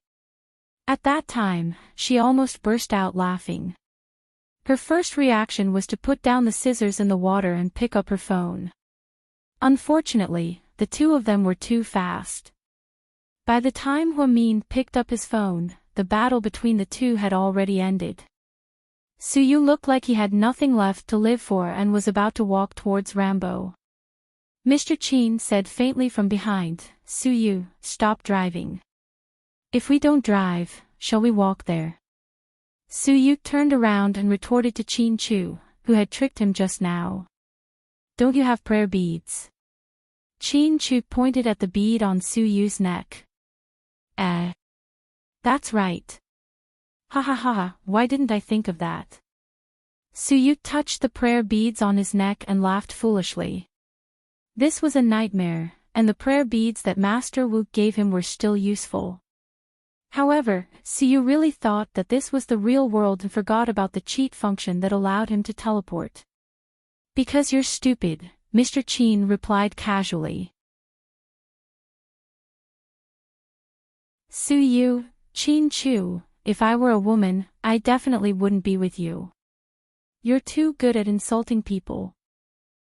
At that time, she almost burst out laughing. Her first reaction was to put down the scissors in the water and pick up her phone. Unfortunately, the two of them were too fast. By the time Huamin picked up his phone, the battle between the two had already ended. Su Yu looked like he had nothing left to live for and was about to walk towards Rambo. Mr. Chin said faintly from behind, Suyu, stop driving. If we don't drive, shall we walk there? Suyu turned around and retorted to Chin Chu, who had tricked him just now. Don't you have prayer beads? Chin Chu pointed at the bead on Suyu's neck. That's right. Ha ha ha ha, why didn't I think of that? Suyu touched the prayer beads on his neck and laughed foolishly. This was a nightmare, and the prayer beads that Master Wu gave him were still useful. However, Suyu really thought that this was the real world and forgot about the cheat function that allowed him to teleport. Because you're stupid, Mr. Chin replied casually. Suyu, Chin Chu, if I were a woman, I definitely wouldn't be with you. You're too good at insulting people.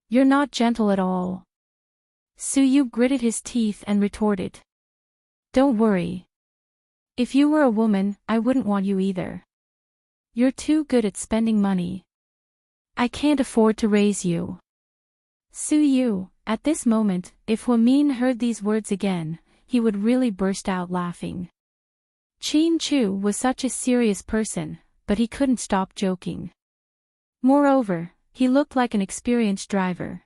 You're not gentle at all. Suyu gritted his teeth and retorted. Don't worry. If you were a woman, I wouldn't want you either. You're too good at spending money. I can't afford to raise you. Suyu, at this moment, if Huamin heard these words again, he would really burst out laughing. Chin Chu was such a serious person, but he couldn't stop joking. Moreover, he looked like an experienced driver.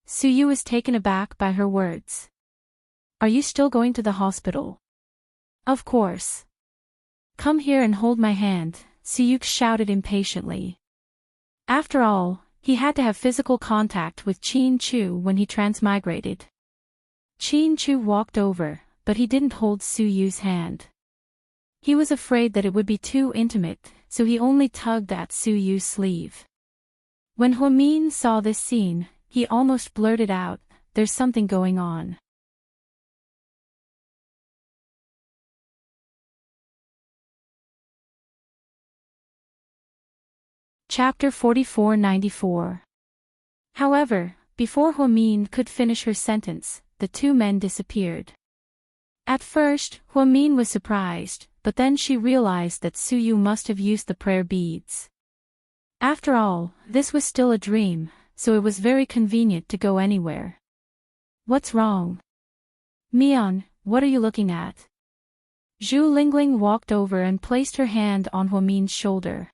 Suyu was taken aback by her words. Are you still going to the hospital? Of course. Come here and hold my hand, Suyu shouted impatiently. After all, he had to have physical contact with Chin Chu when he transmigrated. Chin Chu walked over, but he didn't hold Suyu's hand. He was afraid that it would be too intimate, so he only tugged at Suyu's sleeve. When Huamin saw this scene, he almost blurted out, there's something going on. Chapter 4494. However, before Huamin could finish her sentence, the two men disappeared. At first, Huamin was surprised, but then she realized that Suyu must have used the prayer beads. After all, this was still a dream, so it was very convenient to go anywhere. What's wrong? Mian, what are you looking at? Zhu Lingling walked over and placed her hand on Huamin's shoulder.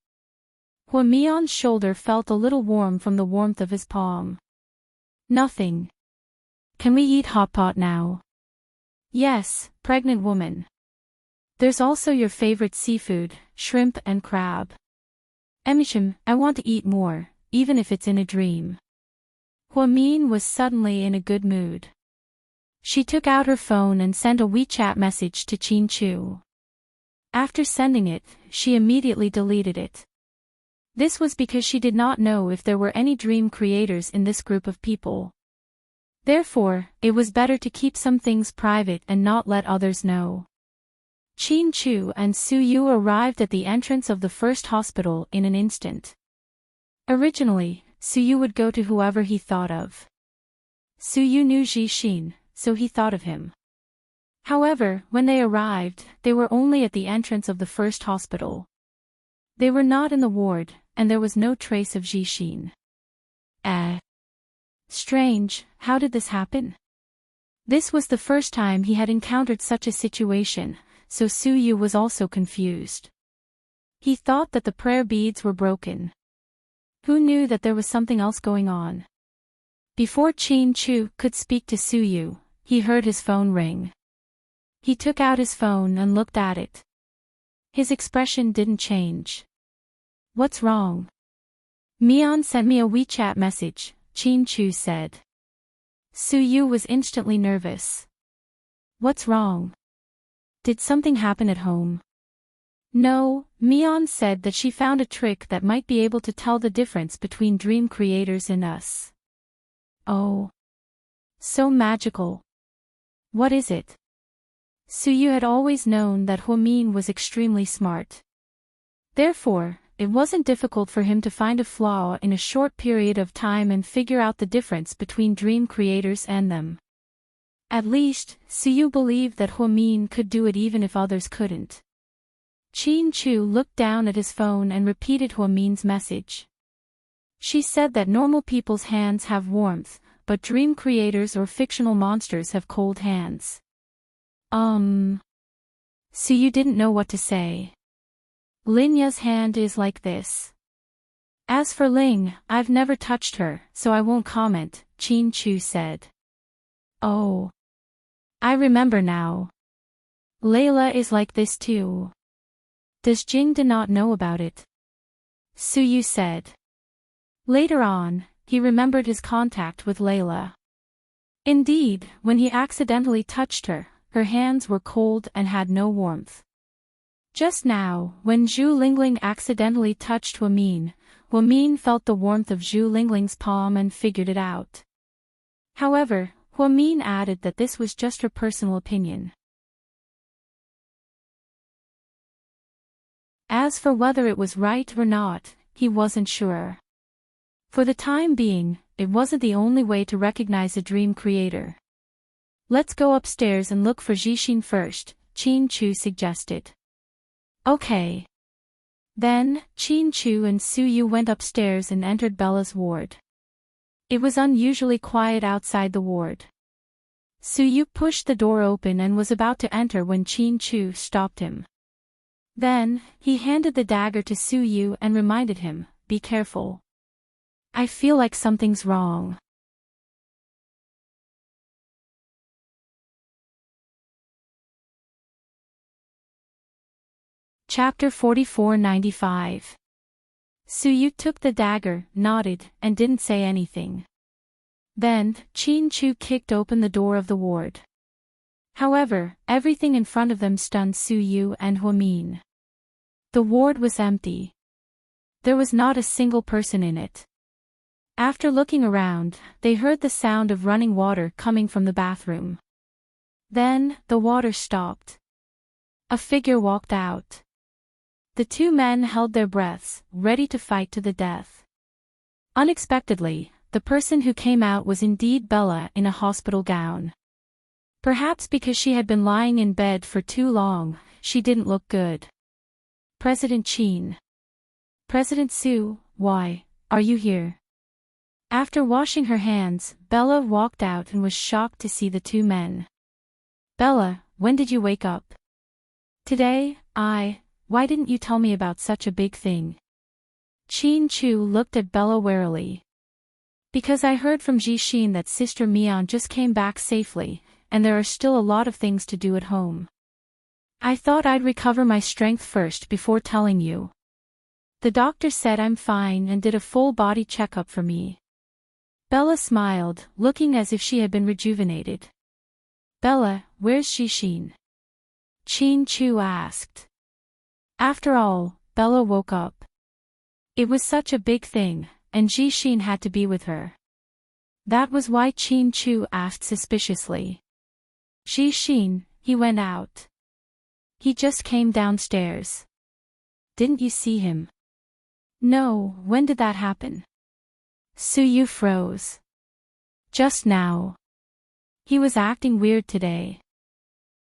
Huamian's shoulder felt a little warm from the warmth of his palm. Nothing. Can we eat hot pot now? Yes, pregnant woman. There's also your favorite seafood, shrimp and crab. Emisham, I want to eat more, even if it's in a dream. Huamin was suddenly in a good mood. She took out her phone and sent a WeChat message to Chin Chu. After sending it, she immediately deleted it. This was because she did not know if there were any dream creators in this group of people. Therefore, it was better to keep some things private and not let others know. Chin Chu and Suyu arrived at the entrance of the first hospital in an instant. Originally, Suyu would go to whoever he thought of. Suyu knew Ji Xin, so he thought of him. However, when they arrived, they were only at the entrance of the first hospital. They were not in the ward, and there was no trace of Ji Xin. Strange, how did this happen? This was the first time he had encountered such a situation, so Suyu was also confused. He thought that the prayer beads were broken. Who knew that there was something else going on? Before Chin Chu could speak to Suyu, he heard his phone ring. He took out his phone and looked at it. His expression didn't change. What's wrong? Mian sent me a WeChat message, Chin Chu said. Suyu was instantly nervous. What's wrong? Did something happen at home? No, Mian said that she found a trick that might be able to tell the difference between dream creators and us. Oh. So magical. What is it? Suyu had always known that Huamin was extremely smart. Therefore, it wasn't difficult for him to find a flaw in a short period of time and figure out the difference between dream creators and them. At least, Suyu believed that Huamin could do it even if others couldn't. Chin Chu looked down at his phone and repeated Huamin's message. She said that normal people's hands have warmth, but dream creators or fictional monsters have cold hands. So you didn't know what to say. Linya's hand is like this. As for Ling, I've never touched her, so I won't comment, Qin Chu said. Oh. I remember now. Layla is like this too. Does Jingde not know about it? Suyu said. Later on, he remembered his contact with Layla. Indeed, when he accidentally touched her, her hands were cold and had no warmth. Just now, when Zhu Lingling accidentally touched Huamin felt the warmth of Zhu Lingling's palm and figured it out. However, Huamin added that this was just her personal opinion. As for whether it was right or not, he wasn't sure. For the time being, it wasn't the only way to recognize a dream creator. Let's go upstairs and look for Jixin first, Qin Chu suggested. Okay. Then, Qin Chu and Suyu went upstairs and entered Bella's ward. It was unusually quiet outside the ward. Suyu pushed the door open and was about to enter when Qin Chu stopped him. Then, he handed the dagger to Suyu and reminded him, "Be careful. I feel like something's wrong." Chapter 4495. Suyu took the dagger, nodded, and didn't say anything. Then, Qin Chu kicked open the door of the ward. However, everything in front of them stunned Suyu and Huamin. The ward was empty. There was not a single person in it. After looking around, they heard the sound of running water coming from the bathroom. Then, the water stopped. A figure walked out. The two men held their breaths, ready to fight to the death. Unexpectedly, the person who came out was indeed Bella in a hospital gown. Perhaps because she had been lying in bed for too long, she didn't look good. President Qin. President Su, why are you here? After washing her hands, Bella walked out and was shocked to see the two men. Bella, when did you wake up? Today, why didn't you tell me about such a big thing? Qin Chu looked at Bella warily. Because I heard from Jixin that Sister Mian just came back safely, and there are still a lot of things to do at home. I thought I'd recover my strength first before telling you. The doctor said I'm fine and did a full body checkup for me. Bella smiled, looking as if she had been rejuvenated. Bella, where's Jixin? Qin Chu asked. After all, Bella woke up. It was such a big thing, and Jixin had to be with her. That was why Qin Chu asked suspiciously. Jixin, he went out. He just came downstairs. Didn't you see him? No, when did that happen? Suyu froze. Just now. He was acting weird today.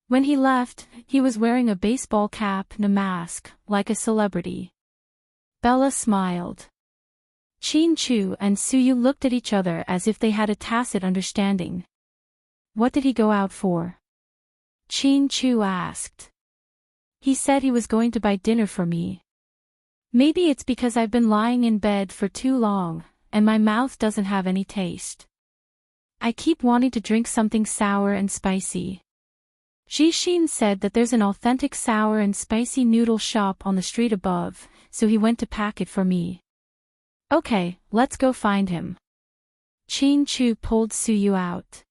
When he left, he was wearing a baseball cap and a mask, like a celebrity. Bella smiled. Qin Chu and Suyu looked at each other as if they had a tacit understanding. What did he go out for? Qin Chu asked. He said he was going to buy dinner for me. Maybe it's because I've been lying in bed for too long, and my mouth doesn't have any taste. I keep wanting to drink something sour and spicy. Jixin said that there's an authentic sour and spicy noodle shop on the street above, so he went to pack it for me. Okay, let's go find him. Qin Chu pulled Suyu out.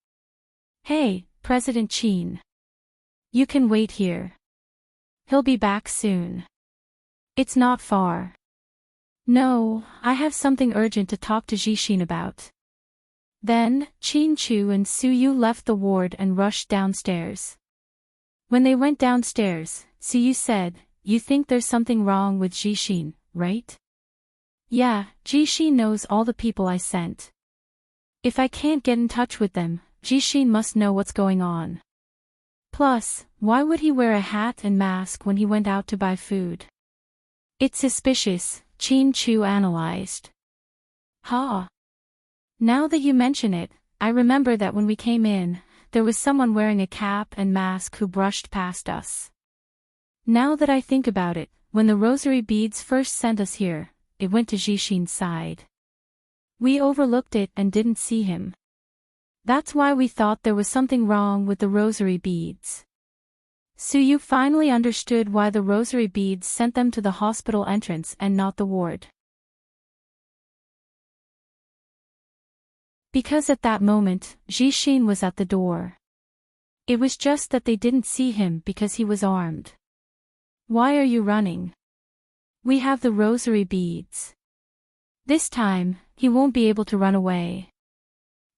Hey, President Qin. You can wait here. He'll be back soon. It's not far. No, I have something urgent to talk to Jixin about. Then, Qin Chu and Suyu left the ward and rushed downstairs. When they went downstairs, Suyu said, "You think there's something wrong with Jixin, right?" "Yeah, Jixin knows all the people I sent. If I can't get in touch with them, Jixin must know what's going on. Plus, why would he wear a hat and mask when he went out to buy food? It's suspicious," Qin Chu analyzed. Now that you mention it, I remember that when we came in, there was someone wearing a cap and mask who brushed past us. Now that I think about it, when the rosary beads first sent us here, it went to Jishin's side. We overlooked it and didn't see him. That's why we thought there was something wrong with the rosary beads. Suyu finally understood why the rosary beads sent them to the hospital entrance and not the ward. Because at that moment, Jishin was at the door. It was just that they didn't see him because he was armed. Why are you running? We have the rosary beads. This time, he won't be able to run away.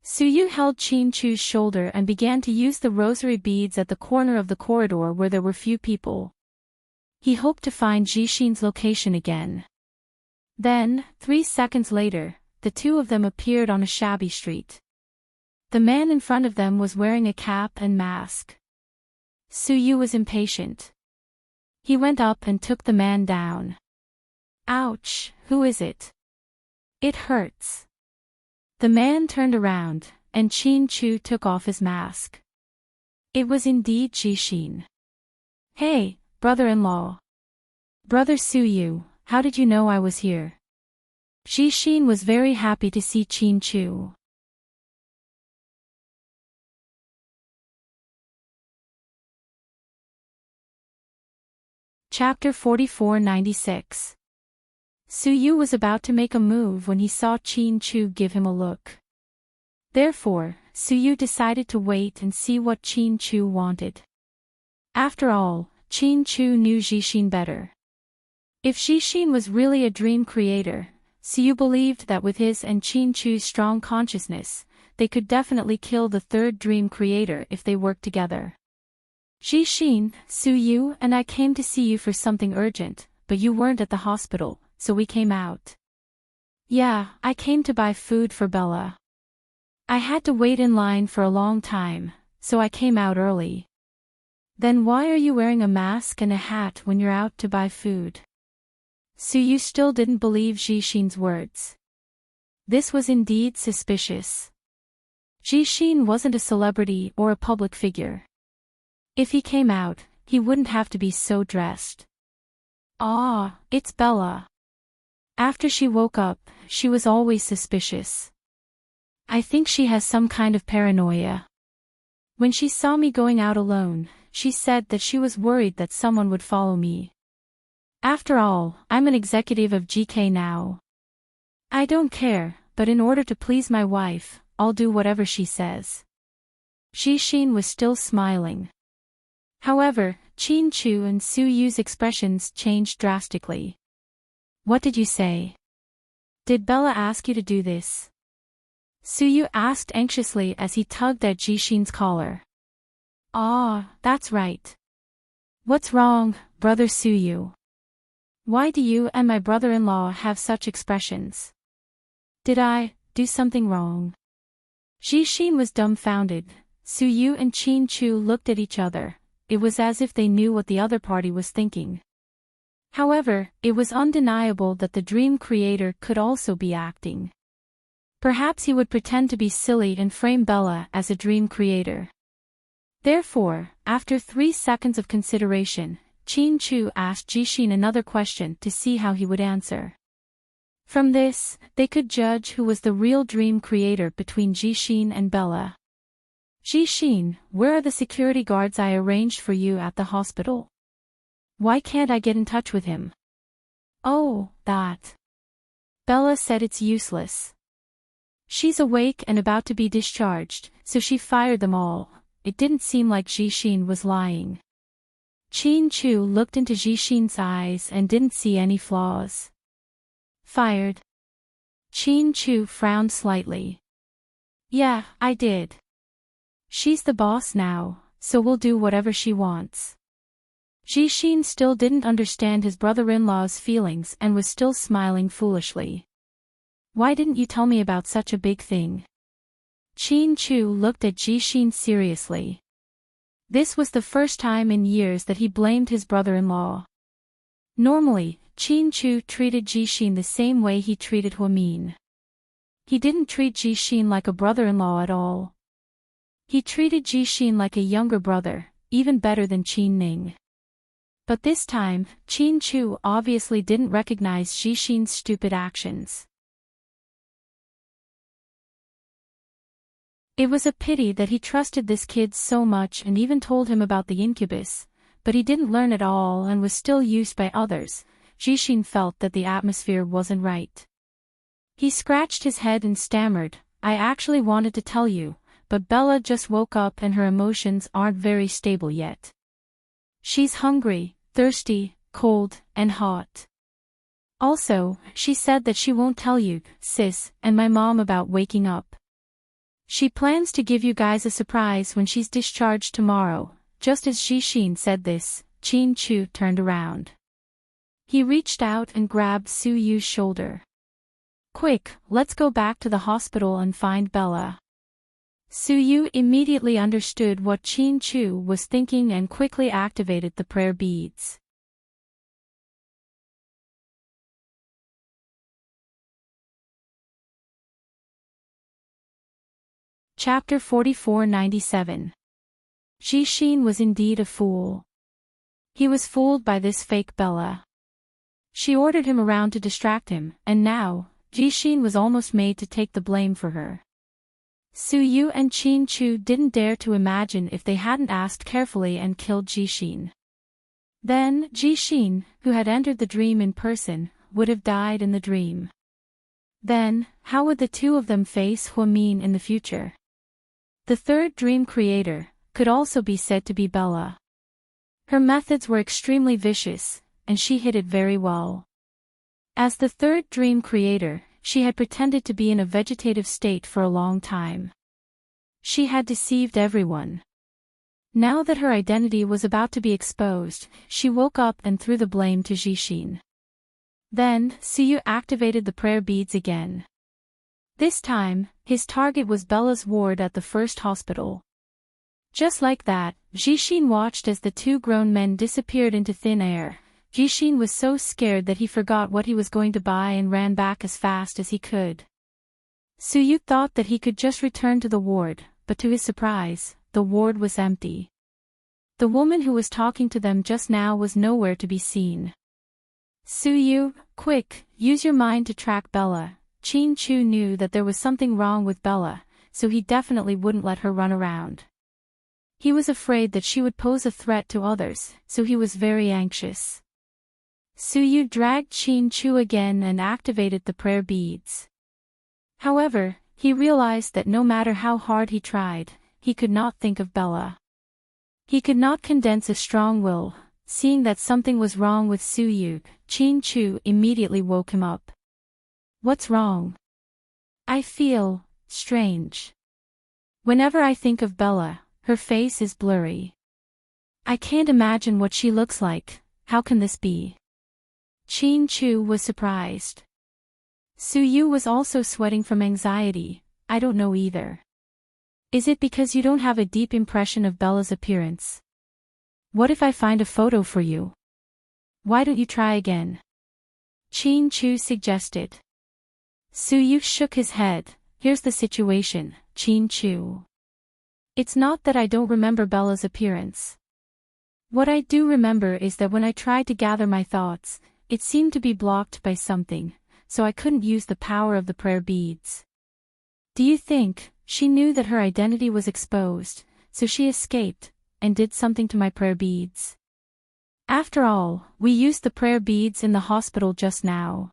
Suyu held Chin-Chu's shoulder and began to use the rosary beads at the corner of the corridor where there were few people. He hoped to find Jishin's location again. Then, 3 seconds later, the two of them appeared on a shabby street. The man in front of them was wearing a cap and mask. Suyu was impatient. He went up and took the man down. Ouch, who is it? It hurts. The man turned around, and Chin-Chu took off his mask. It was indeed Jishin. Hey, brother-in-law. Brother Suyu, how did you know I was here? Jishin was very happy to see Chin-Chu. Chapter 4496. Suyu was about to make a move when he saw Chin-Chu give him a look. Therefore, Suyu decided to wait and see what Chin-Chu wanted. After all, Chin-Chu knew Jishin better. If Jishin was really a dream creator, Suyu believed that with his and Chin-Chu's strong consciousness, they could definitely kill the third dream creator if they worked together. Jishin, Suyu and I came to see you for something urgent, but you weren't at the hospital, so we came out. Yeah, I came to buy food for Bella. I had to wait in line for a long time, so I came out early. Then why are you wearing a mask and a hat when you're out to buy food? Suyu still didn't believe Jishin's words. This was indeed suspicious. Jishin wasn't a celebrity or a public figure. If he came out, he wouldn't have to be so dressed. Ah, it's Bella. After she woke up, she was always suspicious. I think she has some kind of paranoia. When she saw me going out alone, she said that she was worried that someone would follow me. After all, I'm an executive of GK now. I don't care, but in order to please my wife, I'll do whatever she says. Jishin was still smiling. However, Chin-Chu and Suyu's expressions changed drastically. What did you say? Did Bella ask you to do this? Suyu asked anxiously as he tugged at Jishin's collar. Ah, that's right. What's wrong, brother Suyu? Why do you and my brother-in-law have such expressions? Did I do something wrong? Jishin was dumbfounded. Suyu and Chin-Chu looked at each other. It was as if they knew what the other party was thinking. However, it was undeniable that the dream creator could also be acting. Perhaps he would pretend to be silly and frame Bella as a dream creator. Therefore, after 3 seconds of consideration, Chin-Chu asked Jishin another question to see how he would answer. From this, they could judge who was the real dream creator between Jishin and Bella. Jishin, where are the security guards I arranged for you at the hospital? Why can't I get in touch with him? Oh, that. Bella said it's useless. She's awake and about to be discharged, so she fired them all. It didn't seem like Jishin was lying. Chin-Chu looked into Jishin's eyes and didn't see any flaws. Fired? Chin-Chu frowned slightly. Yeah, I did. She's the boss now, so we'll do whatever she wants. Jishin still didn't understand his brother-in-law's feelings and was still smiling foolishly. Why didn't you tell me about such a big thing? Chin-Chu looked at Jishin seriously. This was the first time in years that he blamed his brother-in-law. Normally, Chin-Chu treated Jishin the same way he treated Huamin. He didn't treat Jishin like a brother-in-law at all. He treated Jishin like a younger brother, even better than Qin Ning. But this time, Qin Chu obviously didn't recognize Jishin's stupid actions. It was a pity that he trusted this kid so much and even told him about the incubus, but he didn't learn it all and was still used by others. Jishin felt that the atmosphere wasn't right. He scratched his head and stammered, "I actually wanted to tell you, but Bella just woke up and her emotions aren't very stable yet. She's hungry, thirsty, cold, and hot. Also, she said that she won't tell you, sis, and my mom about waking up. She plans to give you guys a surprise when she's discharged tomorrow." Just as Jishin said this, Qin Chu turned around. He reached out and grabbed Su Yu's shoulder. "Quick, let's go back to the hospital and find Bella." Su Yu immediately understood what Qin Chu was thinking and quickly activated the prayer beads. Chapter 4497. Jishin was indeed a fool. He was fooled by this fake Bella. She ordered him around to distract him, and now, Jishin was almost made to take the blame for her. Su Yu and Qin Chu didn't dare to imagine if they hadn't asked carefully and killed Jishin. Then, Jishin, who had entered the dream in person, would have died in the dream. Then, how would the two of them face Huamin in the future? The third dream creator could also be said to be Bella. Her methods were extremely vicious, and she hid it very well. As the third dream creator, she had pretended to be in a vegetative state for a long time. She had deceived everyone. Now that her identity was about to be exposed, she woke up and threw the blame to Jishin. Then, Su Yu activated the prayer beads again. This time, his target was Bella's ward at the first hospital. Just like that, Jishin watched as the two grown men disappeared into thin air. Jishin was so scared that he forgot what he was going to buy and ran back as fast as he could. Su Yu thought that he could just return to the ward, but to his surprise, the ward was empty. The woman who was talking to them just now was nowhere to be seen. "Su Yu, quick, use your mind to track Bella." Qin Chu knew that there was something wrong with Bella, so he definitely wouldn't let her run around. He was afraid that she would pose a threat to others, so he was very anxious. Su Yu dragged Qin Chu again and activated the prayer beads. However, he realized that no matter how hard he tried, he could not think of Bella. He could not condense a strong will. Seeing that something was wrong with Su Yu, Qin Chu immediately woke him up. "What's wrong?" "I feel strange. Whenever I think of Bella, her face is blurry. I can't imagine what she looks like. How can this be?" Qin Chu was surprised. Su Yu was also sweating from anxiety. "I don't know either. Is it because you don't have a deep impression of Bella's appearance? What if I find a photo for you? Why don't you try again?" Qin Chu suggested. Su Yu shook his head. "Here's the situation, Qin Chu. It's not that I don't remember Bella's appearance. What I do remember is that when I tried to gather my thoughts, it seemed to be blocked by something, so I couldn't use the power of the prayer beads. Do you think she knew that her identity was exposed, so she escaped and did something to my prayer beads? After all, we used the prayer beads in the hospital just now.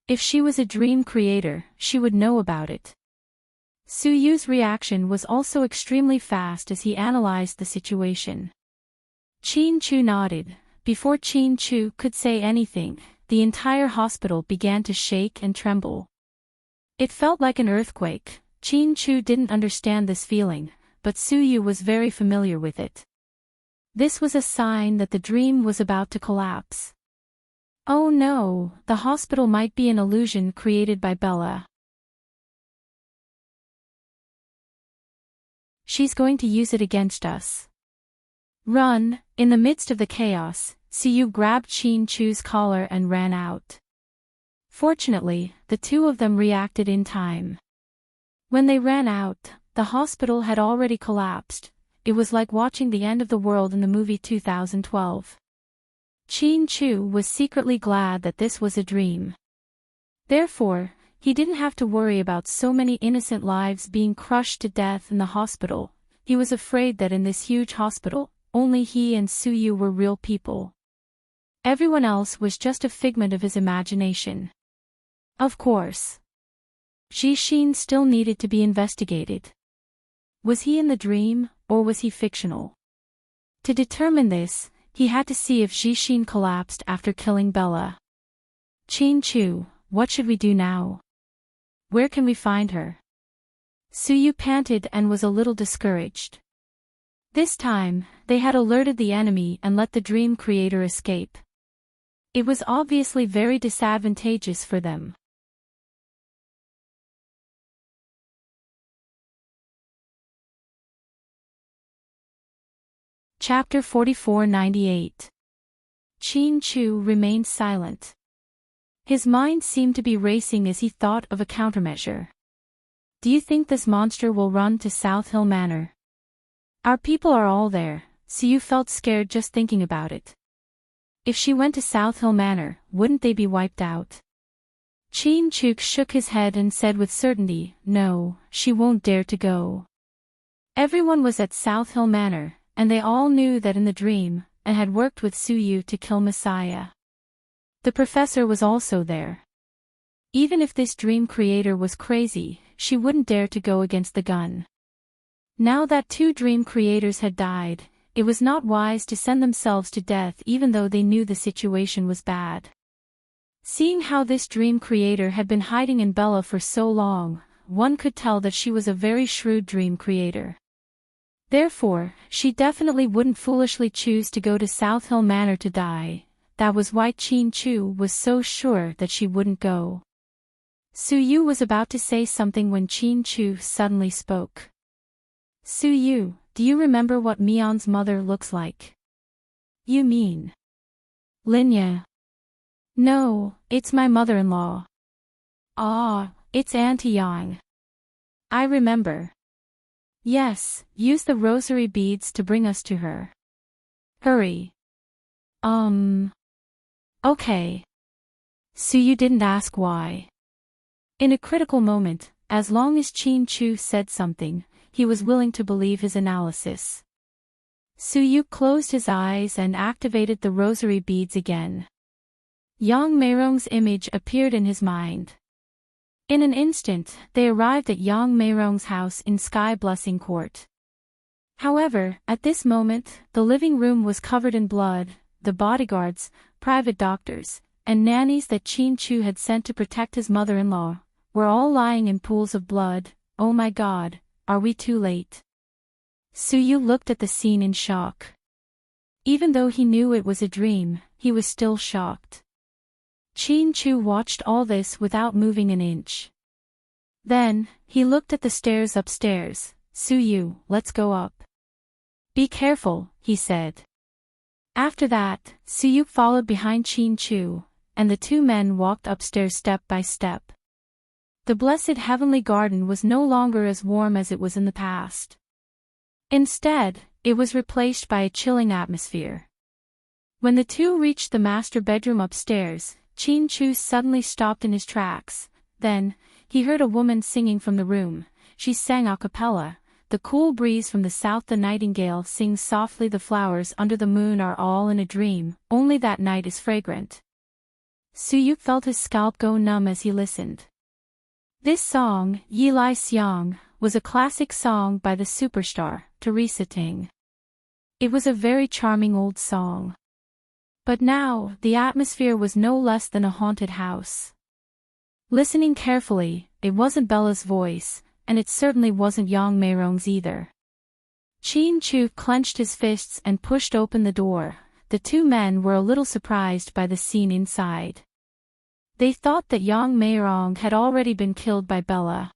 If she was a dream creator, she would know about it." Su Yu's reaction was also extremely fast as he analyzed the situation. Qin Chu nodded. Before Qin Chu could say anything, the entire hospital began to shake and tremble. It felt like an earthquake. Qin Chu didn't understand this feeling, but Su Yu was very familiar with it. This was a sign that the dream was about to collapse. Oh no, the hospital might be an illusion created by Bella. She's going to use it against us. Run! In the midst of the chaos, Su Yu grabbed Qin Chu's collar and ran out. Fortunately, the two of them reacted in time. When they ran out, the hospital had already collapsed. It was like watching the end of the world in the movie 2012. Chin-Chu was secretly glad that this was a dream. Therefore, he didn't have to worry about so many innocent lives being crushed to death in the hospital. He was afraid that in this huge hospital, only he and Suyu were real people. Everyone else was just a figment of his imagination. Of course. Jishin still needed to be investigated. Was he in the dream, or was he fictional? To determine this, he had to see if Jishin collapsed after killing Bella. Chin-Chu, what should we do now? Where can we find her? Suyu panted and was a little discouraged. This time, they had alerted the enemy and let the dream creator escape. It was obviously very disadvantageous for them. Chapter 4498. Chin-Chu remained silent. His mind seemed to be racing as he thought of a countermeasure. Do you think this monster will run to South Hill Manor? Our people are all there, so you felt scared just thinking about it. If she went to South Hill Manor, wouldn't they be wiped out? Chin-Chu shook his head and said with certainty, no, she won't dare to go. Everyone was at South Hill Manor, and they all knew that in the dream, and had worked with Suyu to kill Messiah. The professor was also there. Even if this dream creator was crazy, she wouldn't dare to go against the gun. Now that two dream creators had died, it was not wise to send themselves to death even though they knew the situation was bad. Seeing how this dream creator had been hiding in Bella for so long, one could tell that she was a very shrewd dream creator. Therefore, she definitely wouldn't foolishly choose to go to South Hill Manor to die. That was why Chin-Chu was so sure that she wouldn't go. Suyu was about to say something when Chin-Chu suddenly spoke. Suyu, do you remember what Mion's mother looks like? You mean Linya? No, it's my mother-in-law. Ah, it's Auntie Yang. I remember. Yes, use the rosary beads to bring us to her. Hurry. Okay. Suyu didn't ask why. In a critical moment, as long as Chin-Chu said something, he was willing to believe his analysis. Suyu closed his eyes and activated the rosary beads again. Yang Meirong's image appeared in his mind. In an instant, they arrived at Yang Meirong's house in Sky Blessing Court. However, at this moment, the living room was covered in blood. The bodyguards, private doctors, and nannies that Chin-Chu had sent to protect his mother-in-law, were all lying in pools of blood. Oh my God, are we too late? Suyu looked at the scene in shock. Even though he knew it was a dream, he was still shocked. Chin-Chu watched all this without moving an inch. Then, he looked at the stairs upstairs. Suyu, let's go up. Be careful, he said. After that, Suyu followed behind Chin-Chu, and the two men walked upstairs step by step. The blessed heavenly garden was no longer as warm as it was in the past. Instead, it was replaced by a chilling atmosphere. When the two reached the master bedroom upstairs, Chin-Chu suddenly stopped in his tracks. Then, he heard a woman singing from the room. She sang a cappella. The cool breeze from the south, the nightingale sings softly, the flowers under the moon are all in a dream, only that night is fragrant. Suyu felt his scalp go numb as he listened. This song, Yi Lai Xiang, was a classic song by the superstar, Teresa Ting. It was a very charming old song. But now, the atmosphere was no less than a haunted house. Listening carefully, it wasn't Bella's voice, and it certainly wasn't Yang Meirong's either. Chin-Chu clenched his fists and pushed open the door. The two men were a little surprised by the scene inside. They thought that Yang Meirong had already been killed by Bella.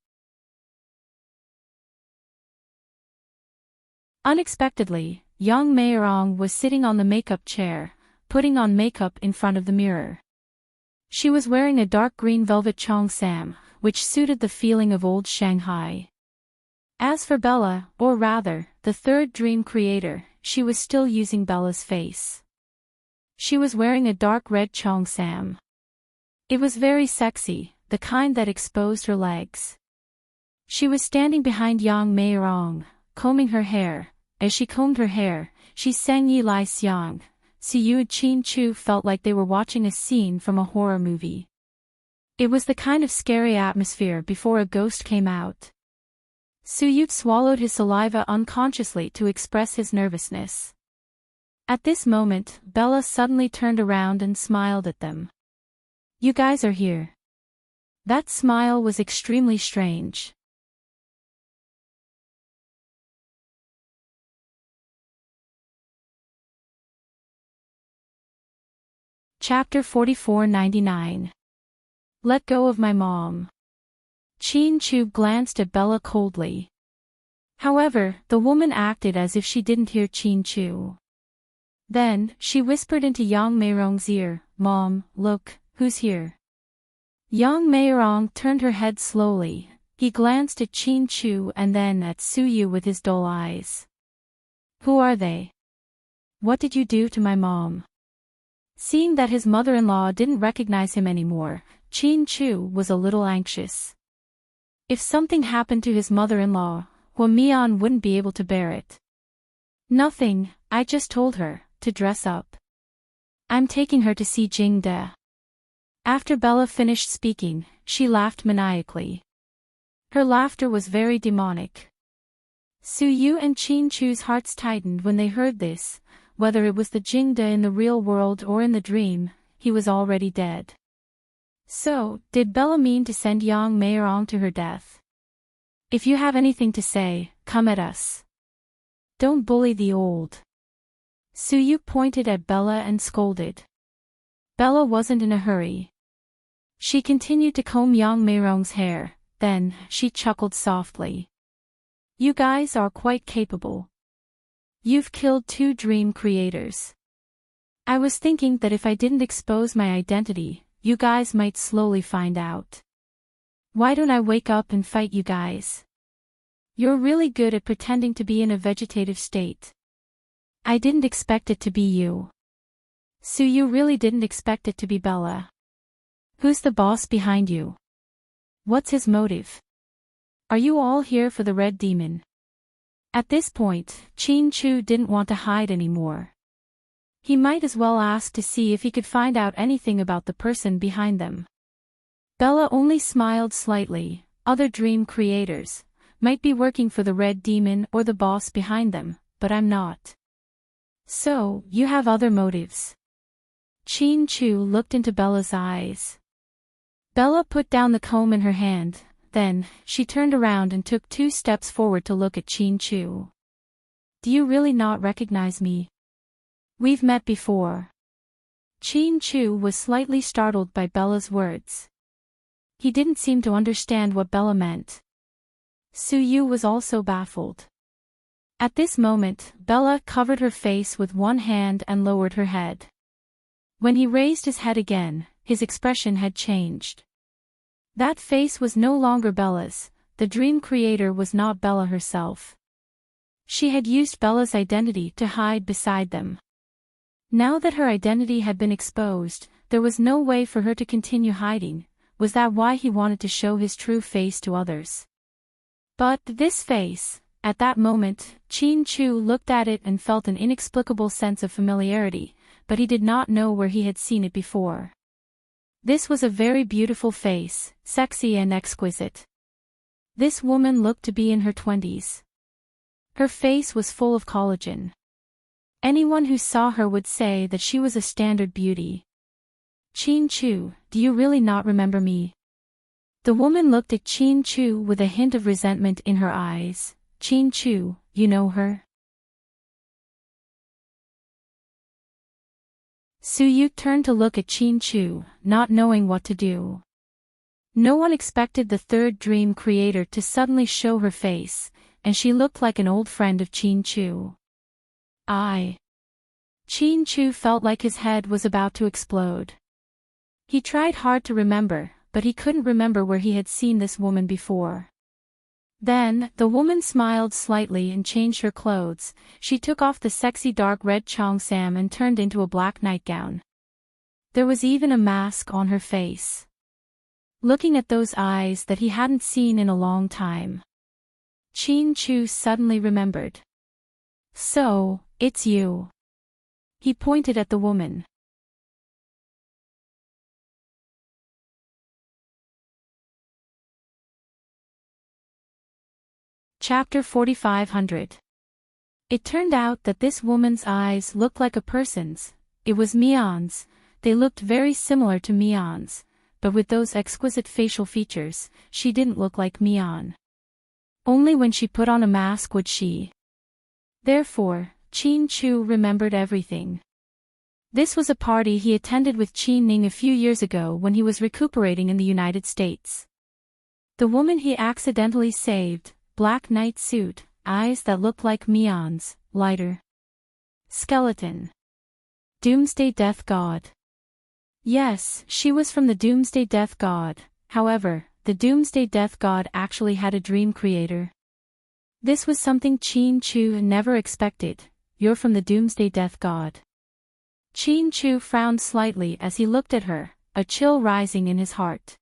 Unexpectedly, Yang Meirong was sitting on the makeup chair, putting on makeup in front of the mirror. She was wearing a dark green velvet cheongsam, which suited the feeling of old Shanghai. As for Bella, or rather, the third dream creator, she was still using Bella's face. She was wearing a dark red cheongsam. It was very sexy, the kind that exposed her legs. She was standing behind Yang Meirong, combing her hair. As she combed her hair, she sang Yi Lai Xiang. Suyu and Qin Chu felt like they were watching a scene from a horror movie. It was the kind of scary atmosphere before a ghost came out. Suyu swallowed his saliva unconsciously to express his nervousness. At this moment, Bella suddenly turned around and smiled at them. "You guys are here." That smile was extremely strange. Chapter 44-99. Let go of my mom. Qin Chu glanced at Bella coldly. However, the woman acted as if she didn't hear Qin Chu. Then, she whispered into Yang Meirong's ear, "Mom, look, who's here?" Yang Meirong turned her head slowly. He glanced at Qin Chu and then at Suyu with his dull eyes. "Who are they? What did you do to my mom?" Seeing that his mother-in-law didn't recognize him anymore, Qin Chu was a little anxious. If something happened to his mother-in-law, Huamian wouldn't be able to bear it. "Nothing, I just told her to dress up. I'm taking her to see Jingde." After Bella finished speaking, she laughed maniacally. Her laughter was very demonic. Suyu and Qin Chu's hearts tightened when they heard this. Whether it was the Jingde in the real world or in the dream, he was already dead. So, did Bella mean to send Yang Meirong to her death? "If you have anything to say, come at us. Don't bully the old." Suyu pointed at Bella and scolded. Bella wasn't in a hurry. She continued to comb Yang Meirong's hair, then, she chuckled softly. "You guys are quite capable. You've killed 2 dream creators. I was thinking that if I didn't expose my identity, you guys might slowly find out. Why don't I wake up and fight you guys? You're really good at pretending to be in a vegetative state. I didn't expect it to be you. Suyu really didn't expect it to be Bella. Who's the boss behind you? What's his motive? Are you all here for the Red Demon?" At this point, Qin Chu didn't want to hide anymore. He might as well ask to see if he could find out anything about the person behind them. Bella only smiled slightly. Other dream creators might be working for the Red Demon or the boss behind them, but I'm not. "So, you have other motives?" Qin Chu looked into Bella's eyes. Bella put down the comb in her hand. Then, she turned around and took 2 steps forward to look at Qin Chu. "Do you really not recognize me? We've met before." Qin Chu was slightly startled by Bella's words. He didn't seem to understand what Bella meant. Suyu was also baffled. At this moment, Bella covered her face with one hand and lowered her head. When he raised his head again, his expression had changed. That face was no longer Bella's. The dream creator was not Bella herself. She had used Bella's identity to hide beside them. Now that her identity had been exposed, there was no way for her to continue hiding. Was that why he wanted to show his true face to others? But this face, at that moment, Qin Chu looked at it and felt an inexplicable sense of familiarity, but he did not know where he had seen it before. This was a very beautiful face, sexy and exquisite. This woman looked to be in her 20s. Her face was full of collagen. Anyone who saw her would say that she was a standard beauty. "Qin Chu, do you really not remember me?" The woman looked at Qin Chu with a hint of resentment in her eyes. "Qin Chu, you know her?" Suyu turned to look at Qin Chu, not knowing what to do. No one expected the third dream creator to suddenly show her face, and she looked like an old friend of Qin Chu. Qin Chu felt like his head was about to explode. He tried hard to remember, but he couldn't remember where he had seen this woman before. Then, the woman smiled slightly and changed her clothes. She took off the sexy dark red cheongsam and turned into a black nightgown. There was even a mask on her face. Looking at those eyes that he hadn't seen in a long time, Chin-Chu suddenly remembered. So, it's you. He pointed at the woman. Chapter 4500. It turned out that this woman's eyes looked like a person's. It was Mion's. They looked very similar to Mion's, but with those exquisite facial features, she didn't look like Mion. Only when she put on a mask would she. Therefore, Chin-Chu remembered everything. This was a party he attended with Qin Ning a few years ago when he was recuperating in the United States. The woman he accidentally saved, black night suit, eyes that looked like Mion's, lighter. Skeleton. Doomsday Death God. Yes, she was from the Doomsday Death God. However, the Doomsday Death God actually had a dream creator. This was something Chin-Chu never expected. You're from the Doomsday Death God. Chin-Chu frowned slightly as he looked at her, a chill rising in his heart.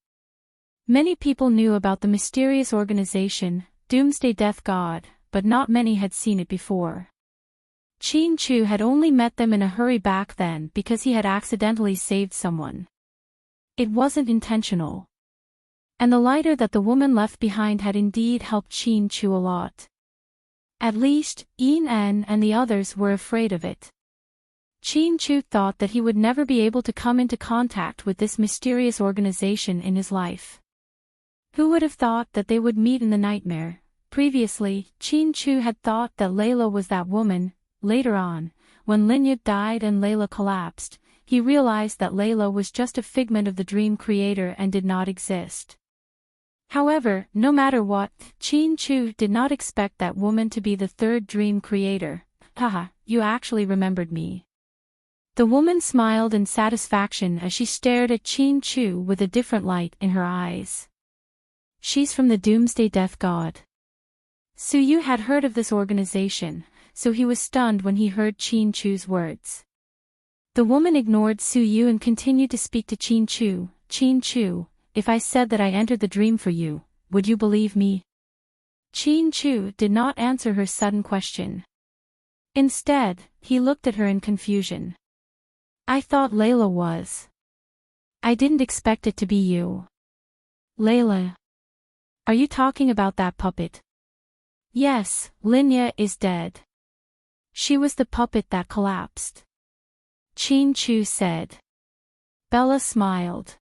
Many people knew about the mysterious organization, Doomsday Death God, but not many had seen it before. Chin-Chu had only met them in a hurry back then because he had accidentally saved someone. It wasn't intentional. And the lighter that the woman left behind had indeed helped Chin-Chu a lot. At least, Yin-En and the others were afraid of it. Chin-Chu thought that he would never be able to come into contact with this mysterious organization in his life. Who would have thought that they would meet in the nightmare? Previously, Chin-Chu had thought that Layla was that woman. Later on, when Linya died and Layla collapsed, he realized that Layla was just a figment of the dream creator and did not exist. However, no matter what, Chin-Chu did not expect that woman to be the third dream creator. Haha, you actually remembered me. The woman smiled in satisfaction as she stared at Chin-Chu with a different light in her eyes. She's from the Doomsday Death God. Suyu had heard of this organization, so he was stunned when he heard Chin-Chu's words. The woman ignored Suyu and continued to speak to Chin-Chu. Chin-Chu, if I said that I entered the dream for you, would you believe me? Chin-Chu did not answer her sudden question. Instead, he looked at her in confusion. I thought Layla was. I didn't expect it to be you. Layla. Are you talking about that puppet? Yes, Linya is dead. She was the puppet that collapsed. Chin-Chu said. Bella smiled.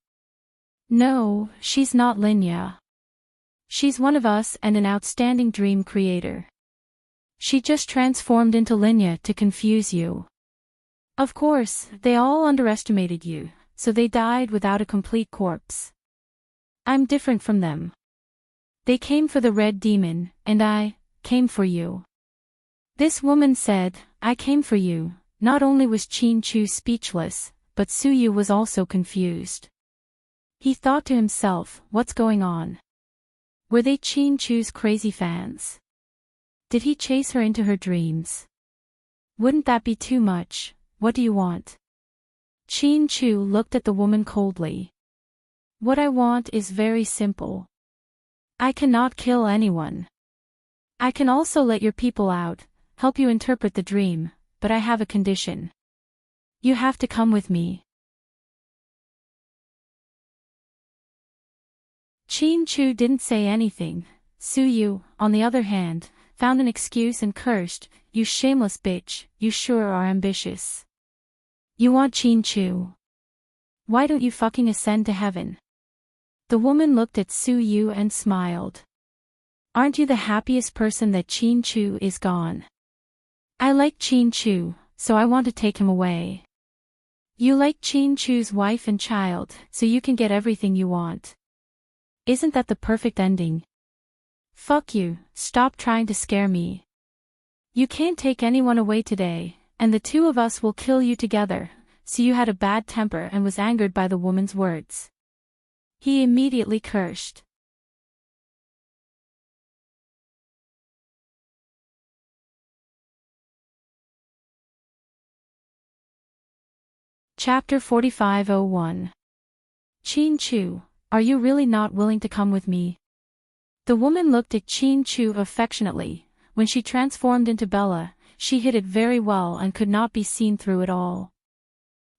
No, she's not Linya. She's one of us and an outstanding dream creator. She just transformed into Linya to confuse you. Of course, they all underestimated you, so they died without a complete corpse. I'm different from them. They came for the red demon, and I came for you. This woman said, I came for you. Not only was Chin-Chu speechless, but Suyu was also confused. He thought to himself, what's going on? Were they Chin-Chu's crazy fans? Did he chase her into her dreams? Wouldn't that be too much? What do you want? Chin-Chu looked at the woman coldly. What I want is very simple. I cannot kill anyone. I can also let your people out, help you interpret the dream, but I have a condition. You have to come with me. Chin-Chu didn't say anything. Suyu, on the other hand, found an excuse and cursed, you shameless bitch, you sure are ambitious. You want Chin-Chu? Why don't you fucking ascend to heaven? The woman looked at Suyu and smiled. Aren't you the happiest person that Chin-Chu is gone? I like Chin-Chu, so I want to take him away. You like Chin-Chu's wife and child, so you can get everything you want. Isn't that the perfect ending? Fuck you, stop trying to scare me. You can't take anyone away today, and the two of us will kill you together. Siyu had a bad temper and was angered by the woman's words. He immediately cursed. Chapter 45:01. Qin Chu, are you really not willing to come with me? The woman looked at Qin Chu affectionately. When she transformed into Bella, she hid it very well and could not be seen through it all.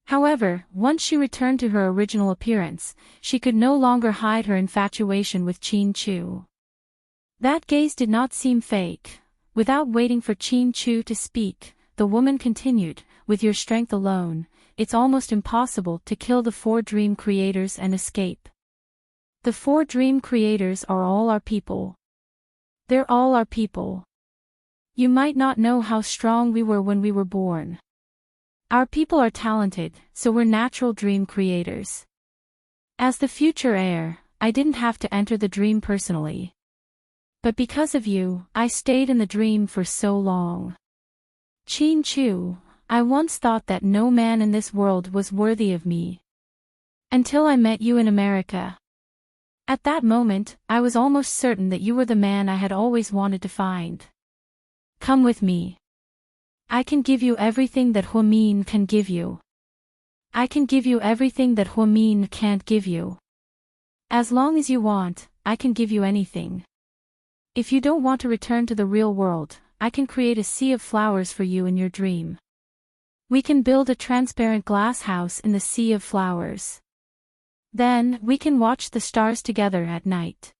However, once she returned to her original appearance, she could no longer hide her infatuation with Qin Chu. That gaze did not seem fake. Without waiting for Qin Chu to speak, the woman continued, with your strength alone, it's almost impossible to kill the 4 dream creators and escape. The 4 dream creators are all our people. They're all our people. You might not know how strong we were when we were born. Our people are talented, so we're natural dream creators. As the future heir, I didn't have to enter the dream personally. But because of you, I stayed in the dream for so long. Qin Chu, I once thought that no man in this world was worthy of me. Until I met you in America. At that moment, I was almost certain that you were the man I had always wanted to find. Come with me. I can give you everything that Huamin can give you. I can give you everything that Huamin can't give you. As long as you want, I can give you anything. If you don't want to return to the real world, I can create a sea of flowers for you in your dream. We can build a transparent glass house in the sea of flowers. Then, we can watch the stars together at night.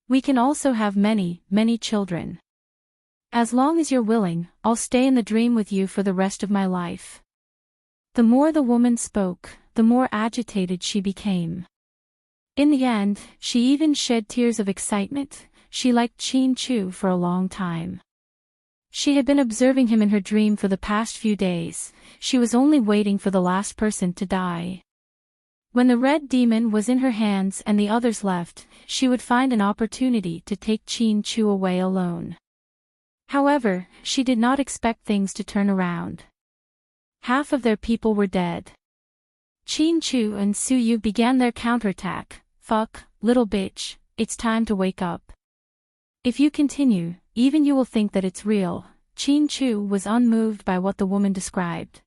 We can also have many, many children. As long as you're willing, I'll stay in the dream with you for the rest of my life. The more the woman spoke, the more agitated she became. In the end, she even shed tears of excitement. She liked Qin Chu for a long time. She had been observing him in her dream for the past few days. She was only waiting for the last person to die. When the red demon was in her hands and the others left, she would find an opportunity to take Qin Chu away alone. However, she did not expect things to turn around. Half of their people were dead. Qin Chu and Suyu began their counterattack. Fuck, little bitch, it's time to wake up. If you continue, even you will think that it's real. Qin Chu was unmoved by what the woman described.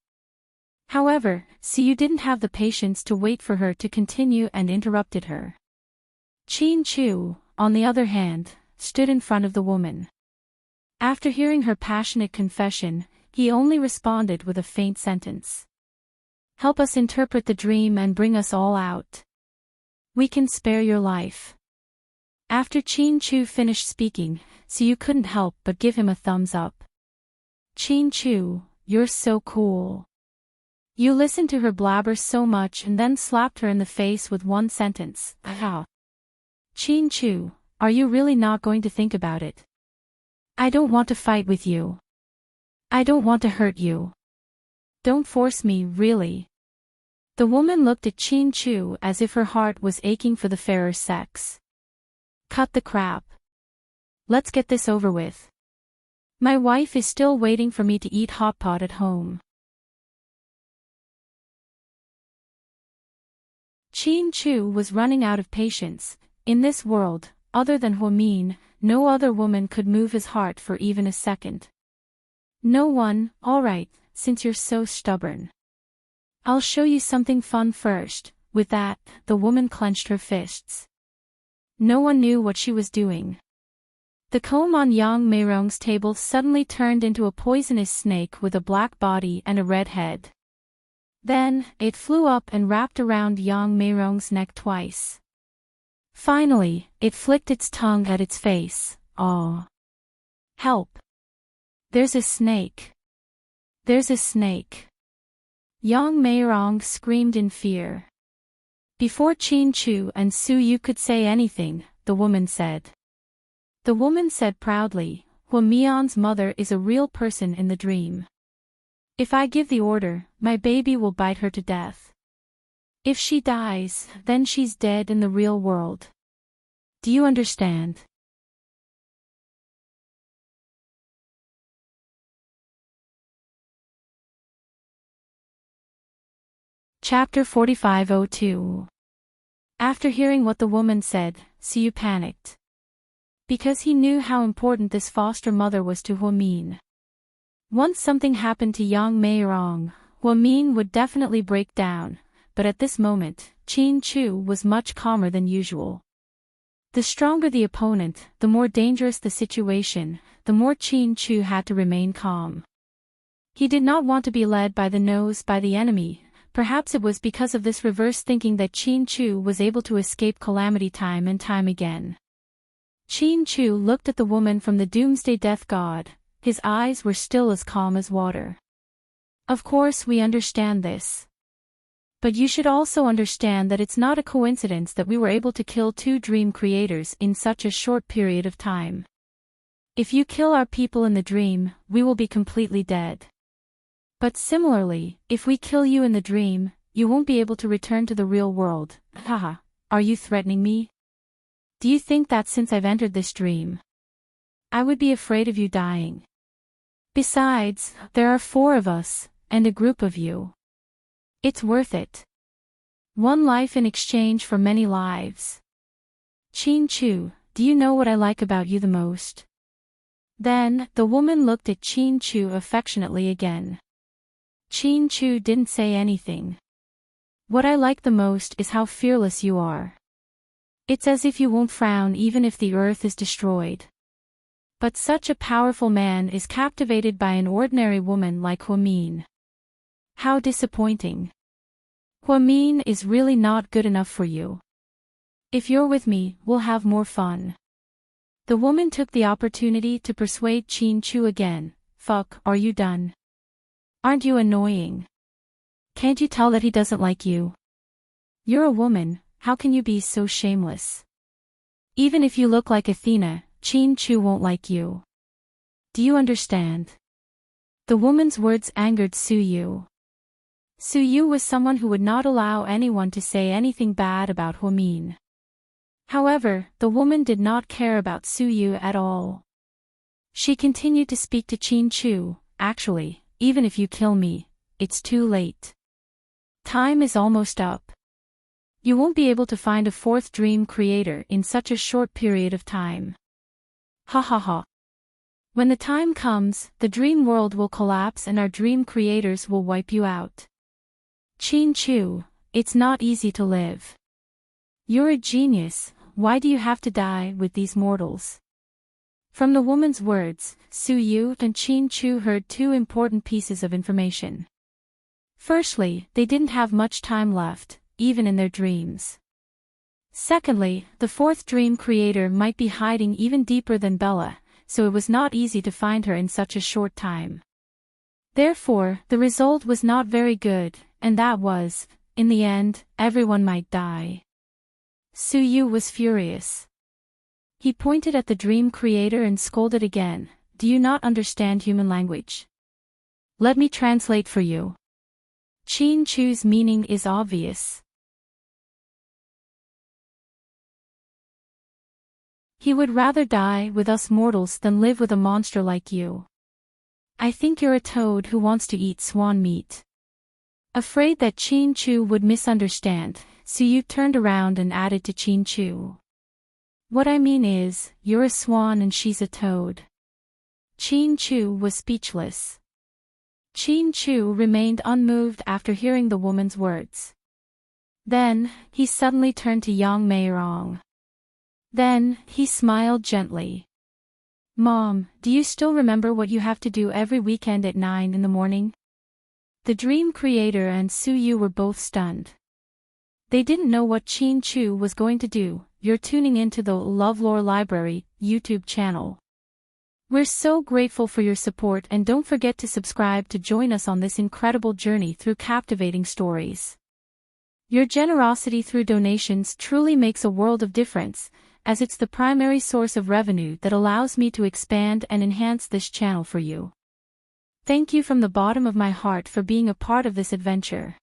However, Suyu didn't have the patience to wait for her to continue and interrupted her. Qin Chu, on the other hand, stood in front of the woman. After hearing her passionate confession, he only responded with a faint sentence. Help us interpret the dream and bring us all out. We can spare your life. After Qin Chu finished speaking, Suyu couldn't help but give him a thumbs up. Qin Chu, you're so cool. You listened to her blabber so much and then slapped her in the face with one sentence. Aha. Qin Chu, are you really not going to think about it? I don't want to fight with you. I don't want to hurt you. Don't force me, really. The woman looked at Qin Chu as if her heart was aching for the fairer sex. Cut the crap. Let's get this over with. My wife is still waiting for me to eat hot pot at home. Qin Chu was running out of patience. In this world, other than Huamin, no other woman could move his heart for even a second. No one, alright, since you're so stubborn. I'll show you something fun first. With that, the woman clenched her fists. No one knew what she was doing. The comb on Yang Meirong's table suddenly turned into a poisonous snake with a black body and a red head. Then, it flew up and wrapped around Yang Meirong's neck twice. Finally, it flicked its tongue at its face. Aw. Help. There's a snake. There's a snake. Yang Meirong screamed in fear. Before Qin Chu and Suyu could say anything, the woman said. The woman said proudly, Huamian's mother is a real person in the dream. If I give the order, my baby will bite her to death. If she dies, then she's dead in the real world. Do you understand? Chapter 4502. After hearing what the woman said, Suyu panicked. Because he knew how important this foster mother was to Huamin. Once something happened to young Meirong, Huamin would definitely break down, but at this moment, Qin Chu was much calmer than usual. The stronger the opponent, the more dangerous the situation, the more Qin Chu had to remain calm. He did not want to be led by the nose by the enemy. Perhaps it was because of this reverse thinking that Qin Chu was able to escape calamity time and time again. Qin Chu looked at the woman from the Doomsday Death God. His eyes were still as calm as water. Of course we understand this. But you should also understand that it's not a coincidence that we were able to kill 2 dream creators in such a short period of time. If you kill our people in the dream, we will be completely dead. But similarly, if we kill you in the dream, you won't be able to return to the real world. Haha, are you threatening me? Do you think that since I've entered this dream, I would be afraid of you dying? Besides, there are 4 of us, and a group of you. It's worth it. 1 life in exchange for many lives. Qin Chu, do you know what I like about you the most? Then, the woman looked at Qin Chu affectionately again. Qin Chu didn't say anything. What I like the most is how fearless you are. It's as if you won't frown even if the earth is destroyed. But such a powerful man is captivated by an ordinary woman like Huamin. How disappointing. Huamin is really not good enough for you. If you're with me, we'll have more fun. The woman took the opportunity to persuade Qin Chu again. Fuck, are you done? Aren't you annoying? Can't you tell that he doesn't like you? You're a woman, how can you be so shameless? Even if you look like Athena, Qin Chu won't like you. Do you understand? The woman's words angered Suyu. Suyu was someone who would not allow anyone to say anything bad about Huamin. However, the woman did not care about Suyu at all. She continued to speak to Qin Chu. Actually, even if you kill me, it's too late. Time is almost up. You won't be able to find a 4th dream creator in such a short period of time. Ha ha ha. When the time comes, the dream world will collapse and our dream creators will wipe you out. Qin Chu, it's not easy to live. You're a genius, why do you have to die with these mortals? From the woman's words, Suyu and Qin Chu heard 2 important pieces of information. Firstly, they didn't have much time left, even in their dreams. Secondly, the 4th dream creator might be hiding even deeper than Bella, so it was not easy to find her in such a short time. Therefore, the result was not very good, and that was, in the end, everyone might die. Suyu was furious. He pointed at the dream creator and scolded again. Do you not understand human language? Let me translate for you. Qin Chu's meaning is obvious. He would rather die with us mortals than live with a monster like you. I think you're a toad who wants to eat swan meat. Afraid that Qin Chu would misunderstand, Suyu turned around and added to Qin Chu. What I mean is, you're a swan and she's a toad. Qin Chu was speechless. Qin Chu remained unmoved after hearing the woman's words. Then, he suddenly turned to Yang Meirong. Then, he smiled gently. Mom, do you still remember what you have to do every weekend at 9 in the morning? The dream creator and Suyu were both stunned. They didn't know what Qin Chu was going to do. You're tuning into the LoveLore Library YouTube channel. We're so grateful for your support and don't forget to subscribe to join us on this incredible journey through captivating stories. Your generosity through donations truly makes a world of difference, as it's the primary source of revenue that allows me to expand and enhance this channel for you. Thank you from the bottom of my heart for being a part of this adventure.